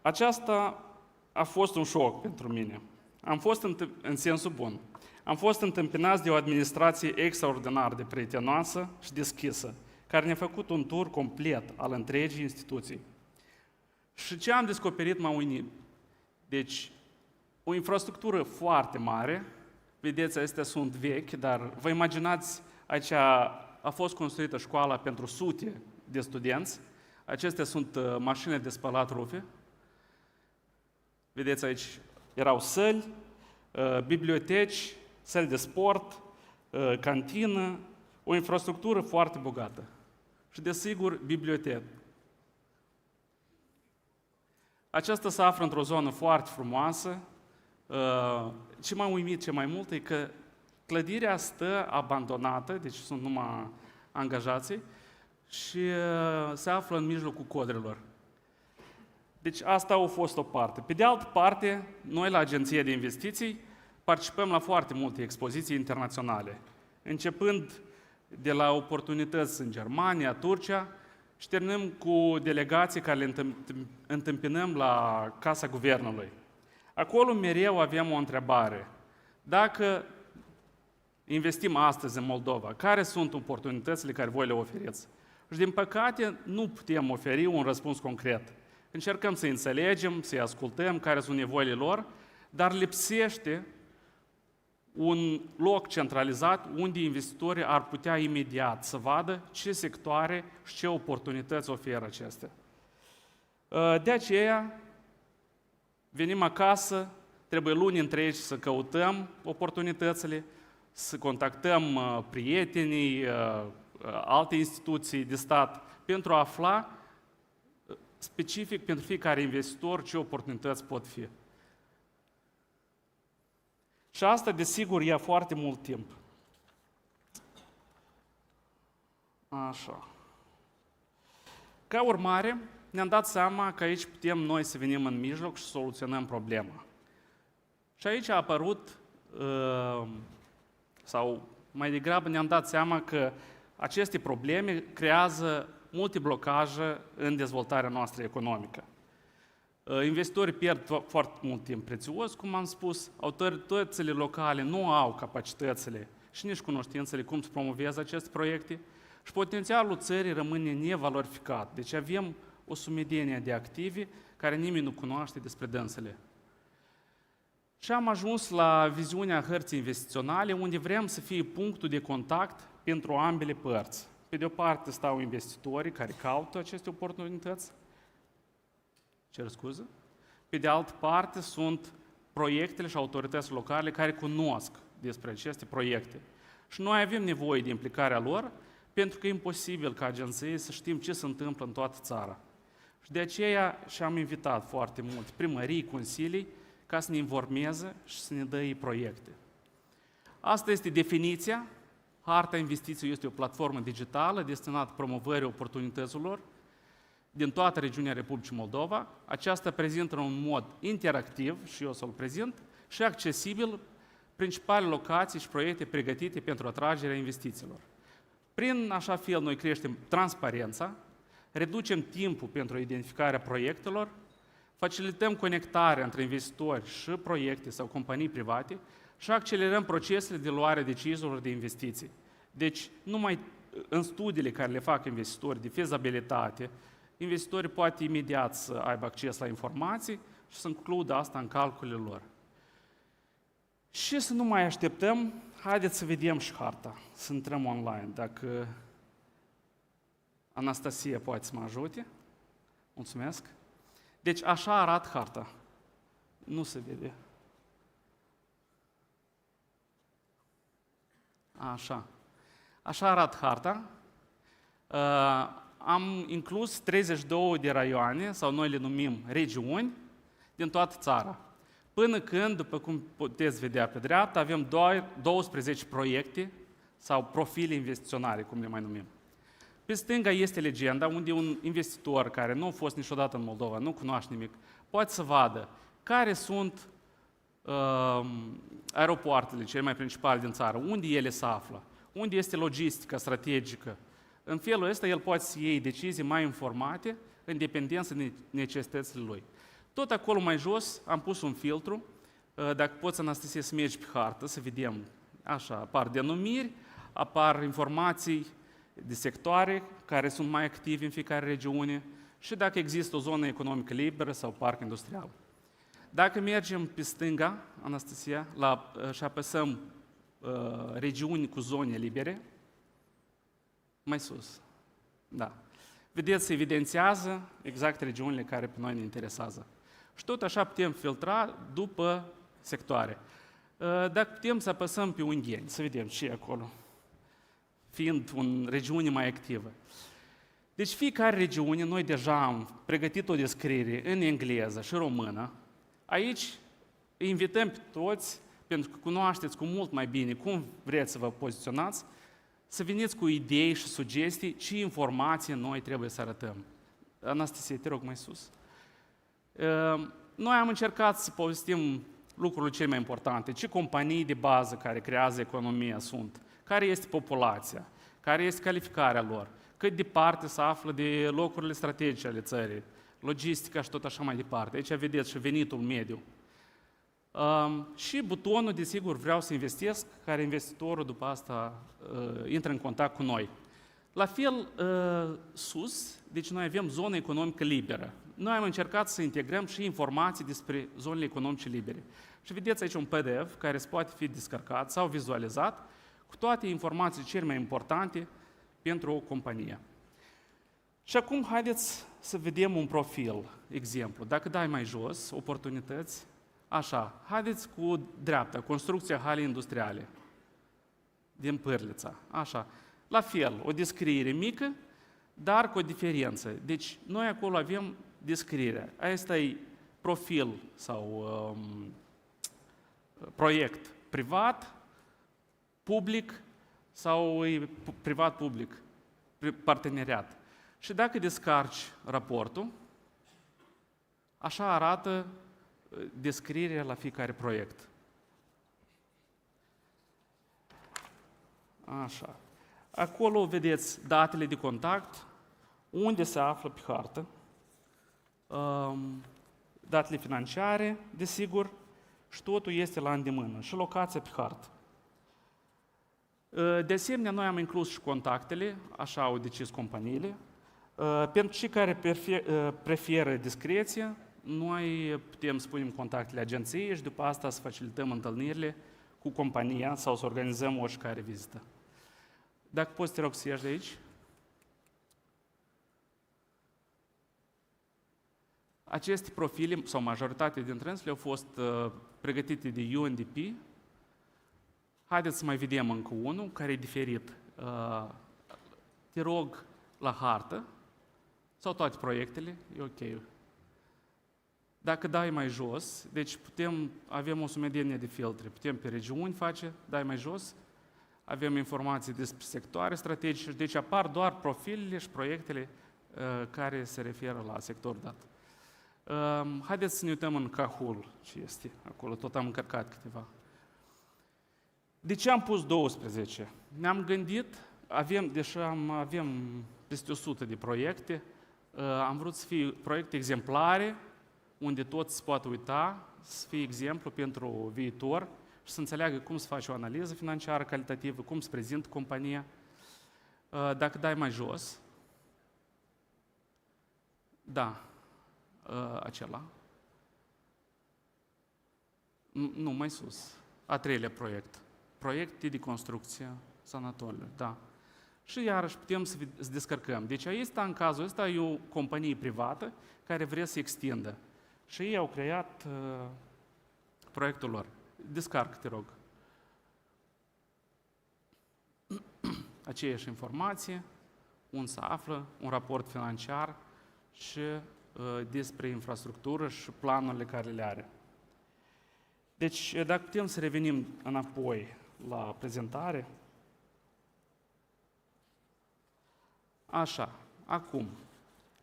Aceasta a fost un șoc pentru mine. Am fost în sensul bun. Am fost întâmpinați de o administrație extraordinar de prietenoasă și deschisă, care ne-a făcut un tur complet al întregii instituții. Și ce am descoperit m-a uimit. Deci, o infrastructură foarte mare, vedeți, astea sunt vechi, dar vă imaginați, aici a fost construită școala pentru sute de studenți, acestea sunt mașini de spălat rufe, vedeți aici, erau săli, biblioteci, săli de sport, cantină, o infrastructură foarte bogată. Și, desigur, bibliotecă. Aceasta se află într-o zonă foarte frumoasă. Ce m-a uimit ce mai mult e că clădirea stă abandonată, deci sunt numai angajații, și se află în mijlocul codrelor. Deci asta a fost o parte. Pe de altă parte, noi la Agenția de Investiții participăm la foarte multe expoziții internaționale, începând de la oportunități în Germania, Turcia, și terminăm cu delegații care le întâmpinăm la Casa Guvernului. Acolo mereu avem o întrebare. Dacă investim astăzi în Moldova? Care sunt oportunitățile care voi le oferiți? Și din păcate nu putem oferi un răspuns concret. Încercăm să înțelegem, să-i ascultăm care sunt nevoile lor, dar lipsește un loc centralizat unde investitorii ar putea imediat să vadă ce sectoare și ce oportunități oferă acestea. De aceea, venim acasă, trebuie luni întregi să căutăm oportunitățile, să contactăm prietenii, alte instituții de stat pentru a afla specific pentru fiecare investitor ce oportunități pot fi. Și asta, desigur, ia foarte mult timp. Așa. Ca urmare, ne-am dat seama că aici putem noi să venim în mijloc și să soluționăm problema. Și aici a apărut, sau mai degrabă ne-am dat seama că aceste probleme creează multe blocaje în dezvoltarea noastră economică. Investitorii pierd foarte mult timp prețios, cum am spus, autoritățile locale nu au capacitățile și nici cunoștințele cum să promoveze aceste proiecte și potențialul țării rămâne nevalorificat. Deci avem o sumedenie de active care nimeni nu cunoaște despre dânsele. Și am ajuns la viziunea hărții investiționale, unde vrem să fie punctul de contact pentru ambele părți. Pe de o parte stau investitorii care caută aceste oportunități, cer scuză. Pe de altă parte sunt proiectele și autoritățile locale care cunosc despre aceste proiecte. Și noi avem nevoie de implicarea lor, pentru că e imposibil ca agenție să știm ce se întâmplă în toată țara. Și de aceea și-am invitat foarte mult primării, consilii, ca să ne informeze și să ne dă ei proiecte. Asta este definiția. Harta investiției este o platformă digitală destinată promovării oportunităților din toată regiunea Republicii Moldova. Aceasta prezintă în mod interactiv, și eu să-l prezint, și accesibil principale locații și proiecte pregătite pentru atragerea investițiilor. Prin așa fel noi creștem transparența, reducem timpul pentru identificarea proiectelor, facilităm conectarea între investitori și proiecte sau companii private și accelerăm procesele de luare deciziilor de investiții. Deci, numai în studiile care le fac investitori de fezabilitate, investitorii poate imediat să aibă acces la informații și să includă asta în calculele lor. Și să nu mai așteptăm, haideți să vedem și harta, să intrăm online. Dacă Anastasia poate să mă ajute. Mulțumesc. Deci așa arată harta. Nu se vede. Așa. Așa arată harta. Am inclus 32 de raioane, sau noi le numim regiuni, din toată țara. Până când, după cum puteți vedea pe dreapta, avem 12 proiecte sau profile investiționale, cum le mai numim. Pe stânga este legenda, unde un investitor care nu a fost niciodată în Moldova, nu cunoaște nimic, poate să vadă care sunt aeropoartele cele mai principale din țară, unde ele se află, unde este logistica strategică. În felul ăsta, el poate să iei decizii mai informate, în dependență de necesitățile lui. Tot acolo mai jos am pus un filtru, dacă poți, Anastasia, să mergi pe hartă, să vedem, așa, apar denumiri, apar informații de sectoare care sunt mai active în fiecare regiune și dacă există o zonă economică liberă sau parc industrial. Dacă mergem pe stânga, Anastasia, și apăsăm regiuni cu zone libere, mai sus, da. Vedeți, se evidențiază exact regiunile care pe noi ne interesează. Și tot așa putem filtra după sectoare. Dacă putem să apăsăm pe ungheni, să vedem ce e acolo, fiind o regiune mai activă. Deci fiecare regiune, noi deja am pregătit o descriere în engleză și română. Aici îi invităm pe toți, pentru că cunoașteți cu mult mai bine cum vreți să vă poziționați, să veniți cu idei și sugestii ce informații noi trebuie să arătăm. Anastasia, te rog mai sus. Noi am încercat să povestim lucrurile cele mai importante. Ce companii de bază care creează economia sunt? Care este populația? Care este calificarea lor? Cât departe se află de locurile strategice ale țării? Logistica și tot așa mai departe. Aici vedeți și venitul mediu. Și butonul, desigur, vreau să investesc, care investitorul după asta intră în contact cu noi. La fel, sus, deci noi avem zonă economică liberă. Noi am încercat să integrăm și informații despre zonele economice libere. Și vedeți aici un PDF care se poate fi descărcat sau vizualizat cu toate informațiile cele mai importante pentru o companie. Și acum haideți să vedem un profil, exemplu. Dacă dai mai jos, oportunități, așa, haideți cu dreapta, construcția halei industriale din Pârlița, așa. La fel, o descriere mică, dar cu o diferență. Deci, noi acolo avem descrierea. Asta e profil sau proiect privat, public sau e privat-public, parteneriat. Și dacă descarci raportul, așa arată descrierea la fiecare proiect. Așa. Acolo vedeți datele de contact, unde se află pe hartă, datele financiare, desigur, și totul este la îndemână, și locația pe hartă. De asemenea, noi am inclus și contactele, așa au decis companiile. Pentru cei care preferă discreție, noi putem să punem contactele agenției și după asta să facilităm întâlnirile cu compania sau să organizăm oricare vizită. Dacă poți, te rog să ieși de aici. Aceste profile, sau majoritatea dintre ele, au fost pregătite de UNDP. Haideți să mai vedem încă unul, care e diferit. Te rog la hartă, sau toate proiectele, e ok. Dacă dai mai jos, deci avem o sumedenie de filtre, putem pe regiuni face, dai mai jos, avem informații despre sectoare strategice, deci apar doar profilele și proiectele care se referă la sector dat. Haideți să ne uităm în Cahul, ce este acolo, tot am încărcat câteva. De ce am pus 12? Ne-am gândit, deși avem peste 100 de proiecte, am vrut să fie proiecte exemplare, unde toți se poate uita, să fie exemplu pentru viitor și să înțeleagă cum se face o analiză financiară calitativă, cum se prezintă compania. Dacă dai mai jos, da, acela. Nu, mai sus. A treilea proiect. Proiecte de construcție sanatoriului, da. Și iarăși putem să descărcăm. Deci aici, în cazul ăsta, e o companie privată care vrea să extindă. Și ei au creat proiectul lor. Descarcă, te rog. Aceeași informație, unde se află, un raport financiar și despre infrastructură și planurile care le are. Deci, dacă putem să revenim înapoi la prezentare. Așa, acum,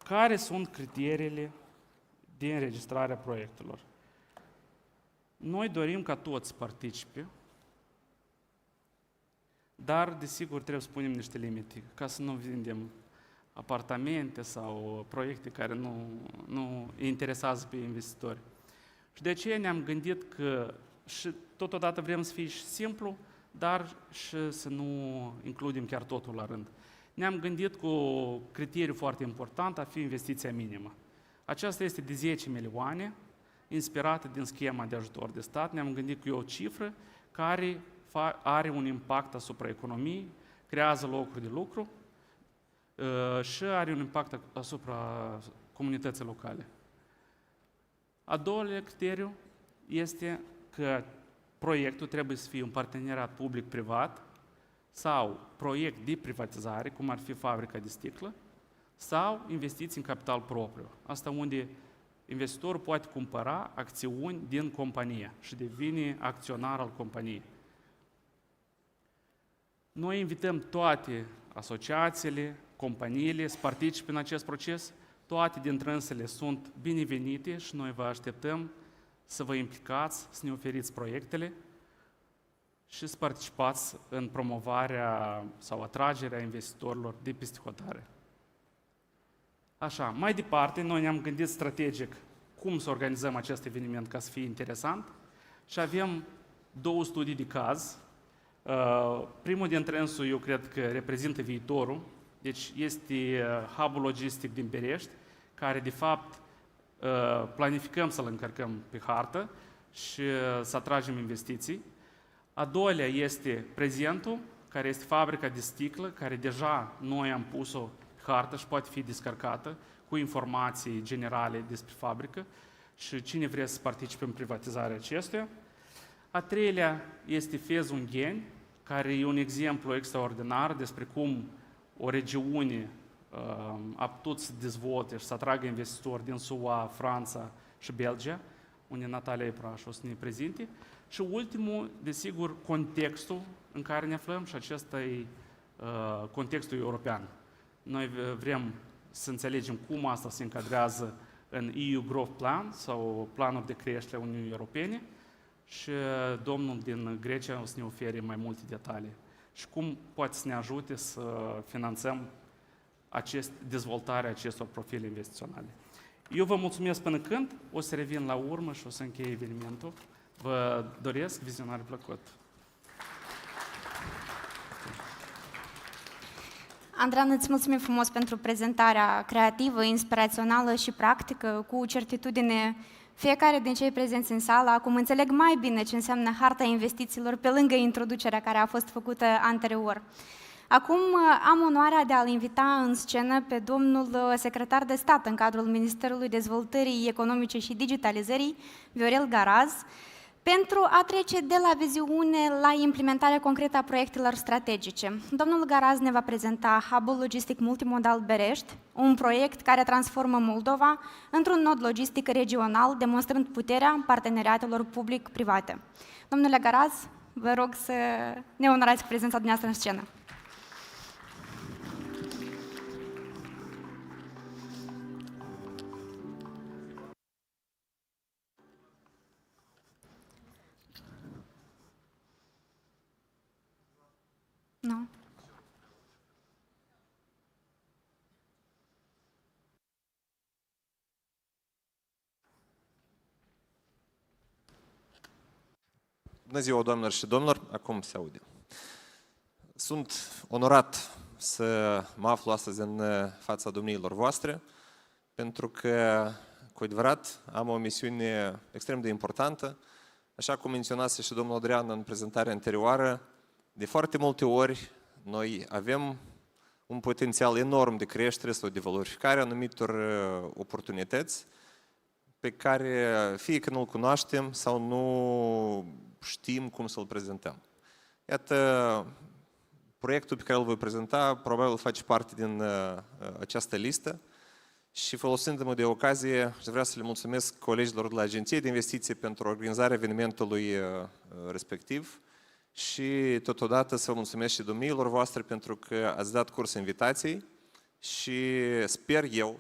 care sunt criteriile de înregistrare a proiectelor? Noi dorim ca toți să participe, dar, desigur, trebuie să punem niște limite, ca să nu vindem apartamente sau proiecte care nu interesează pe investitori. Și de aceea ne-am gândit că și totodată vrem să fie și simplu, dar și să nu includem chiar totul la rând. Ne-am gândit cu criteriu foarte important a fi investiția minimă. Aceasta este de 10 milioane, inspirată din schema de ajutor de stat. Ne-am gândit că e o cifră care are un impact asupra economiei, creează locuri de lucru și are un impact asupra comunității locale. A doilea criteriu este că proiectul trebuie să fie un parteneriat public-privat sau proiect de privatizare, cum ar fi fabrica de sticlă, sau investiții în capital propriu. Asta unde investitorul poate cumpăra acțiuni din companie și devine acționar al companiei. Noi invităm toate asociațiile, companiile să participe în acest proces. Toate dintre însele sunt binevenite și noi vă așteptăm să vă implicați, să ne oferiți proiectele și să participați în promovarea sau atragerea investitorilor de peste hotare. Așa, mai departe, noi ne-am gândit strategic cum să organizăm acest eveniment ca să fie interesant și avem două studii de caz. Primul dintre însul, eu cred că reprezintă viitorul, deci este hub-ul logistic din Berești, care de fapt planificăm să-l încărcăm pe hartă și să atragem investiții. A doilea este prezentul, care este fabrica de sticlă, care deja noi am pus-o pe hartă și poate fi descărcată cu informații generale despre fabrică și cine vrea să participe în privatizarea acestuia. A treilea este Fez Ungheni, care e un exemplu extraordinar despre cum o regiune a putut să dezvolte și să atragă investitori din SUA, Franța și Belgia, unde Natalia Ipraș o să ne prezinte. Și ultimul, desigur, contextul în care ne aflăm și acesta e contextul european. Noi vrem să înțelegem cum asta se încadrează în EU Growth Plan sau planul de creștere a Uniunii Europene și domnul din Grecia o să ne ofere mai multe detalii și cum poate să ne ajute să finanțăm dezvoltarea acestor profile investiționale. Eu vă mulțumesc până când, o să revin la urmă și o să închei evenimentul. Vă doresc vizionare plăcut! Andrean, îți mulțumim frumos pentru prezentarea creativă, inspirațională și practică. Cu certitudine, fiecare din cei prezenți în sală acum înțeleg mai bine ce înseamnă harta investițiilor pe lângă introducerea care a fost făcută anterior. Acum am onoarea de a-l invita în scenă pe domnul secretar de stat în cadrul Ministerului Dezvoltării Economice și Digitalizării, Viorel Garaz, pentru a trece de la viziune la implementarea concretă a proiectelor strategice. Domnul Garaz ne va prezenta hub-ul logistic multimodal Berești, un proiect care transformă Moldova într-un nod logistic regional, demonstrând puterea parteneriatelor public-private. Domnule Garaz, vă rog să ne onorați cu prezența dumneavoastră în scenă. Nu. Bună ziua, doamnelor și domnilor! Acum se aude. Sunt onorat să mă aflu astăzi în fața domniilor voastre, pentru că, cu adevărat, am o misiune extrem de importantă. Așa cum menționase și domnul Adrian în prezentarea anterioară, de foarte multe ori noi avem un potențial enorm de creștere sau de valorificare a anumitor oportunități pe care fie că nu-l cunoaștem sau nu știm cum să-l prezentăm. Iată, proiectul pe care îl voi prezenta probabil face parte din această listă și folosindu-mă de ocazie, aș vrea să le mulțumesc colegilor de la Agenție de Investiții pentru organizarea evenimentului respectiv și totodată să vă mulțumesc și domniilor voastre pentru că ați dat curs invitației și sper eu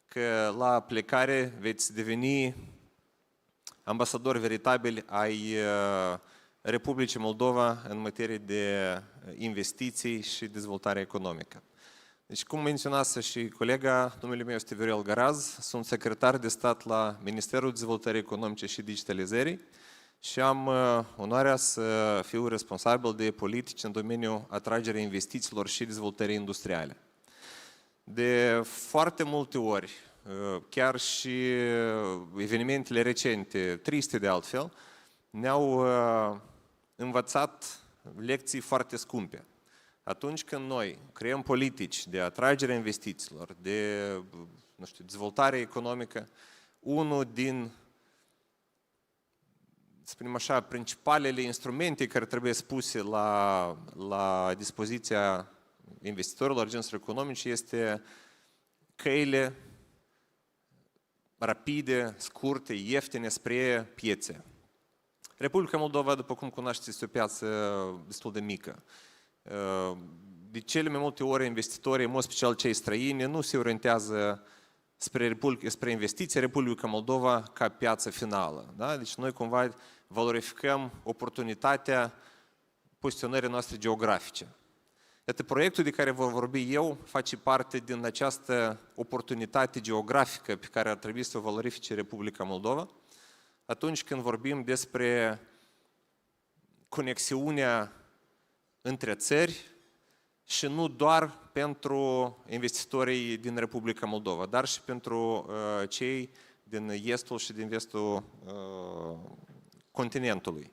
că la plecare veți deveni ambasadori veritabili ai Republicii Moldova în materie de investiții și dezvoltare economică. Deci, cum menționase și colega, numele meu este Viorel Garaz, sunt secretar de stat la Ministerul Dezvoltării Economice și Digitalizării și am onoarea să fiu responsabil de politici în domeniul atragerii investițiilor și dezvoltării industriale. De foarte multe ori, chiar și evenimentele recente, triste de altfel, ne-au învățat lecții foarte scumpe. Atunci când noi creăm politici de atragere a investițiilor, de dezvoltare economică, unul din, să spunem așa, principalele instrumente care trebuie spuse la dispoziția investitorilor, agenților economice, este căile rapide, scurte, ieftine spre piețe. Republica Moldova, după cum cunoașteți, este o piață destul de mică. De cele mai multe ori investitorii, în mod special cei străini, nu se orientează spre investiții Republica Moldova ca piață finală. Da? Deci noi cumva valorificăm oportunitatea poziționării noastre geografice. Iată, proiectul de care vă vorbi eu face parte din această oportunitate geografică pe care ar trebui să o valorifice Republica Moldova, atunci când vorbim despre conexiunea între țări și nu doar pentru investitorii din Republica Moldova, dar și pentru cei din estul și din vestul continentului.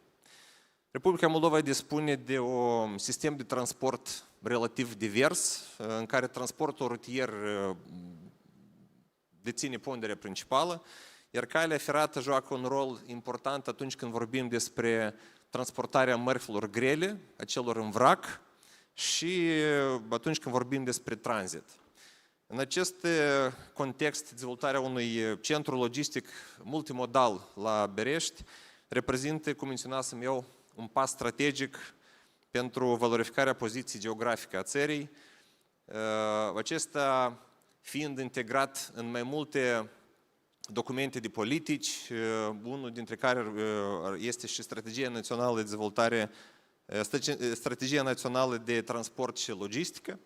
Republica Moldova dispune de un sistem de transport relativ divers, în care transportul rutier deține ponderea principală, iar calea ferată joacă un rol important atunci când vorbim despre transportarea mărfurilor grele, a celor în vrac, și atunci când vorbim despre tranzit. În acest context, dezvoltarea unui centru logistic multimodal la Berești reprezintă, cum menționasem eu, un pas strategic pentru valorificarea poziției geografice a țării, acesta fiind integrat în mai multe documente de politici, unul dintre care este și Strategia Națională de Dezvoltare, Strategia Națională de Transport și Logistică.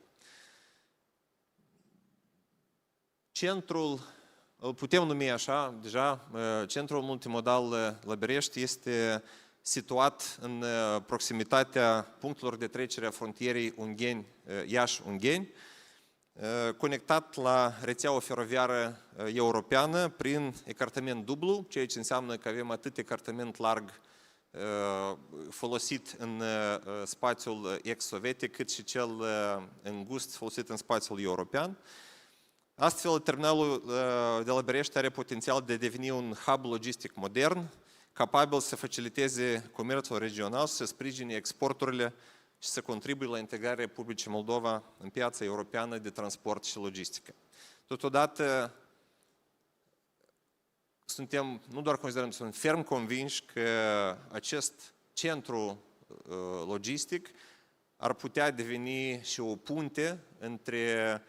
Centrul, îl putem numi așa, deja, Centrul Multimodal la Berești este situat în proximitatea punctelor de trecere a frontierei Iași-Ungheni, conectat la rețeaua feroviară europeană prin ecartament dublu, ceea ce înseamnă că avem atât ecartament larg folosit în spațiul ex-sovietic, cât și cel îngust folosit în spațiul european. Astfel, terminalul de la Berești are potențial de a deveni un hub logistic modern, capabil să faciliteze comerțul regional, să sprijine exporturile și să contribuie la integrarea Republicii Moldova în piața europeană de transport și logistică. Totodată, nu doar considerăm, sunt ferm convinși că acest centru logistic ar putea deveni și o punte între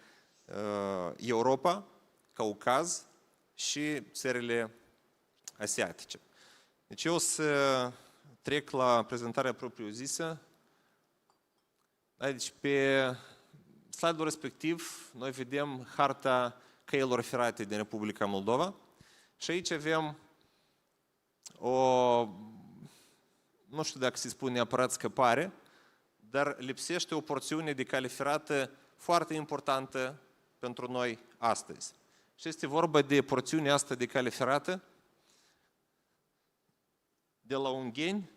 Europa, Caucaz și țările asiatice. Deci eu o să trec la prezentarea propriu-zisă. Deci pe slide-ul respectiv noi vedem harta căilor ferate din Republica Moldova și aici avem nu știu dacă se spune neapărat scăpare, dar lipsește o porțiune de cale ferată foarte importantă pentru noi astăzi. Și este vorba de porțiunea asta de cale ferată de la Ungheni,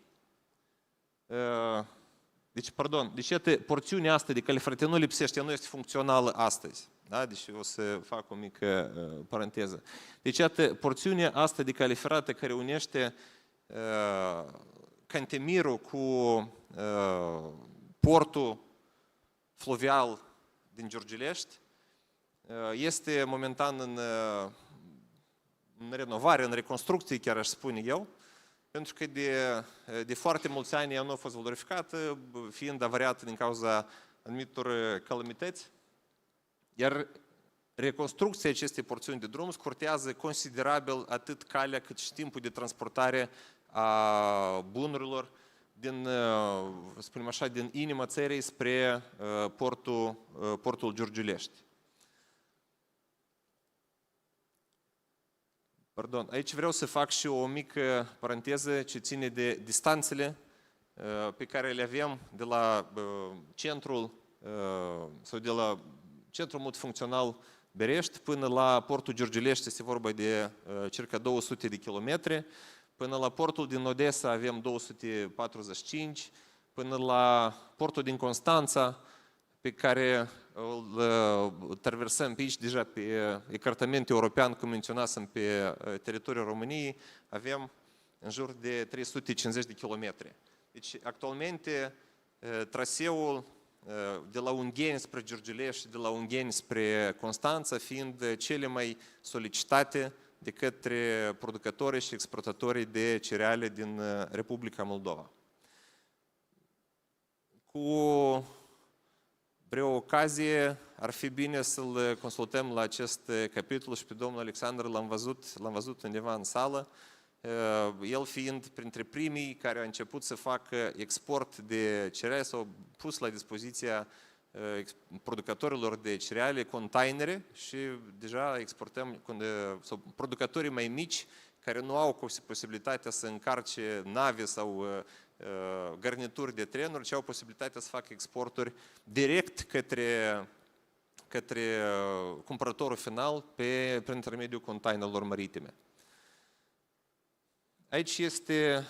deci iată, porțiunea asta de cale ferată nu lipsește, nu este funcțională astăzi. Da? Deci o să fac o mică paranteză. Deci iată, porțiunea asta de cale ferată care unește Cantemirul cu portul fluvial din Giurgiulești este momentan în renovare, în reconstrucție, chiar aș spune eu, pentru că de foarte mulți ani ea nu a fost valorificată, fiind avariată din cauza anumitor calamități, iar reconstrucția acestei porțiuni de drum scurtează considerabil atât calea cât și timpul de transportare a bunurilor din, spunem așa, din inima țării spre portul Giurgiulești. Pardon, aici vreau să fac și o mică paranteză ce ține de distanțele pe care le avem de la centrul sau de la centrul multifuncțional Berești până la portul Giurgiulești este vorba de circa 200 de kilometri, până la portul din Odessa avem 245, până la portul din Constanța, pe care îl traversăm pe aici, deja pe ecartament european, cum menționasem, pe teritoriul României, avem în jur de 350 de kilometri. Deci, actualmente, traseul de la Ungheni spre Giurgiulești și de la Ungheni spre Constanța fiind cele mai solicitate de către producătorii și exportatorii de cereale din Republica Moldova. Cu vreo ocazie ar fi bine să-l consultăm la acest capitol și pe domnul Alexandru l-am văzut undeva în sală, el fiind printre primii care a început să facă export de cereale sau pus la dispoziția producătorilor de cereale containere și deja exportăm, sau producătorii mai mici care nu au posibilitatea să încarce nave sau garnituri de trenuri, ci au posibilitatea să facă exporturi direct către cumpărătorul final prin intermediul containerelor maritime. Aici este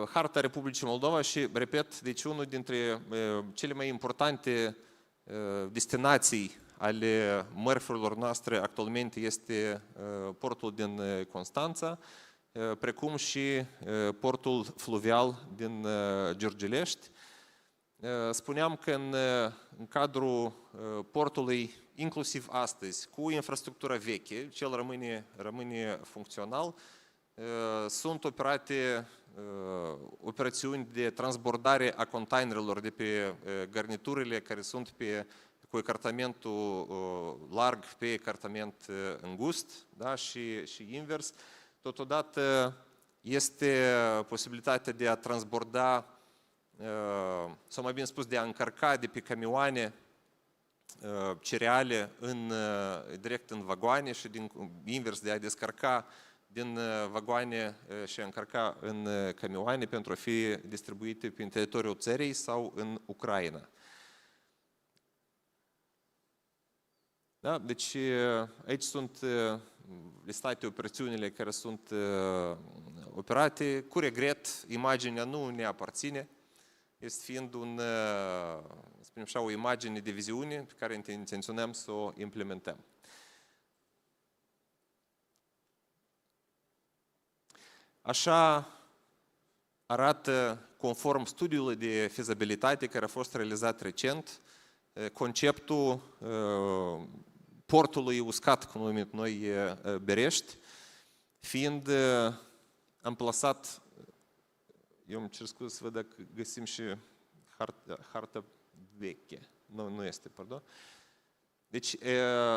harta Republicii Moldova și, repet, deci unul dintre cele mai importante destinații ale mărfurilor noastre actualmente este portul din Constanța, precum și portul fluvial din Giurgilești. Spuneam că în cadrul portului, inclusiv astăzi, cu infrastructura veche, cel rămâne funcțional, sunt operate operațiuni de transbordare a containerelor de pe garniturile care sunt cu ecartamentul larg pe ecartament îngust, da? și invers. Totodată este posibilitatea de a transborda, sau mai bine spus, de a încărca de pe camioane cereale direct în vagoane și invers de a descărca din vagoane și a încărca în camioane pentru a fi distribuite pe teritoriul țării sau în Ucraina. Da? Deci aici sunt listate operațiunile care sunt operate. Cu regret, imaginea nu ne aparține, este fiind spunem așa, o imagine de viziune pe care intenționăm să o implementăm. Așa arată, conform studiului de fezabilitate care a fost realizat recent, conceptul portului uscat, cum numim noi, Berești, fiind amplasat, eu îmi cer scuze să văd dacă găsim și harta veche, nu este, pardon. Deci,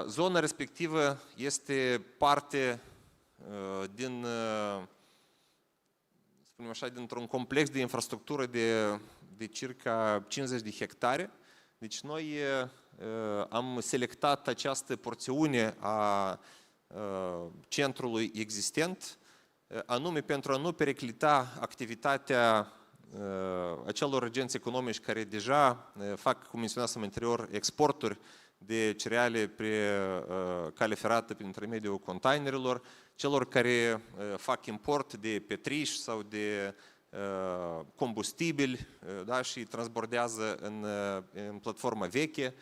zona respectivă este parte din, spunem așa, dintr-un complex de infrastructură de circa 50 de hectare. Deci noi am selectat această porțiune a centrului existent, anume pentru a nu periclita activitatea acelor agenți economici care deja fac, cum menționasem anterior, exporturi de cereale pe cale ferată prin intermediul containerelor, celor care fac import de petriș sau de combustibili, da, și transbordează în platforma veche.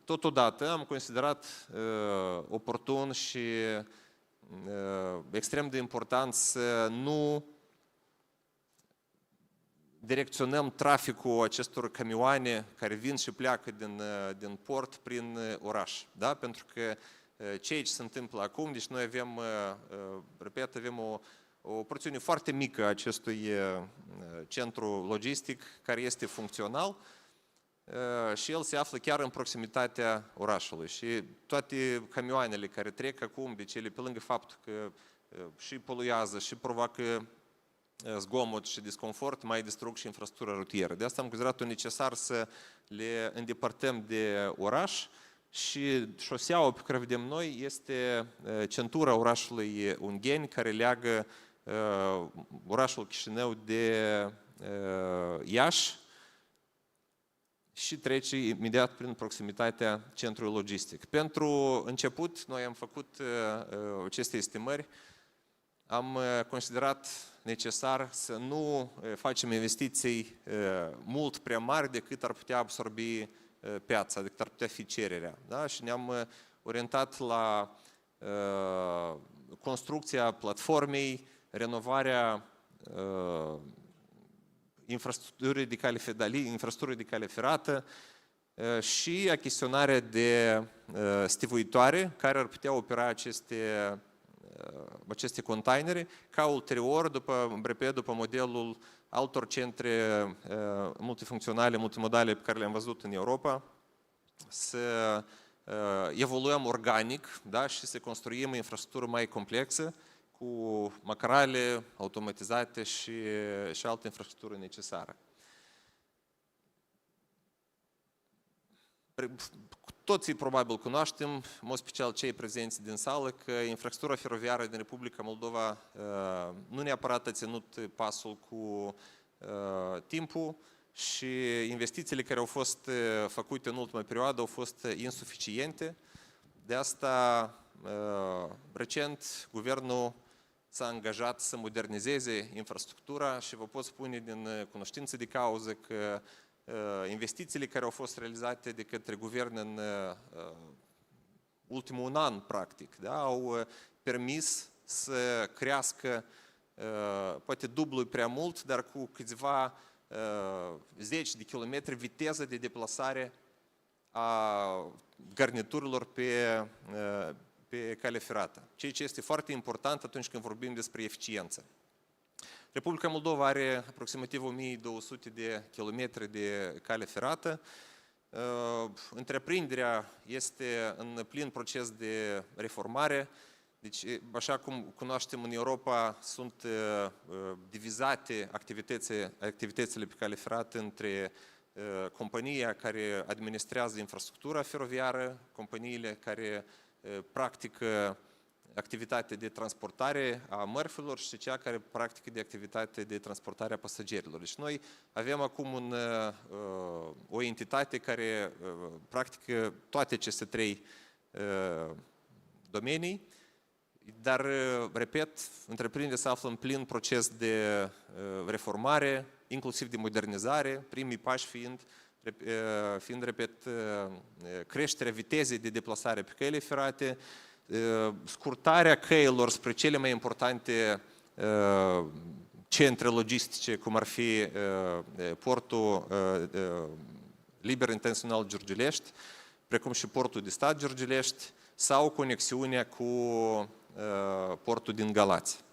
Totodată am considerat oportun și extrem de important să nu direcționăm traficul acestor camioane care vin și pleacă din port prin oraș. Da? Pentru că ceea ce se întâmplă acum, deci noi avem, repet, avem o porțiune foarte mică a acestui centru logistic care este funcțional și el se află chiar în proximitatea orașului. Și toate camioanele care trec acum, deci ele, pe lângă faptul că și poluează și provoacă zgomot și disconfort, mai distrug și infrastructura rutieră. De asta am considerat-o necesar să le îndepărtăm de oraș și șoseaua pe care vedem noi este centura orașului Ungheni, care leagă orașul Chișinău de Iași și trece imediat prin proximitatea centrului logistic. Pentru început, noi am făcut aceste estimări, am considerat necesar să nu facem investiții mult prea mari decât ar putea absorbi piața, decât ar putea fi cererea. Da? Și ne-am orientat la construcția platformei, renovarea infrastructurii de cale ferată și achiziționarea de stivuitoare care ar putea opera aceste containere, ca ulterior, după modelul altor centre multifuncționale, multimodale pe care le-am văzut în Europa, să evoluăm organic, da, și să construim infrastructură mai complexă cu macarale automatizate și altă infrastructură necesară. Toții probabil cunoaștem, în mod special cei prezenți din sală, că infrastructura feroviară din Republica Moldova nu neapărat a ținut pasul cu timpul și investițiile care au fost făcute în ultima perioadă au fost insuficiente. De asta, recent, guvernul s-a angajat să modernizeze infrastructura și vă pot spune din cunoștință de cauză că investițiile care au fost realizate de către guvern în ultimul un an, practic, da, au permis să crească, poate dublu prea mult, dar cu câțiva zeci de kilometri viteză de deplasare a garniturilor pe cale ferată. Ceea ce este foarte important atunci când vorbim despre eficiență. Republica Moldova are aproximativ 1200 de kilometri de cale ferată. Întreprinderea este în plin proces de reformare. Deci, așa cum cunoaștem în Europa, sunt divizate activitățile pe cale ferată între compania care administrează infrastructura feroviară, companiile care practică activitate de transportare a mărfurilor și cea care practică de activitate de transportare a pasagerilor. Deci noi avem acum o entitate care practică toate aceste trei domenii, dar, repet, întreprinderea se află în plin proces de reformare, inclusiv de modernizare, primii pași fiind, repet, creșterea vitezei de deplasare pe căile ferate, scurtarea căilor spre cele mai importante centre logistice, cum ar fi portul liber intențional Giurgiulești, precum și portul de stat Giurgiulești, sau conexiunea cu portul din Galați.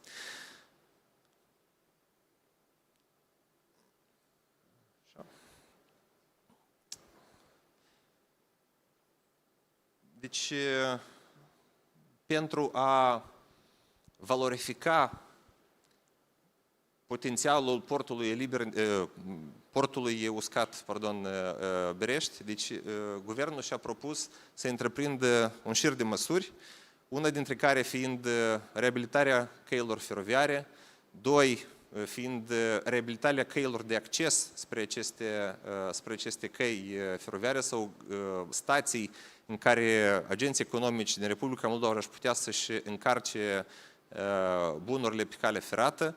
Deci, pentru a valorifica potențialul portului uscat, Berești, deci guvernul și-a propus să întreprindă un șir de măsuri, una dintre care fiind reabilitarea căilor feroviare, doi, fiind reabilitarea căilor de acces spre aceste căi feroviare sau stații în care agenții economici din Republica Moldova își putea să-și încarce bunurile pe cale ferată,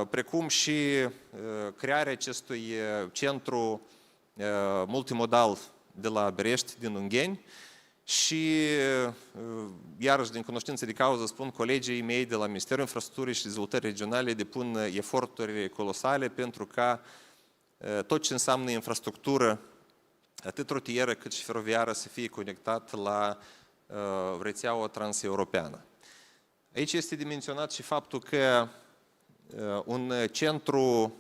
precum și crearea acestui centru multimodal de la Berești, din Ungheni, și, iarăși, din cunoștință de cauză, spun, colegii mei de la Ministerul Infrastructurii și Dezvoltării Regionale depun eforturi colosale pentru ca tot ce înseamnă infrastructură, atât rutieră cât și feroviară, să fie conectat la rețeaua transeuropeană. Aici este dimensionat și faptul că un centru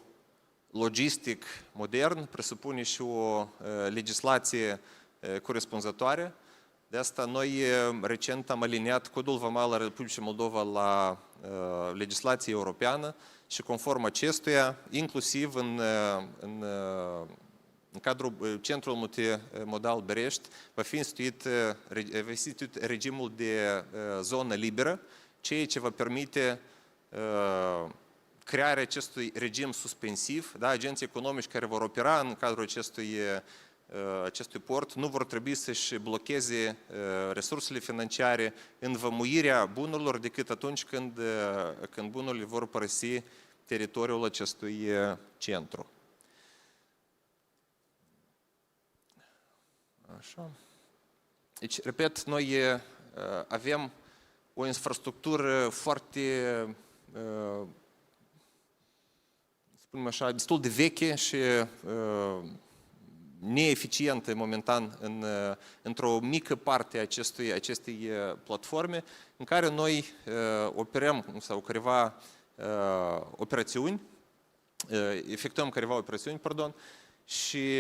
logistic modern presupune și o legislație corespunzătoare. De asta noi recent am aliniat Codul Vamal al Republicii Moldova la legislație europeană și conform acestuia, inclusiv în cadrul Centrului Multimodal Berești, va fi instituit regimul de zonă liberă, ceea ce va permite crearea acestui regim suspensiv. Da? Agenții economici care vor opera în cadrul acestui port nu vor trebui să-și blocheze resursele financiare, învămuirea bunurilor, decât atunci când bunurile vor părăsi teritoriul acestui centru. Așa. Deci, repet, noi avem o infrastructură foarte, spunem așa, destul de veche și neeficientă momentan într-o mică parte a acestei platforme, în care noi operăm sau careva operațiuni, efectuăm careva operațiuni, și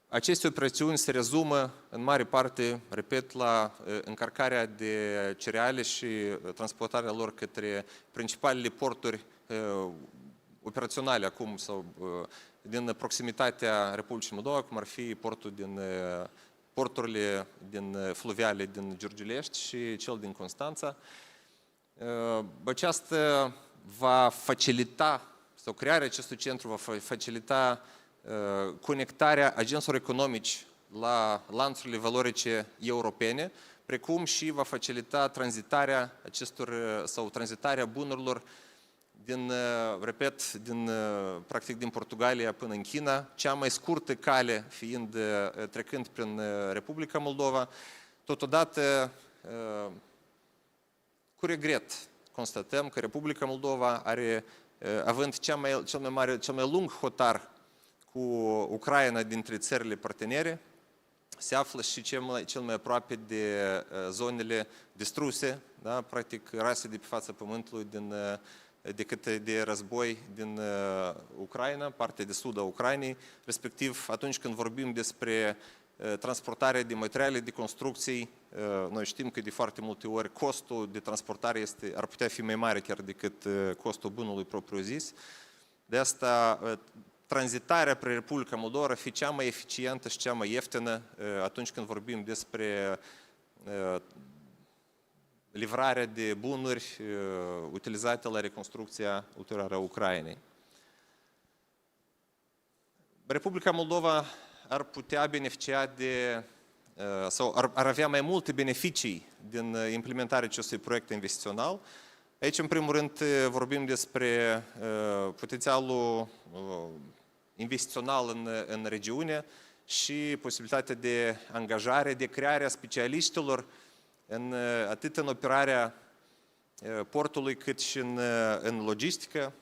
aceste operațiuni se rezumă în mare parte, repet, la încărcarea de cereale și transportarea lor către principalele porturi operaționale acum sau din proximitatea Republicii Moldova, cum ar fi porturile fluviale din Giurgiulești și cel din Constanța. Aceasta va facilita, sau crearea acestui centru va facilita conectarea agenților economici la lanțurile valorice europene, precum și va facilita tranzitarea tranzitarea bunurilor practic din Portugalia până în China, cea mai scurtă cale fiind trecând prin Republica Moldova. Totodată, cu regret, constatăm că Republica Moldova având cel mai lung hotar cu Ucraina dintre țările partenere, se află și cel mai aproape de zonele distruse, da? Practic rase de pe fața pământului de război din Ucraina, partea de sud a Ucrainei, respectiv atunci când vorbim despre transportarea de materiale de construcții, noi știm că de foarte multe ori costul de transportare ar putea fi mai mare chiar decât costul bunului propriu-zis. De asta tranzitarea prin Republica Moldova ar fi cea mai eficientă și cea mai ieftină atunci când vorbim despre livrarea de bunuri utilizate la reconstrucția ulterioară a Ucrainei. Republica Moldova ar putea beneficia sau ar avea mai multe beneficii din implementarea acestui proiect investițional. Aici, în primul rând, vorbim despre potențialul investițional în regiune și posibilitatea de angajare, de crearea specialiștilor atât în operarea portului cât și în logistică.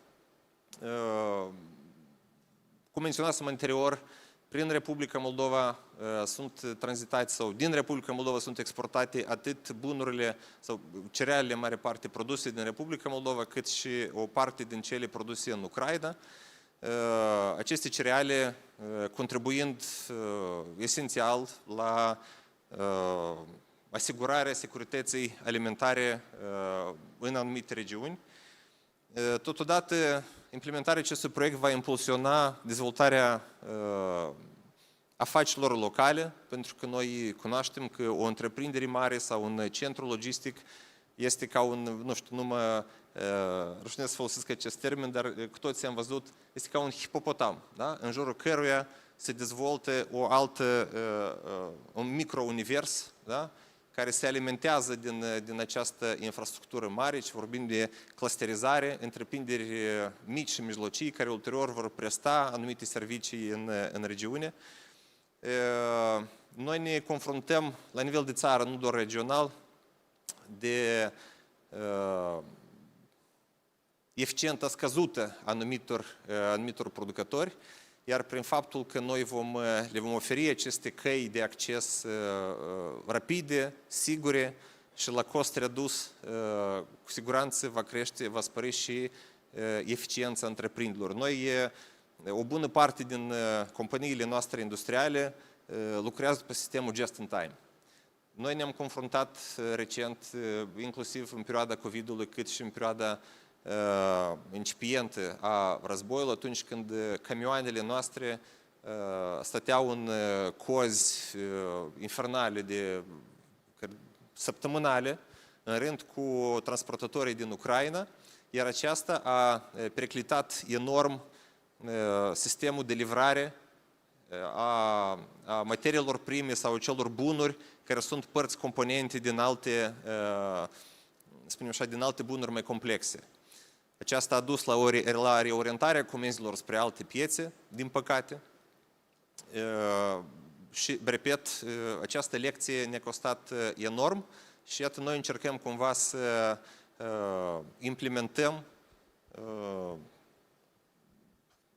Cum menționasem anterior, prin Republica Moldova sunt tranzitați sau din Republica Moldova sunt exportate atât bunurile sau cerealele în mare parte produse din Republica Moldova, cât și o parte din cele produse în Ucraina. Aceste cereale contribuind esențial la asigurarea securității alimentare în anumite regiuni. Totodată, implementarea acestui proiect va impulsiona dezvoltarea afacerilor locale, pentru că noi cunoaștem că o întreprindere mare sau un centru logistic este ca nu știu, nu mă rușinesc să folosesc acest termen, dar cu toții am văzut, este ca un hipopotam, da? În jurul căruia se dezvoltă un micro-univers, da? Care se alimentează din această infrastructură mare, și vorbim de clusterizare, întreprinderi mici și mijlocii, care ulterior vor presta anumite servicii în regiune. Noi ne confruntăm la nivel de țară, nu doar regional, de eficiența scăzută a anumitor producători, iar prin faptul că noi le vom oferi aceste căi de acces rapide, sigure și la cost redus, cu siguranță va spări și eficiența întreprinderilor. Noi, o bună parte din companiile noastre industriale lucrează pe sistemul just-in-time. Noi ne-am confruntat recent, inclusiv în perioada COVID-ului, cât și în perioada incipientă a războiului, atunci când camioanele noastre stăteau în cozi infernale săptămânale, în rând cu transportatorii din Ucraina, iar aceasta a periclitat enorm sistemul de livrare a materiilor prime sau celor bunuri care sunt părți componente din alte, spunem așa, din alte bunuri mai complexe. Aceasta a dus la reorientarea comenzilor spre alte piețe, din păcate. Și, repet, această lecție ne-a costat enorm și iată, noi încercăm cumva să implementăm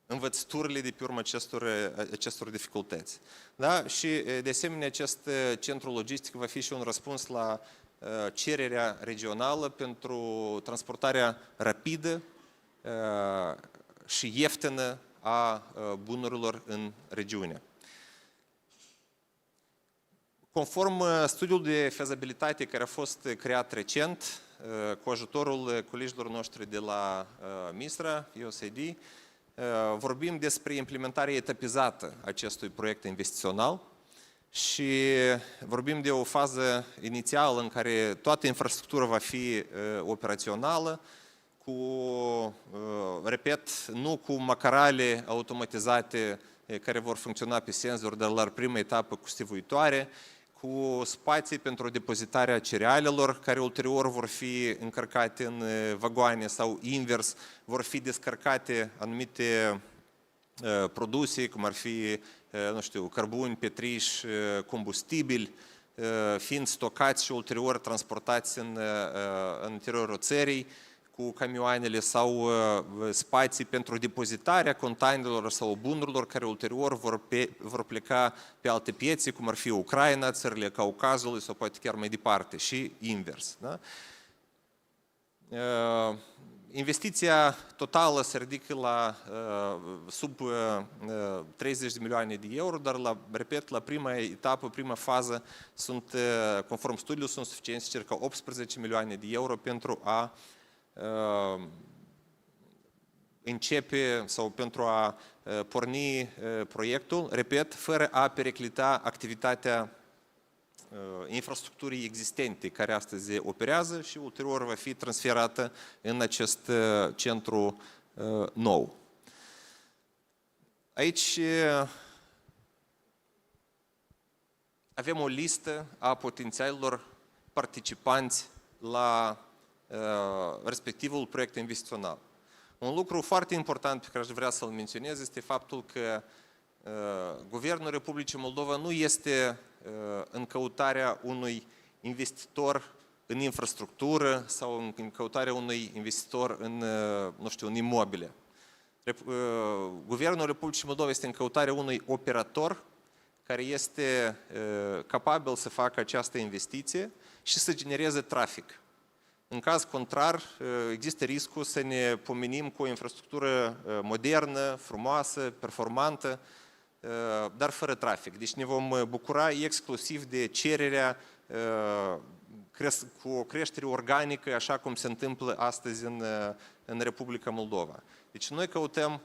învățăturile de pe urma acestor dificultăți. Da? Și, de asemenea, acest centru logistic va fi și un răspuns la cererea regională pentru transportarea rapidă și ieftină a bunurilor în regiune. Conform studiului de fezabilitate care a fost creat recent, cu ajutorul colegilor noștri de la MISRA, USAID, vorbim despre implementarea etapizată a acestui proiect investițional și vorbim de o fază inițială în care toată infrastructura va fi operațională, repet, nu cu macarale automatizate care vor funcționa pe senzor, dar la prima etapă cu stivuitoare, cu spații pentru depozitarea cerealelor, care ulterior vor fi încărcate în vagoane sau invers, vor fi descărcate anumite produse, cum ar fi, nu știu, cărbuni, petriș, combustibili, fiind stocați și ulterior transportați în interiorul țării, cu camioanele sau spații pentru depozitarea containerelor sau bunurilor care ulterior vor pleca pe alte piețe, cum ar fi Ucraina, țările Caucazului sau poate chiar mai departe și invers. Da? Investiția totală se ridică la sub 30 de milioane de euro, dar, repet, la prima etapă, prima fază, conform studiului, sunt suficienți circa 18 milioane de euro pentru a începe sau pentru a porni proiectul, repet, fără a periclita activitatea infrastructurii existente care astăzi operează și ulterior va fi transferată în acest centru nou. Aici avem o listă a potențialilor participanți la respectivul proiect investițional. Un lucru foarte important pe care aș vrea să-l menționez este faptul că Guvernul Republicii Moldova nu este în căutarea unui investitor în infrastructură sau în căutarea unui investitor în, nu știu, în imobile. Guvernul Republicii Moldova este în căutarea unui operator care este capabil să facă această investiție și să genereze trafic. În caz contrar, există riscul să ne pomenim cu o infrastructură modernă, frumoasă, performantă, dar fără trafic. Deci ne vom bucura exclusiv de cererea cu o creștere organică, așa cum se întâmplă astăzi în Republica Moldova. Deci noi căutăm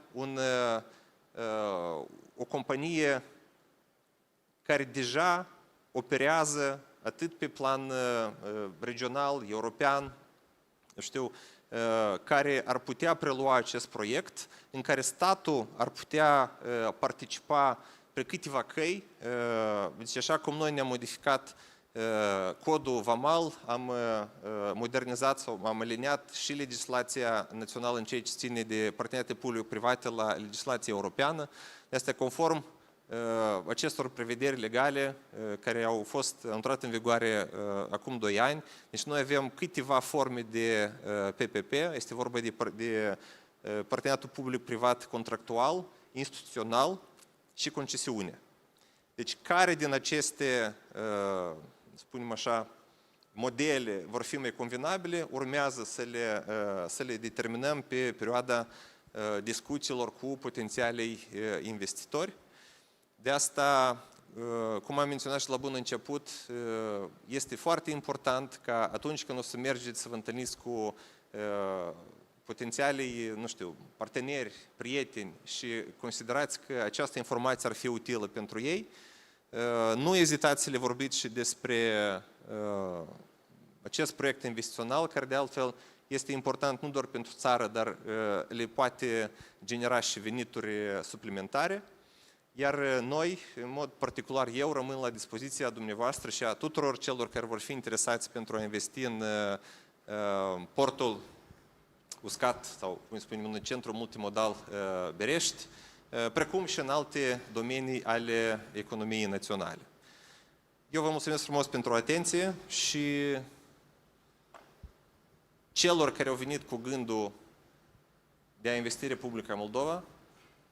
o companie care deja operează atât pe plan regional, european, știu, care ar putea prelua acest proiect, în care statul ar putea participa pe câteva căi. Deci așa cum noi ne-am modificat codul VAMAL, am modernizat sau am aliniat și legislația națională în ceea ce ține de parteneriate public-private la legislația europeană. Este conform acestor prevederi legale care au intrat în vigoare acum 2 ani. Deci noi avem câteva forme de PPP, este vorba de parteneriatul public-privat contractual, instituțional și concesiune. Deci care din aceste, spunem așa, modele vor fi mai convenabile, urmează să le determinăm pe perioada discuțiilor cu potențialii investitori. De asta, cum am menționat și la bun început, este foarte important ca atunci când o să mergeți să vă întâlniți cu potențialii, nu știu, parteneri, prieteni și considerați că această informație ar fi utilă pentru ei, nu ezitați să le vorbiți și despre acest proiect investițional, care de altfel este important nu doar pentru țară, dar le poate genera și venituri suplimentare. Iar noi, în mod particular eu, rămân la dispoziția dumneavoastră și a tuturor celor care vor fi interesați pentru a investi în portul uscat sau, cum spunem, în centrul multimodal Berești, precum și în alte domenii ale economiei naționale. Eu vă mulțumesc frumos pentru atenție și celor care au venit cu gândul de a investi în Republica Moldova,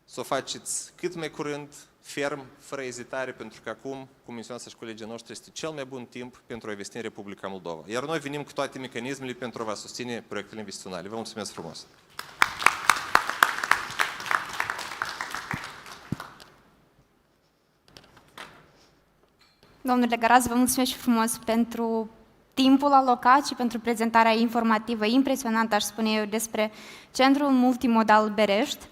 să o faceți cât mai curând, ferm, fără ezitare, pentru că acum, cum menționați și colegii noștri, este cel mai bun timp pentru a investi în Republica Moldova. Iar noi venim cu toate mecanismele pentru a vă susține proiectele investiționale. Vă mulțumesc frumos! Domnule Garaz, vă mulțumesc și frumos pentru timpul alocat și pentru prezentarea informativă impresionantă, aș spune eu, despre Centrul Multimodal Berești.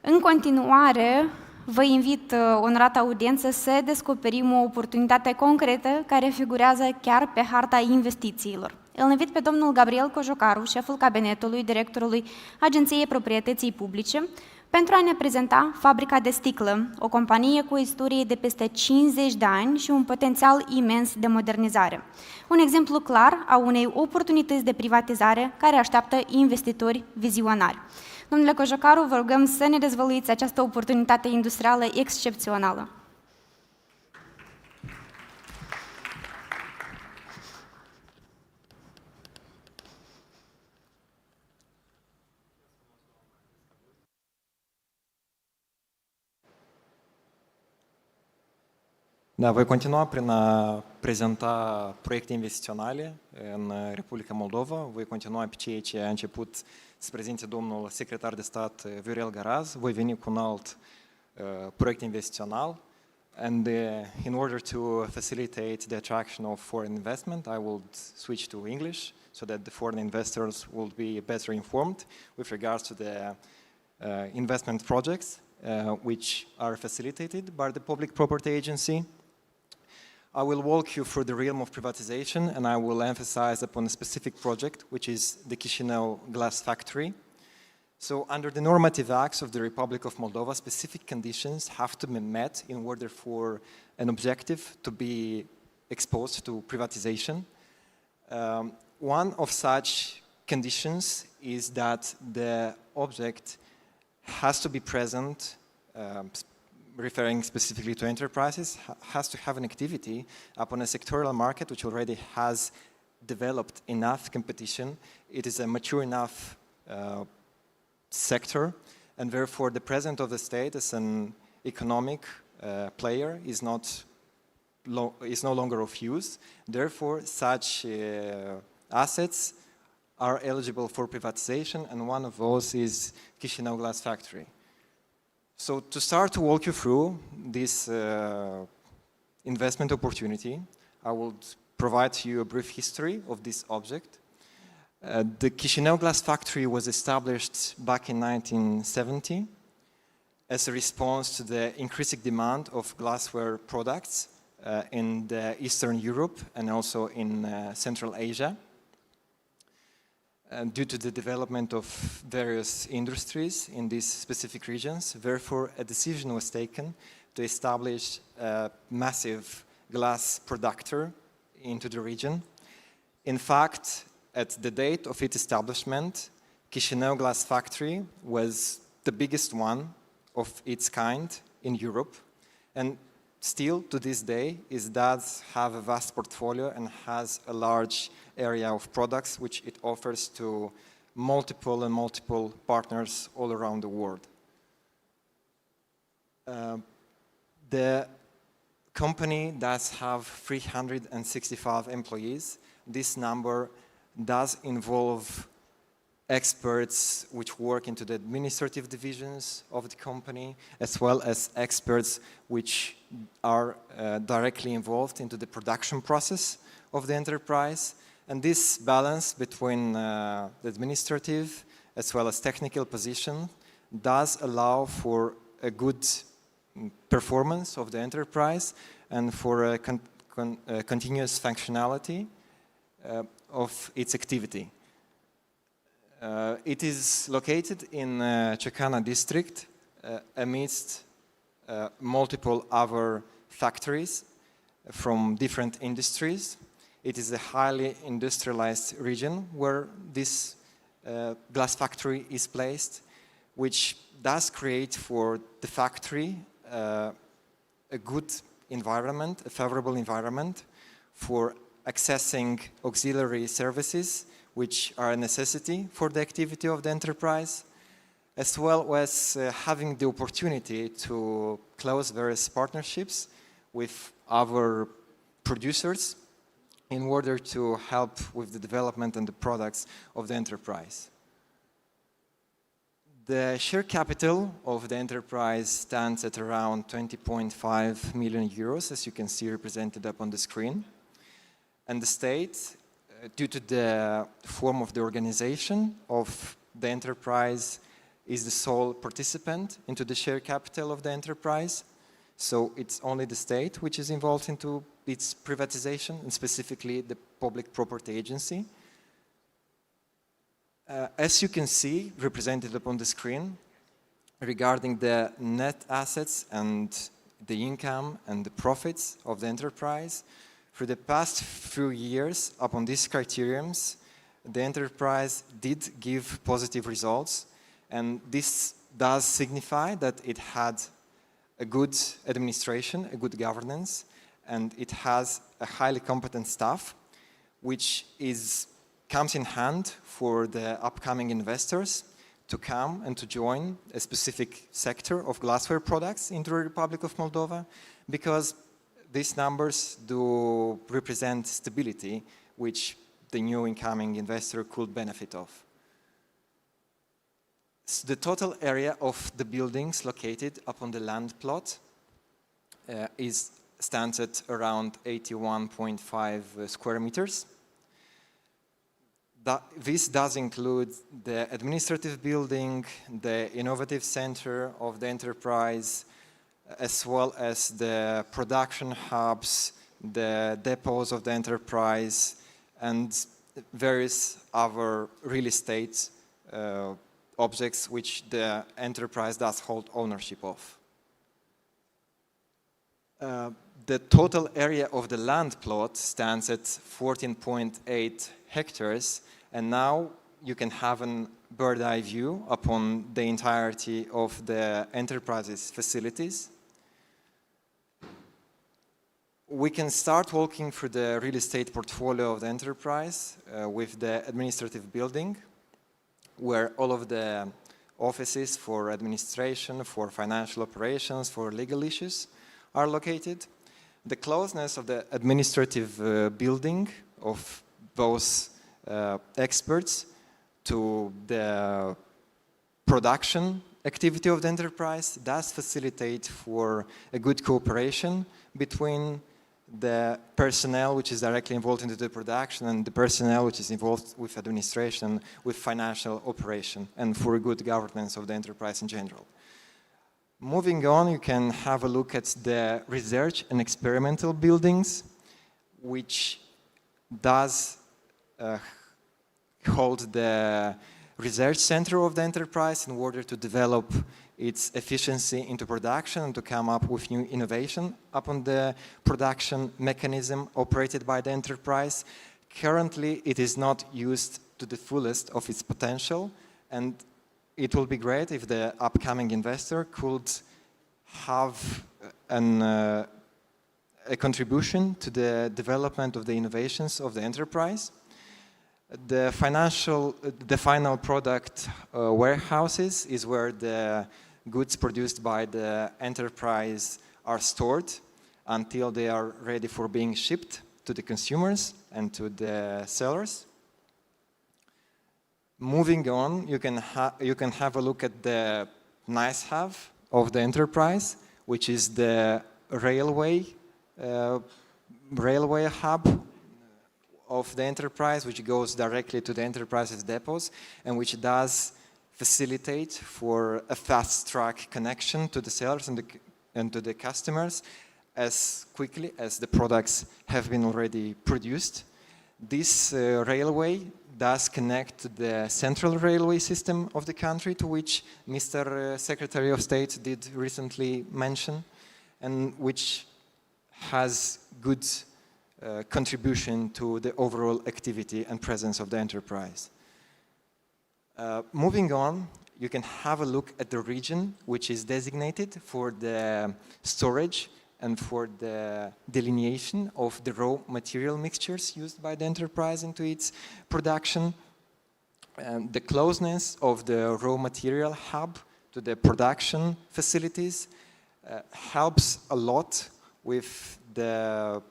În continuare, vă invit, onorată audiență, să descoperim o oportunitate concretă care figurează chiar pe harta investițiilor. Îl invit pe domnul Gabriel Cojocaru, șeful cabinetului directorului Agenției Proprietății Publice, pentru a ne prezenta Fabrica de Sticlă, o companie cu o istorie de peste 50 de ani și un potențial imens de modernizare. Un exemplu clar a unei oportunități de privatizare care așteaptă investitori vizionari. Domnule Cojocaru, vă rugăm să ne dezvăluiți această oportunitate industrială excepțională. Da, voi continua prin a prezenta proiecte investiționale în Republica Moldova. Voi continua pe ceea ce a început să prezinte domnul secretar de stat Viorel Garaz. Voi veni cu un alt proiect investițional. And in order to facilitate the attraction of foreign investment, I will switch to English so that the foreign investors will be better informed with regards to the investment projects which are facilitated by the Public Property Agency. I will walk you through the realm of privatization, and I will emphasize upon a specific project, which is the Chișinău glass factory. So under the normative acts of the Republic of Moldova, specific conditions have to be met in order for an objective to be exposed to privatization. One of such conditions is that the object has to be present, referring specifically to enterprises, has to have an activity upon a sectoral market which already has developed enough competition. It is a mature enough sector, and therefore the presence of the state as an economic player is no longer of use. Therefore, such assets are eligible for privatization, and one of those is Chișinău glass factory. So to start to walk you through this investment opportunity, I will provide you a brief history of this object. The Chișinău glass factory was established back in 1970 as a response to the increasing demand of glassware products in Eastern Europe and also in Central Asia. Due to the development of various industries in these specific regions, therefore a decision was taken to establish a massive glass producer into the region. In fact, at the date of its establishment, Chișinău glass factory was the biggest one of its kind in Europe, and still to this day it does have a vast portfolio and has a large area of products which it offers to multiple partners all around the world. The company does have 365 employees. This number does involve experts which work into the administrative divisions of the company, as well as experts which are directly involved into the production process of the enterprise. And this balance between the administrative as well as technical position does allow for a good performance of the enterprise and for a continuous functionality of its activity. It is located in Cecana district amidst multiple other factories from different industries. It is a highly industrialized region where this glass factory is placed, which does create for the factory a good environment, a favorable environment for accessing auxiliary services which are a necessity for the activity of the enterprise, as well as having the opportunity to close various partnerships with other producers in order to help with the development and the products of the enterprise. The share capital of the enterprise stands at around 20.5 million euros, as you can see represented up on the screen. And the state, due to the form of the organization of the enterprise, is the sole participant into the share capital of the enterprise. So it's only the state which is involved into its privatization, and specifically the Public Property Agency. As you can see, represented upon the screen, regarding the net assets and the income and the profits of the enterprise, for the past few years, upon these criterions, the enterprise did give positive results, and this does signify that it had a good administration, a good governance, and it has a highly competent staff, which comes in hand for the upcoming investors to come and to join a specific sector of glassware products into the Republic of Moldova, because these numbers do represent stability, which the new incoming investor could benefit of. So the total area of the buildings located upon the land plot stands at around 81.5 square meters. This does include the administrative building, the innovative center of the enterprise, as well as the production hubs, the depots of the enterprise, and various other real estate objects which the enterprise does hold ownership of. The total area of the land plot stands at 14.8 hectares, and now you can have a bird's-eye view upon the entirety of the enterprise's facilities. We can start walking through the real estate portfolio of the enterprise with the administrative building, where all of the offices for administration, for financial operations, for legal issues are located. The closeness of the administrative building of those experts to the production activity of the enterprise does facilitate for a good cooperation between the personnel which is directly involved into the production and the personnel which is involved with administration, with financial operation, and for good governance of the enterprise in general. Moving on, you can have a look at the research and experimental buildings, which does hold the research center of the enterprise in order to develop its efficiency into production and to come up with new innovation upon the production mechanism operated by the enterprise. Currently, it is not used to the fullest of its potential, and it will be great if the upcoming investor could have a contribution to the development of the innovations of the enterprise. The final product warehouses is where the goods produced by the enterprise are stored until they are ready for being shipped to the consumers and to the sellers. Moving on, you can have a look at the nice have of the enterprise, which is the railway hub of the enterprise, which goes directly to the enterprise's depots and which does facilitate for a fast-track connection to the sellers and to the customers as quickly as the products have been already produced. This railway does connect to the central railway system of the country, to which Mr. Secretary of State did recently mention, and which has good contribution to the overall activity and presence of the enterprise. Moving on, you can have a look at the region which is designated for the storage and for the delineation of the raw material mixtures used by the enterprise into its production. The closeness of the raw material hub to the production facilities helps a lot with the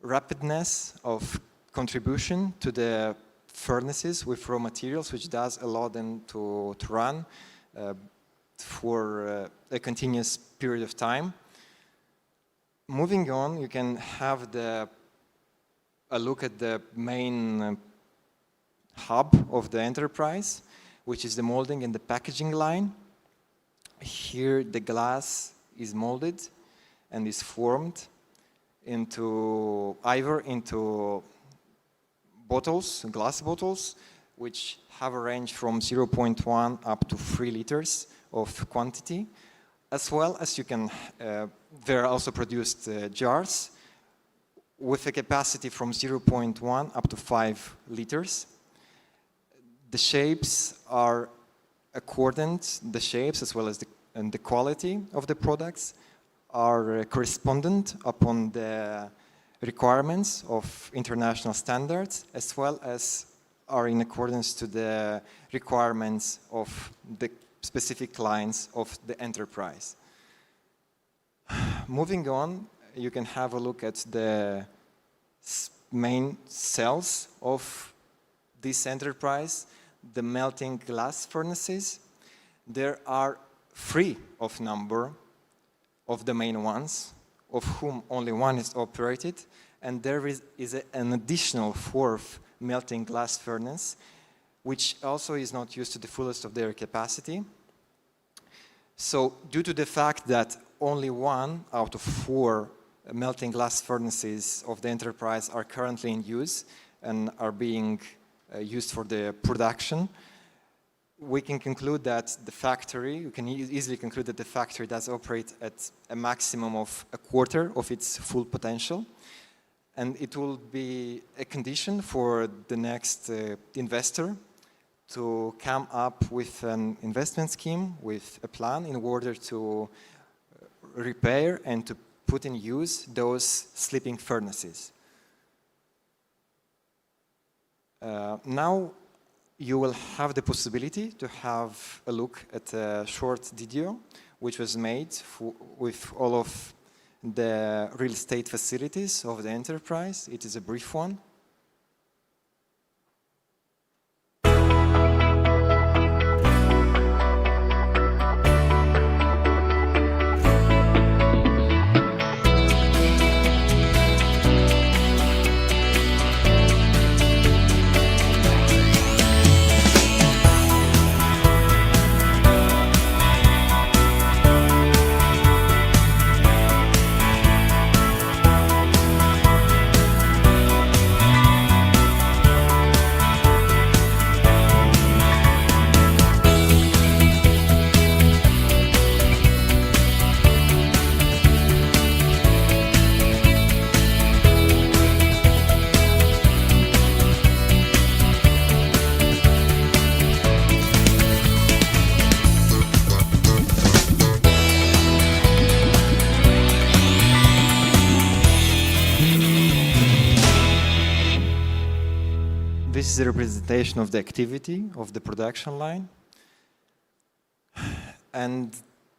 rapidness of contribution to the furnaces with raw materials, which does allow them to run for a continuous period of time. Moving on, you can have a look at the main hub of the enterprise, which is the molding and the packaging line. Here the glass is molded and is formed into either into bottles, glass bottles, which have a range from 0.1 up to 3 liters of quantity, as well as you can, there are also produced jars with a capacity from 0.1 up to 5 liters. The shapes are accordant, the shapes as well as the quality of the products are correspondent upon the requirements of international standards, as well as are in accordance to the requirements of the specific lines of the enterprise. Moving on, you can have a look at the main cells of this enterprise, the melting glass furnaces. There are 3 of number of the main ones, of whom only 1 is operated, and there is an additional 4th melting glass furnace, which also is not used to the fullest of their capacity. So due to the fact that only 1 out of 4 melting glass furnaces of the enterprise are currently in use and are being used for the production, we can conclude that the factory, we can easily conclude that the factory does operate at a maximum of a quarter of its full potential. And it will be a condition for the next investor to come up with an investment scheme, with a plan in order to repair and to put in use those sleeping furnaces. Now you will have the possibility to have a look at a short video which was made with all of the real estate facilities of the enterprise. It is a brief one. This is a representation of the activity of the production line. And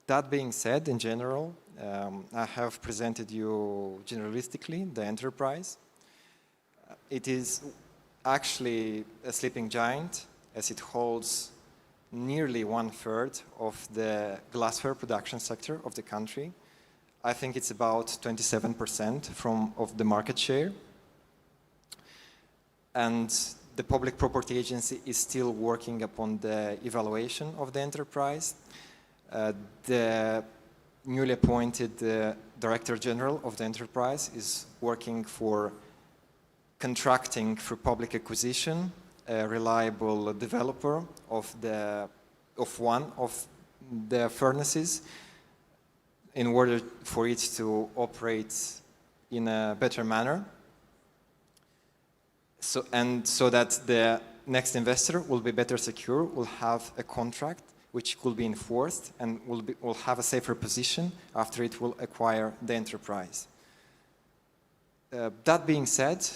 that being said, in general, I have presented you generalistically the enterprise. It is actually a sleeping giant, as it holds nearly 1/3 of the glassware production sector of the country. I think it's about 27% of the market share. And the Public Property Agency is still working upon the evaluation of the enterprise. The newly appointed Director General of the enterprise is working for contracting for public acquisition a reliable developer of one of the furnaces in order for it to operate in a better manner. So that the next investor will be better secure, will have a contract which could be enforced and will have a safer position after it will acquire the enterprise. That being said,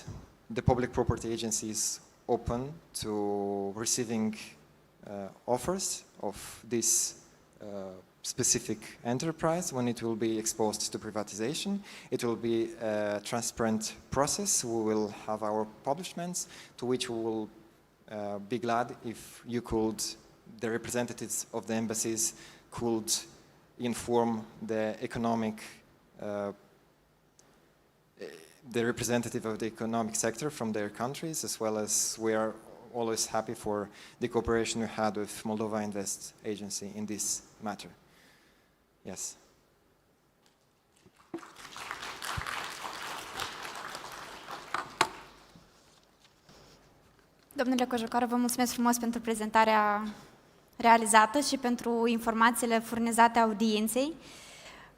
the Public Property Agency is open to receiving offers of this specific enterprise when it will be exposed to privatization. It will be a transparent process. We will have our publishments, to which we will be glad if you could, the representatives of the embassies could inform the representative of the economic sector from their countries, as well as we are always happy for the cooperation we had with Moldova Invest Agency in this matter. Yes. Domnule Cojocaru, vă mulțumesc frumos pentru prezentarea realizată și pentru informațiile furnizate audienței.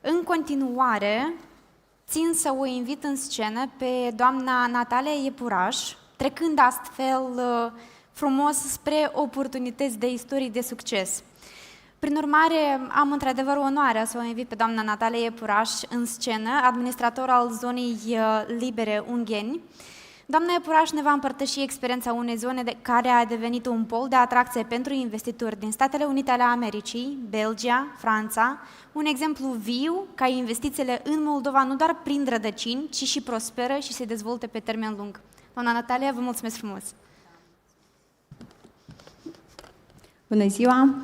În continuare, țin să o invit în scenă pe doamna Natalia Iepuraș, trecând astfel frumos spre oportunități de istorii de succes. Prin urmare, am într-adevăr onoarea să o invit pe doamna Natalia Iepuraș în scenă, administrator al zonei libere Ungheni. Doamna Iepuraș ne va împărtăși experiența unei zone care a devenit un pol de atracție pentru investitori din Statele Unite ale Americii, Belgia, Franța, un exemplu viu ca investițiile în Moldova nu doar prind rădăcini, ci și prosperă și se dezvoltă pe termen lung. Doamna Natalia, vă mulțumesc frumos! Bună ziua!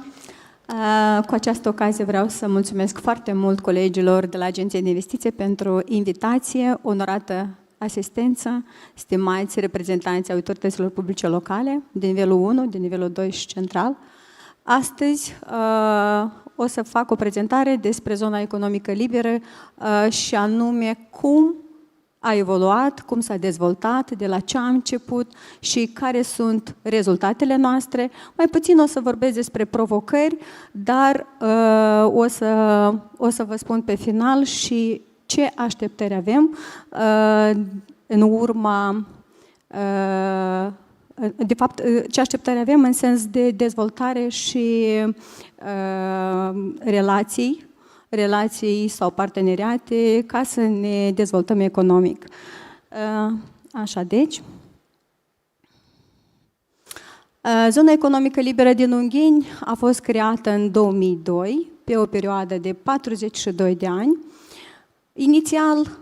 Cu această ocazie vreau să mulțumesc foarte mult colegilor de la Agenția de Investiție pentru invitație, onorată asistență, stimați reprezentanții autorităților publice locale, de nivelul 1, de nivelul 2 și central. Astăzi o să fac o prezentare despre zona economică liberă și anume cum a evoluat, cum s-a dezvoltat, de la ce am început și care sunt rezultatele noastre. Mai puțin o să vorbesc despre provocări, dar o să vă spun pe final și ce așteptări avem în urma, de fapt, ce așteptări avem în sens de dezvoltare și relații sau parteneriate ca să ne dezvoltăm economic. Așa, deci. Zona economică liberă din Ungheni a fost creată în 2002, pe o perioadă de 42 de ani. Inițial,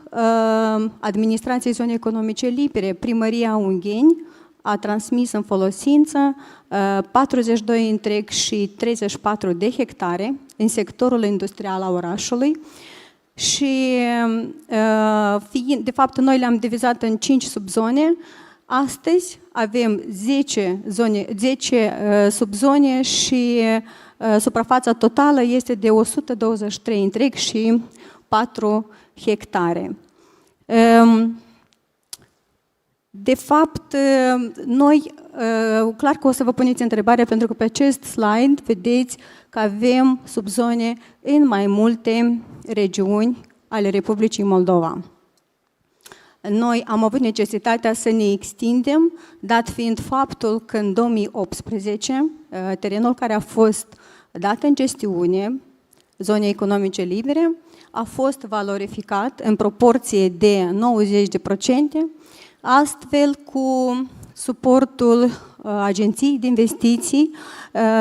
Administrația Zonei Economice Libere, Primăria Ungheni, a transmis în folosință 42,34 de hectare în sectorul industrial al orașului și, de fapt, noi le-am divizat în 5 subzone. Astăzi avem 10 subzone și suprafața totală este de 123,4 hectare. De fapt, noi, clar că o să vă puneți întrebarea, pentru că pe acest slide vedeți că avem subzone în mai multe regiuni ale Republicii Moldova. Noi am avut necesitatea să ne extindem, dat fiind faptul că în 2018 terenul care a fost dat în gestiune, zone economice libere, a fost valorificat în proporție de 90%, astfel cu suportul Agenției de Investiții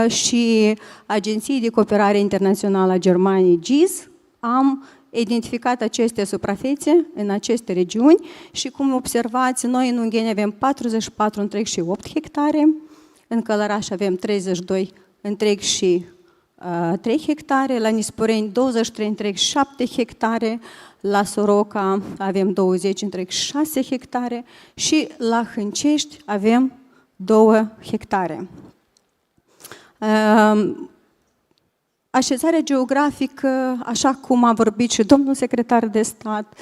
și Agenției de Cooperare Internațională a Germaniei, GIS, am identificat aceste suprafețe în aceste regiuni și, cum observați, noi în Ungheni avem 44,8 hectare, în Călăraș avem 32,3 hectare, la Nisporeni 23,7 hectare, la Soroca avem 20,6 hectare și la Hâncești avem 2 hectare. Așezarea geografică, așa cum a vorbit și domnul secretar de stat,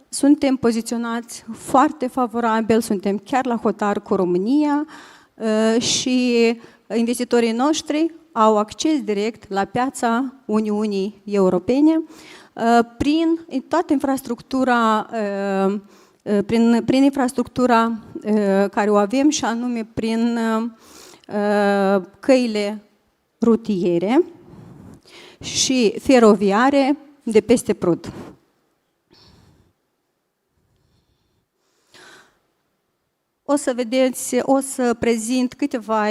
suntem poziționați foarte favorabil, suntem chiar la hotar cu România și investitorii noștri au acces direct la piața Uniunii Europene prin toată infrastructura, prin infrastructura care o avem și anume prin căile rutiere și feroviare de peste Prut. O să vedeți, o să prezint câteva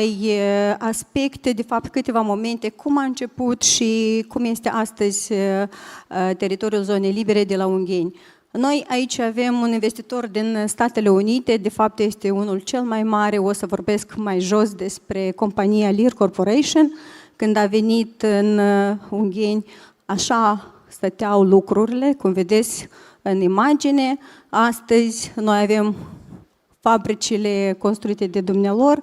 aspecte, de fapt câteva momente, cum a început și cum este astăzi teritoriul zonei libere de la Ungheni. Noi aici avem un investitor din Statele Unite, de fapt este unul cel mai mare, o să vorbesc mai jos despre compania Lear Corporation. Când a venit în Ungheni, așa stăteau lucrurile, cum vedeți în imagine. Astăzi noi avem fabricile construite de dumnealor,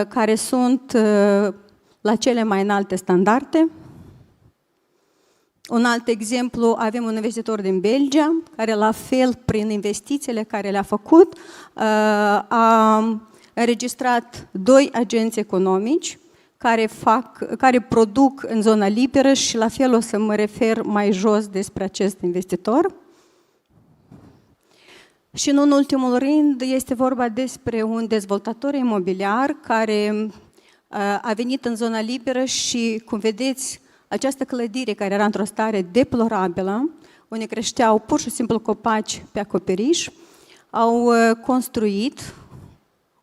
care sunt la cele mai înalte standarde. Un alt exemplu, avem un investitor din Belgia, care la fel, prin investițiile care le-a făcut, a înregistrat 2 agenți economici care produc în zona liberă și la fel o să mă refer mai jos despre acest investitor. Și în ultimul rând este vorba despre un dezvoltator imobiliar care a venit în zona liberă și, cum vedeți, această clădire care era într-o stare deplorabilă, unde creșteau pur și simplu copaci pe acoperiș, au construit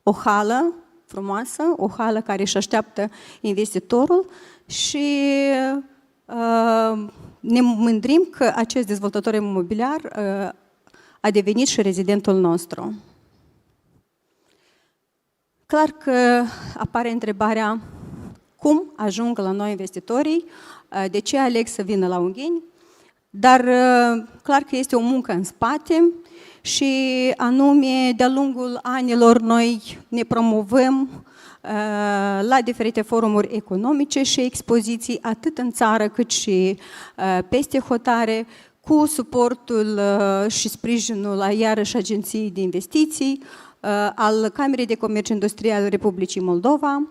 o hală frumoasă, o hală care își așteaptă investitorul și ne mândrim că acest dezvoltator imobiliar a devenit și rezidentul nostru. Clar că apare întrebarea cum ajung la noi investitorii, de ce aleg să vină la Ungheni, dar clar că este o muncă în spate și anume de-a lungul anilor noi ne promovăm la diferite forumuri economice și expoziții atât în țară cât și peste hotare, cu suportul și sprijinul iarăși Agenției de Investiții, al Camerei de Comerț Industrial Republicii Moldova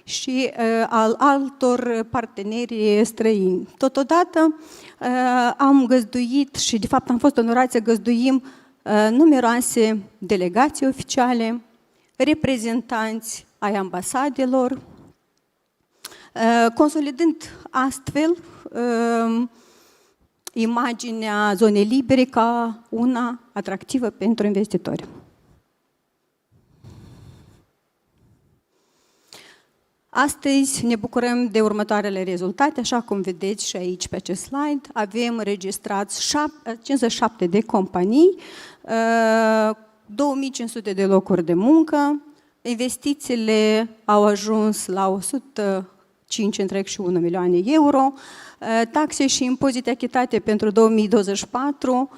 și al altor parteneri străini. Totodată am găzduit și de fapt am fost onorați să găzduim numeroase delegații oficiale, reprezentanți ai ambasadelor, consolidând astfel imaginea zonei libere ca una atractivă pentru investitori. Astăzi ne bucurăm de următoarele rezultate, așa cum vedeți și aici pe acest slide. Avem înregistrați 57 de companii, 2500 de locuri de muncă, investițiile au ajuns la 105,1 milioane euro, taxe și impozite achitate pentru 2024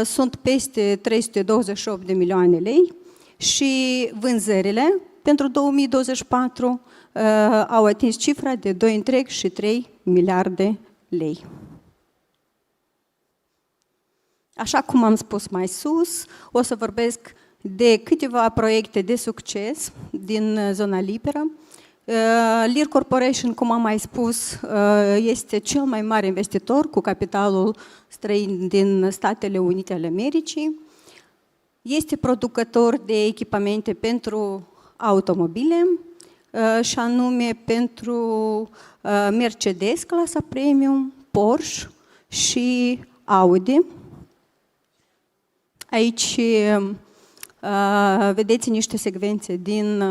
sunt peste 328 de milioane lei și vânzările pentru 2024 au atins cifra de 2,3 miliarde lei. Așa cum am spus mai sus, o să vorbesc de câteva proiecte de succes din zona liberă. Lear Corporation, cum am mai spus, este cel mai mare investitor cu capitalul străin din Statele Unite ale Americii. Este producător de echipamente pentru automobile și anume pentru Mercedes, clasa premium, Porsche și Audi. Aici vedeți niște secvențe din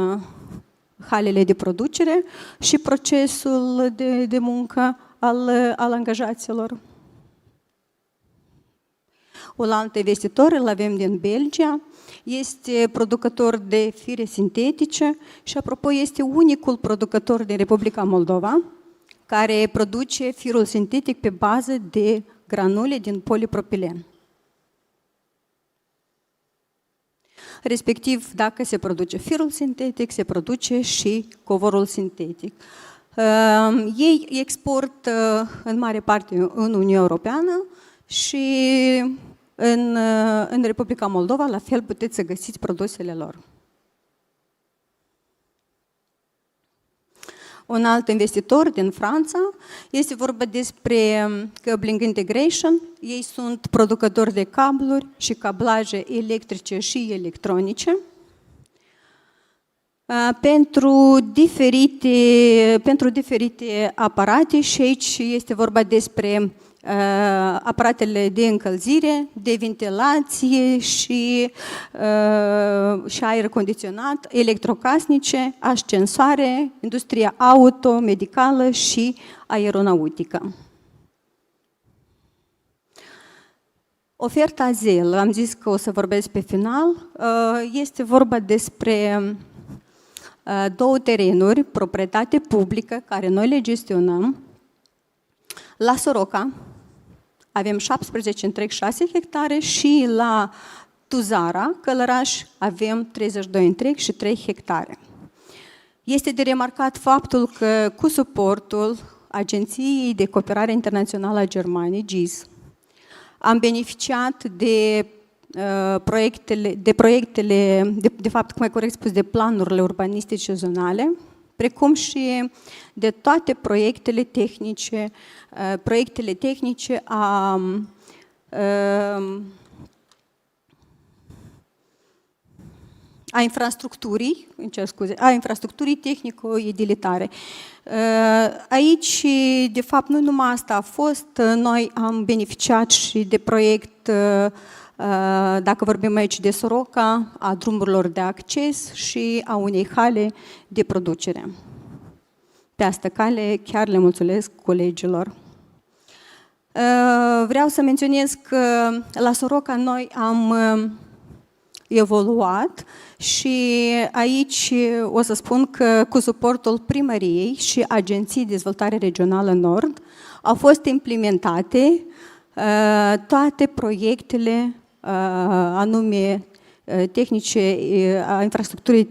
halele de producere și procesul de muncă al angajaților. Un alt investitor îl avem din Belgia, este producător de fire sintetice și, apropo, este unicul producător din Republica Moldova care produce firul sintetic pe bază de granule din polipropilen. Respectiv, dacă se produce firul sintetic, se produce și covorul sintetic. Ei exportă în mare parte în Uniunea Europeană și în Republica Moldova, la fel, puteți să găsiți produsele lor. Un alt investitor din Franța, este vorba despre Cabling Integration. Ei sunt producători de cabluri și cablaje electrice și electronice pentru diferite aparate și aici este vorba despre aparatele de încălzire, de ventilație și aer condiționat, electrocasnice, ascensoare, industria auto, medicală și aeronautică. Oferta ZEL, am zis că o să vorbesc pe final, este vorba despre 2 terenuri, proprietate publică, care noi le gestionăm. La Soroca avem 17,6 hectare și la Tuzara, Călăraș, avem 32 întreg și 3 hectare. Este de remarcat faptul că cu suportul Agenției de Cooperare Internațională a Germaniei, GIS, am beneficiat de de fapt, mai corect spus, de planurile urbanistice zonale, precum și de toate proiectele tehnice a infrastructurii, a infrastructurii tehnico-edilitare. Aici, de fapt, nu numai asta a fost, noi am beneficiat și de proiect, dacă vorbim aici de Soroca, a drumurilor de acces și a unei hale de producere. Pe asta cale chiar le mulțumesc colegilor. Vreau să menționez că la Soroca noi am evoluat și aici o să spun că cu suportul primăriei și Agenției de Dezvoltare Regională Nord au fost implementate toate proiectele anume tehnice, a infrastructurii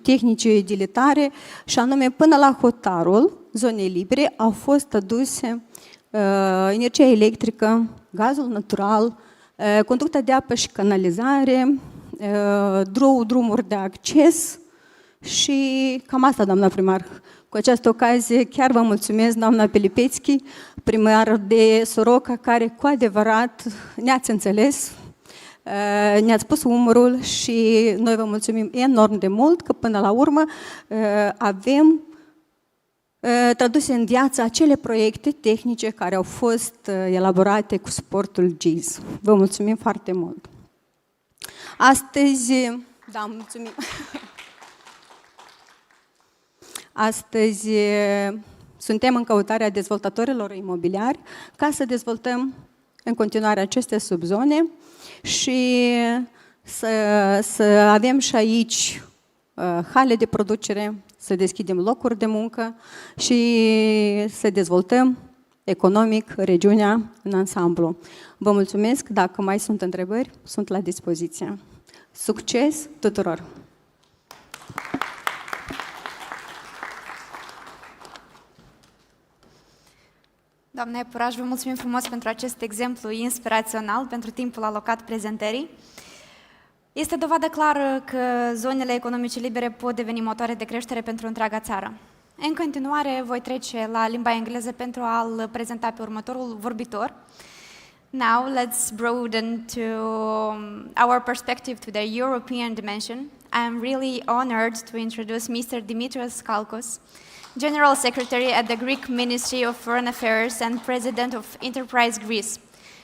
tehnice edilitare și anume până la hotarul zonei libere au fost aduse energia electrică, gazul natural, conducta de apă și canalizare, drumuri de acces și cam asta, doamna primar. Cu această ocazie chiar vă mulțumesc, doamna Pelipețchi, primar de Soroca, care cu adevărat ne-ați înțeles, ne-ați pus umărul și noi vă mulțumim enorm de mult că până la urmă avem traduse în viață acele proiecte tehnice care au fost elaborate cu suportul GIS. Vă mulțumim foarte mult! Astăzi, da, mulțumim! Astăzi suntem în căutarea dezvoltatorilor imobiliari ca să dezvoltăm în continuare aceste subzone și să avem și aici hale de producere, să deschidem locuri de muncă și să dezvoltăm economic regiunea în ansamblu. Vă mulțumesc, dacă mai sunt întrebări, sunt la dispoziție. Succes tuturor! Doamna Epuraș, vă mulțumim frumos pentru acest exemplu inspirațional, pentru timpul alocat prezentării. Este dovadă clară că zonele economice libere pot deveni motoare de creștere pentru întreaga țară. În continuare, voi trece la limba engleză pentru a-l prezenta pe următorul vorbitor. Now, let's broaden to our perspective to the European dimension. I am really honored to introduce Mr. Dimitrios Kalkos, General Secretary at the Greek Ministry of Foreign Affairs and President of Enterprise Greece.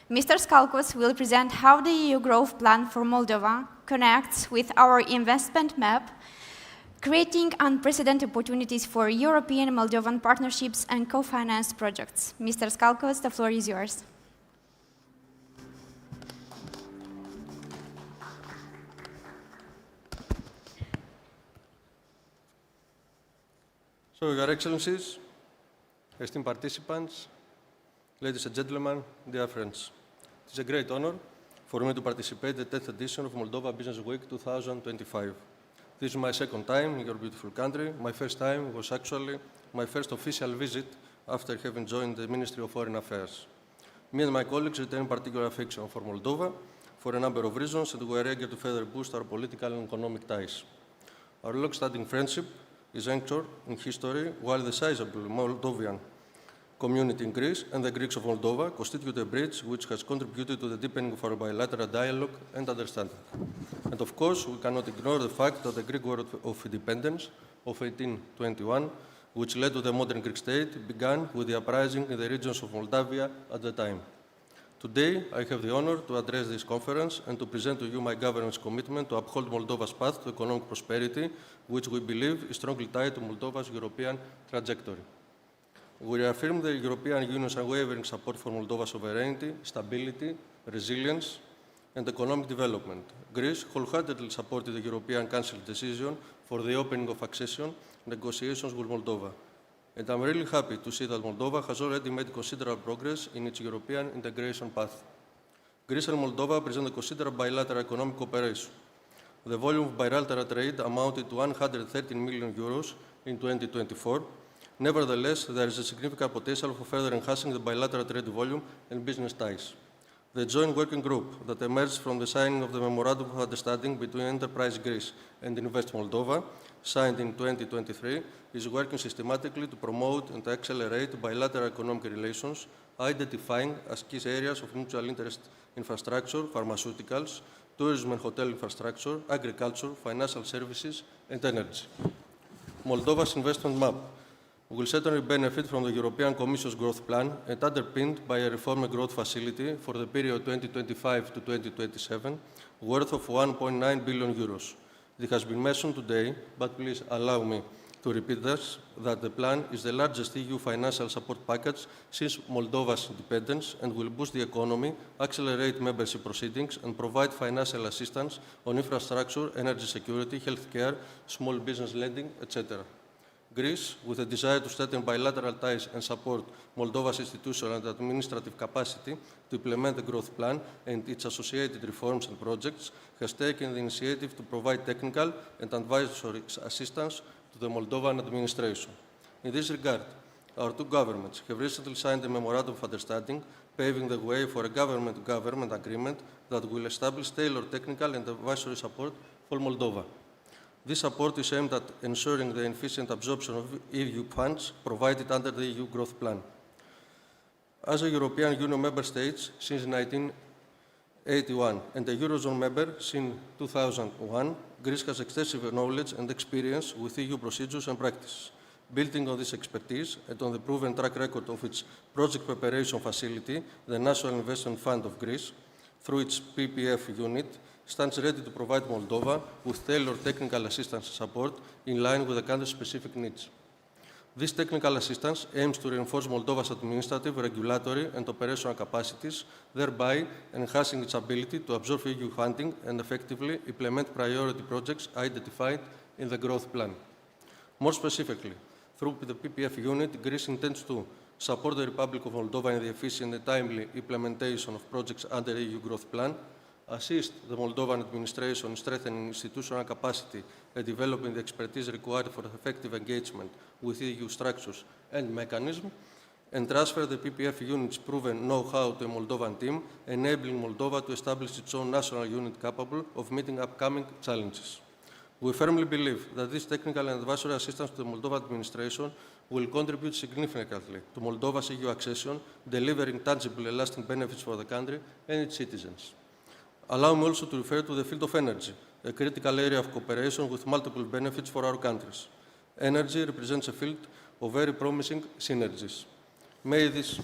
Mr. Skalkos will present how the EU growth plan for Moldova connects with our investment map, creating unprecedented opportunities for European Moldovan partnerships and co-financed projects. Mr. Skalkos, the floor is yours. So, Your Excellencies, esteemed participants, ladies and gentlemen, dear friends, it is a great honor for me to participate in the 10th edition of Moldova Business Week 2025. This is my second time in your beautiful country. My first time was actually my first official visit after having joined the Ministry of Foreign Affairs. Me and my colleagues retain particular affection for Moldova for a number of reasons, and we are eager to further boost our political and economic ties. Our long-standing friendship is anchored in history, while the sizable Moldovan community in Greece and the Greeks of Moldova constitute a bridge which has contributed to the deepening of our bilateral dialogue and understanding. And of course, we cannot ignore the fact that the Greek War of Independence of 1821, which led to the modern Greek state, began with the uprising in the regions of Moldavia at the time. Today, I have the honor to address this conference and to present to you my government's commitment to uphold Moldova's path to economic prosperity, which we believe is strongly tied to Moldova's European trajectory. We reaffirm the European Union's unwavering support for Moldova's sovereignty, stability, resilience, and economic development. Greece wholeheartedly supported the European Council's decision for the opening of accession negotiations with Moldova. And I'm really happy to see that Moldova has already made considerable progress in its European integration path. Greece and Moldova present a considerable bilateral economic cooperation. The volume of bilateral trade amounted to 113 million euros in 2024. Nevertheless, there is a significant potential for further enhancing the bilateral trade volume and business ties. The joint working group that emerged from the signing of the Memorandum of Understanding between Enterprise Greece and Invest Moldova, signed in 2023, is working systematically to promote and accelerate bilateral economic relations, identifying as key areas of mutual interest infrastructure, pharmaceuticals, tourism and hotel infrastructure, agriculture, financial services, and energy. Moldova's investment map will certainly benefit from the European Commission's growth plan and underpinned by a reform and growth facility for the period 2025 to 2027, worth of 1.9 billion euros. It has been mentioned today, but please allow me to repeat this, that the plan is the largest EU financial support package since Moldova's independence and will boost the economy, accelerate membership proceedings, and provide financial assistance on infrastructure, energy security, healthcare, small business lending, etc. Greece, with a desire to strengthen bilateral ties and support Moldova's institutional and administrative capacity to implement the growth plan and its associated reforms and projects, has taken the initiative to provide technical and advisory assistance to the Moldovan administration. In this regard, our two governments have recently signed a Memorandum of Understanding, paving the way for a government-to-government agreement that will establish tailored technical and advisory support for Moldova. This support is aimed at ensuring the efficient absorption of EU funds provided under the EU growth plan. As a European Union member state since 1981 and a Eurozone member since 2001, Greece has extensive knowledge and experience with EU procedures and practices. Building on this expertise and on the proven track record of its project preparation facility, the National Investment Fund of Greece, through its PPF unit, stands ready to provide Moldova with tailored technical assistance and support in line with the country's specific needs. This technical assistance aims to reinforce Moldova's administrative, regulatory, and operational capacities, thereby enhancing its ability to absorb EU funding and effectively implement priority projects identified in the growth plan. More specifically, through the PPF unit, Greece intends to support the Republic of Moldova in the efficient and timely implementation of projects under the EU growth plan, assist the Moldovan administration in strengthening institutional capacity and developing the expertise required for effective engagement with EU structures and mechanisms, and transfer the PPF unit's proven know-how to a Moldovan team, enabling Moldova to establish its own national unit capable of meeting upcoming challenges. We firmly believe that this technical and advisory assistance to the Moldovan administration will contribute significantly to Moldova's EU accession, delivering tangible and lasting benefits for the country and its citizens. Allow me also to refer to the field of energy, a critical area of cooperation with multiple benefits for our countries. Energy represents a field of very promising synergies. May this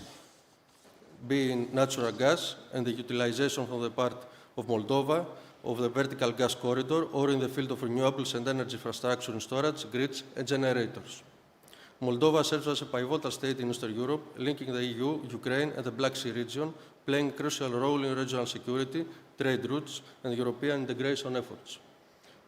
be in natural gas and the utilization from the part of Moldova of the vertical gas corridor, or in the field of renewables and energy infrastructure and storage, grids and generators. Moldova serves as a pivotal state in Eastern Europe, linking the EU, Ukraine, and the Black Sea region, playing a crucial role in regional security, trade routes, and European integration efforts.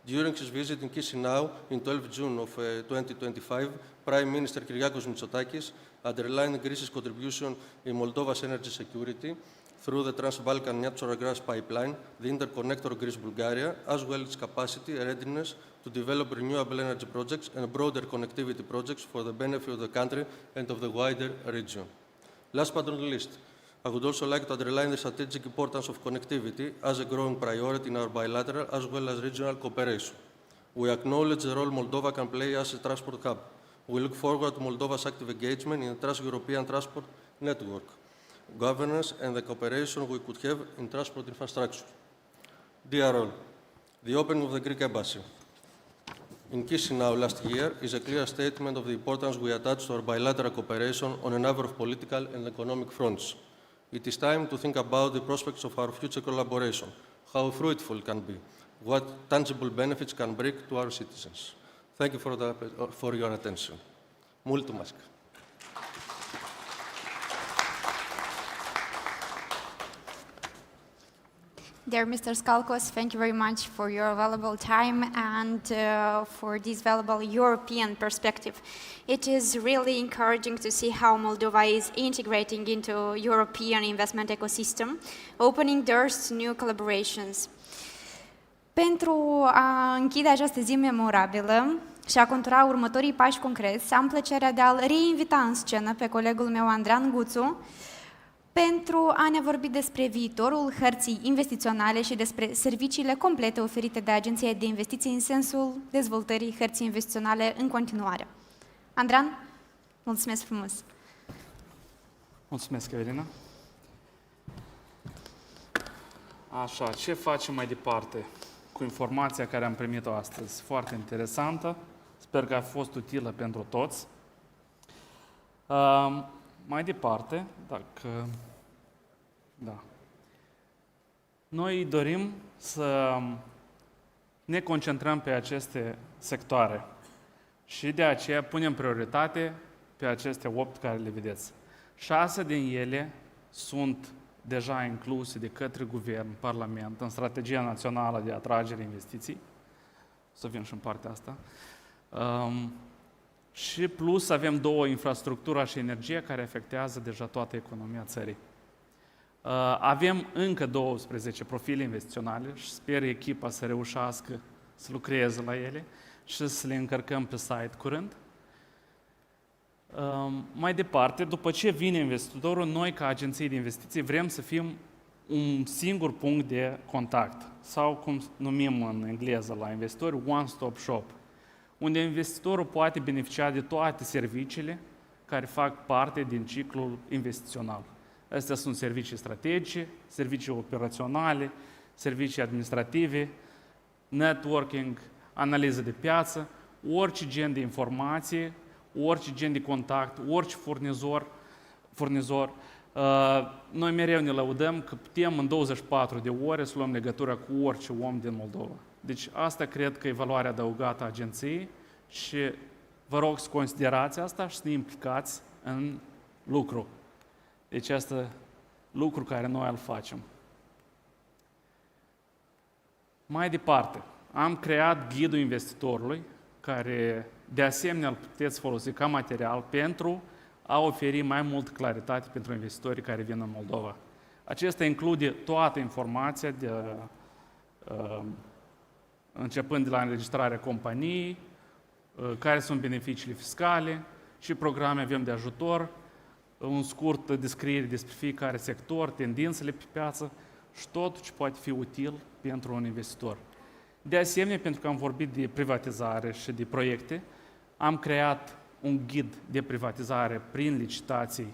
During his visit in Chisinau in 12 June of 2025, Prime Minister Kyriakos Mitsotakis underlined Greece's contribution in Moldova's energy security through the Trans-Balkan Natural Gas Pipeline, the interconnector Greece-Bulgaria, as well as its capacity and readiness to develop renewable energy projects and broader connectivity projects for the benefit of the country and of the wider region. Last but not least, I would also like to underline the strategic importance of connectivity as a growing priority in our bilateral as well as regional cooperation. We acknowledge the role Moldova can play as a transport hub. We look forward to Moldova's active engagement in the trans-European transport network, governance, and the cooperation we could have in transport infrastructure. Dear all, the opening of the Greek embassy in Chisinau last year is a clear statement of the importance we attach to our bilateral cooperation on a number of political and economic fronts. It is time to think about the prospects of our future collaboration, how fruitful it can be, what tangible benefits can bring to our citizens. Thank you for your attention. Mulțumesc. Dear Mr. Skalkos, thank you very much for your valuable time and for this valuable European perspective. It is really encouraging to see how Moldova is integrating into European investment ecosystem, opening doors to new collaborations. Pentru a închide această zi memorabilă și a contura următorii pași concreți, am plăcerea de a-l reinvita în scenă pe colegul meu, Andrean Guțu, pentru a ne vorbi despre viitorul hărții investiționale și despre serviciile complete oferite de Agenția de Investiții în sensul dezvoltării hărții investiționale în continuare. Andrean, mulțumesc frumos! Mulțumesc, Evelina. Așa, ce facem mai departe cu informația care am primit-o astăzi? Foarte interesantă. Sper că a fost utilă pentru toți. Mai departe, dacă... Da. Noi dorim să ne concentrăm pe aceste sectoare și de aceea punem prioritate pe aceste 8 care le vedeți. 6 din ele sunt deja incluse de către Guvern, Parlament, în Strategia Națională de Atragere Investiții. Să vin și în partea asta. Și plus avem 2, infrastructura și energia, care afectează deja toată economia țării. Avem încă 12 profile investiționale și sper echipa să reușească să lucreze la ele și să le încărcăm pe site curând. Mai departe, după ce vine investitorul, noi ca agenție de investiții vrem să fim un singur punct de contact sau cum numim în engleză la investitori, one-stop shop, unde investitorul poate beneficia de toate serviciile care fac parte din ciclul investițional. Astea sunt servicii strategice, servicii operaționale, servicii administrative, networking, analiză de piață, orice gen de informație, orice gen de contact, orice furnizor. Noi mereu ne lăudăm că putem în 24 de ore să luăm legătura cu orice om din Moldova. Deci asta cred că e valoarea adăugată a agenției și vă rog să considerați asta și să ne implicați în lucru. Deci asta lucru care noi îl facem. Mai departe, am creat ghidul investitorului, care de asemenea îl puteți folosi ca material pentru a oferi mai multă claritate pentru investitorii care vin în Moldova. Acesta include toată informația începând de la înregistrarea companiei, care sunt beneficiile fiscale și programe avem de ajutor, un scurt descriere despre fiecare sector, tendințele pe piață și tot ce poate fi util pentru un investitor. De asemenea, pentru că am vorbit de privatizare și de proiecte, am creat un ghid de privatizare prin licitații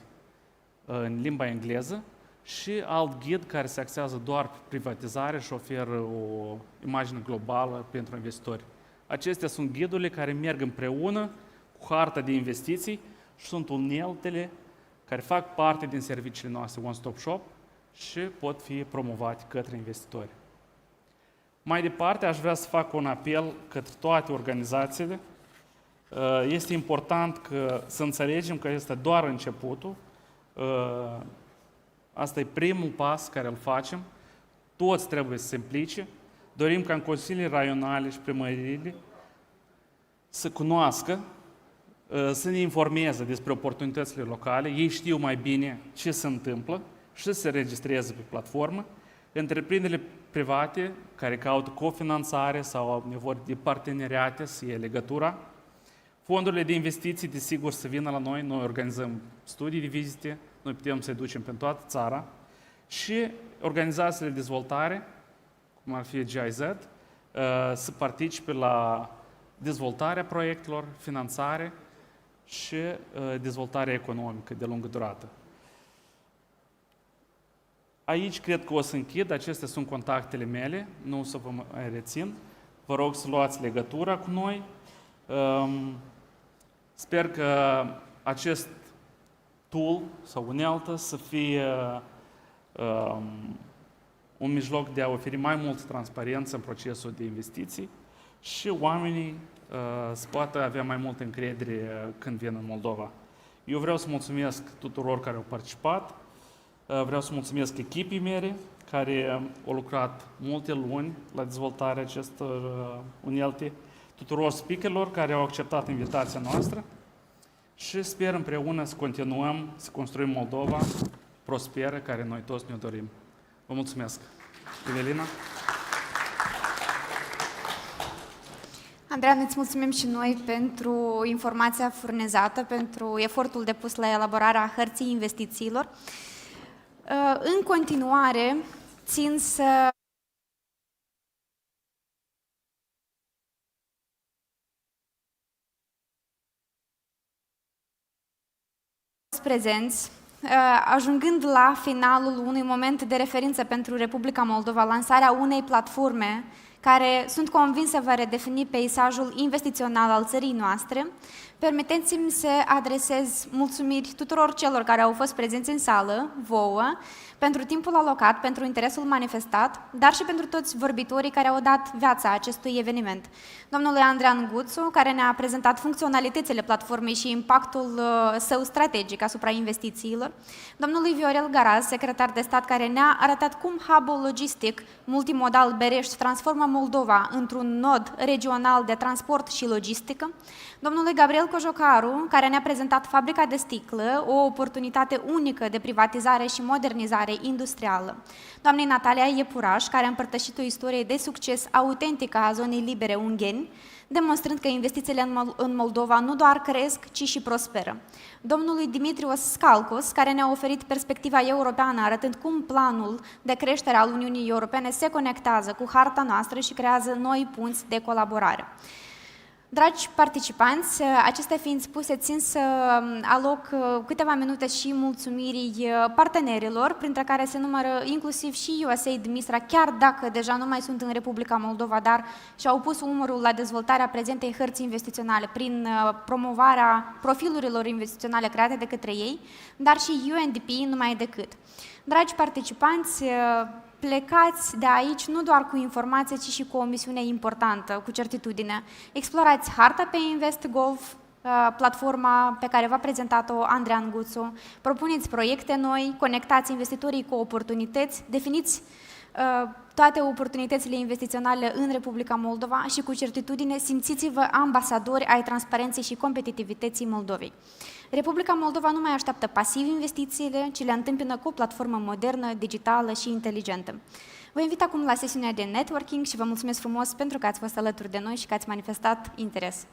în limba engleză și alt ghid care se axează doar pe privatizare și oferă o imagine globală pentru investitori. Acestea sunt ghidurile care merg împreună cu harta de investiții și sunt uneltele care fac parte din serviciile noastre One Stop Shop și pot fi promovate către investitori. Mai departe, aș vrea să fac un apel către toate organizațiile. Este important să înțelegem că este doar începutul. Asta e primul pas care îl facem. Toți trebuie să se implice. Dorim ca în consiliile raionale și primăriile să cunoască, să ne informeze despre oportunitățile locale. Ei știu mai bine ce se întâmplă și să se registreze pe platformă. Întreprinderile private care caută cofinanțare sau au nevoie de parteneriate să iei legătura. Fondurile de investiții, desigur, să vină la noi. Noi organizăm studii de vizite, noi putem să-i ducem pe toată țara. Și organizațiile de dezvoltare, cum ar fi GIZ, să participe la dezvoltarea proiectelor, finanțare și dezvoltarea economică de lungă durată. Aici cred că o să închid, acestea sunt contactele mele, nu o să vă mai rețin. Vă rog să luați legătura cu noi. Sper că acest tool sau unealtă să fie un mijloc de a oferi mai multă transparență în procesul de investiții și oamenii să poată avea mai multă încredere când vin în Moldova. Eu vreau să mulțumesc tuturor care au participat, vreau să mulțumesc echipii mele care a lucrat multe luni la dezvoltarea acestor unelte, tuturor speakerilor care au acceptat invitația noastră și sper împreună să continuăm să construim Moldova prosperă, care noi toți ne dorim. Vă mulțumesc. Evelina? Andreea, îți mulțumim și noi pentru informația furnizată, pentru efortul depus la elaborarea hărții investițiilor. În continuare, țin să prezenți, ajungând la finalul unui moment de referință pentru Republica Moldova, lansarea unei platforme care, sunt convinsă, va redefini peisajul investițional al țării noastre. Permiteți-mi să adresez mulțumiri tuturor celor care au fost prezenți în sală, vouă, pentru timpul alocat, pentru interesul manifestat, dar și pentru toți vorbitorii care au dat viața acestui eveniment. Domnului Andrean Guțu, care ne-a prezentat funcționalitățile platformei și impactul său strategic asupra investițiilor, domnului Viorel Garaz, secretar de stat, care ne-a arătat cum hub-ul logistic multimodal Berești transformă Moldova într-un nod regional de transport și logistică, domnului Gabriel Cojocaru, care ne-a prezentat fabrica de sticlă, o oportunitate unică de privatizare și modernizare industrială, doamnei Natalia Iepuraș, care a împărtășit o istorie de succes autentică a zonei libere ungheni, demonstrând că investițiile în Moldova nu doar cresc, ci și prosperă. Domnului Dimitrios Scalcos, care ne-a oferit perspectiva europeană, arătând cum planul de creștere al Uniunii Europene se conectează cu harta noastră și creează noi punți de colaborare. Dragi participanți, acestea fiind spuse, țin să aloc câteva minute și mulțumirii partenerilor, printre care se numără inclusiv și USAID Mistra, chiar dacă deja nu mai sunt în Republica Moldova, dar și-au pus umărul la dezvoltarea prezentei hărți investiționale prin promovarea profilurilor investiționale create de către ei, dar și UNDP numai decât. Dragi participanți, plecați de aici nu doar cu informație, ci și cu o misiune importantă, cu certitudine. Explorați harta pe InvestGov, platforma pe care v-a prezentat-o Andrean Guțu, propuneți proiecte noi, conectați investitorii cu oportunități, definiți toate oportunitățile investiționale în Republica Moldova și cu certitudine simțiți-vă ambasadori ai transparenței și competitivității Moldovei. Republica Moldova nu mai așteaptă pasiv investițiile, ci le întâmpină cu o platformă modernă, digitală și inteligentă. Vă invit acum la sesiunea de networking și vă mulțumesc frumos pentru că ați fost alături de noi și că ați manifestat interes.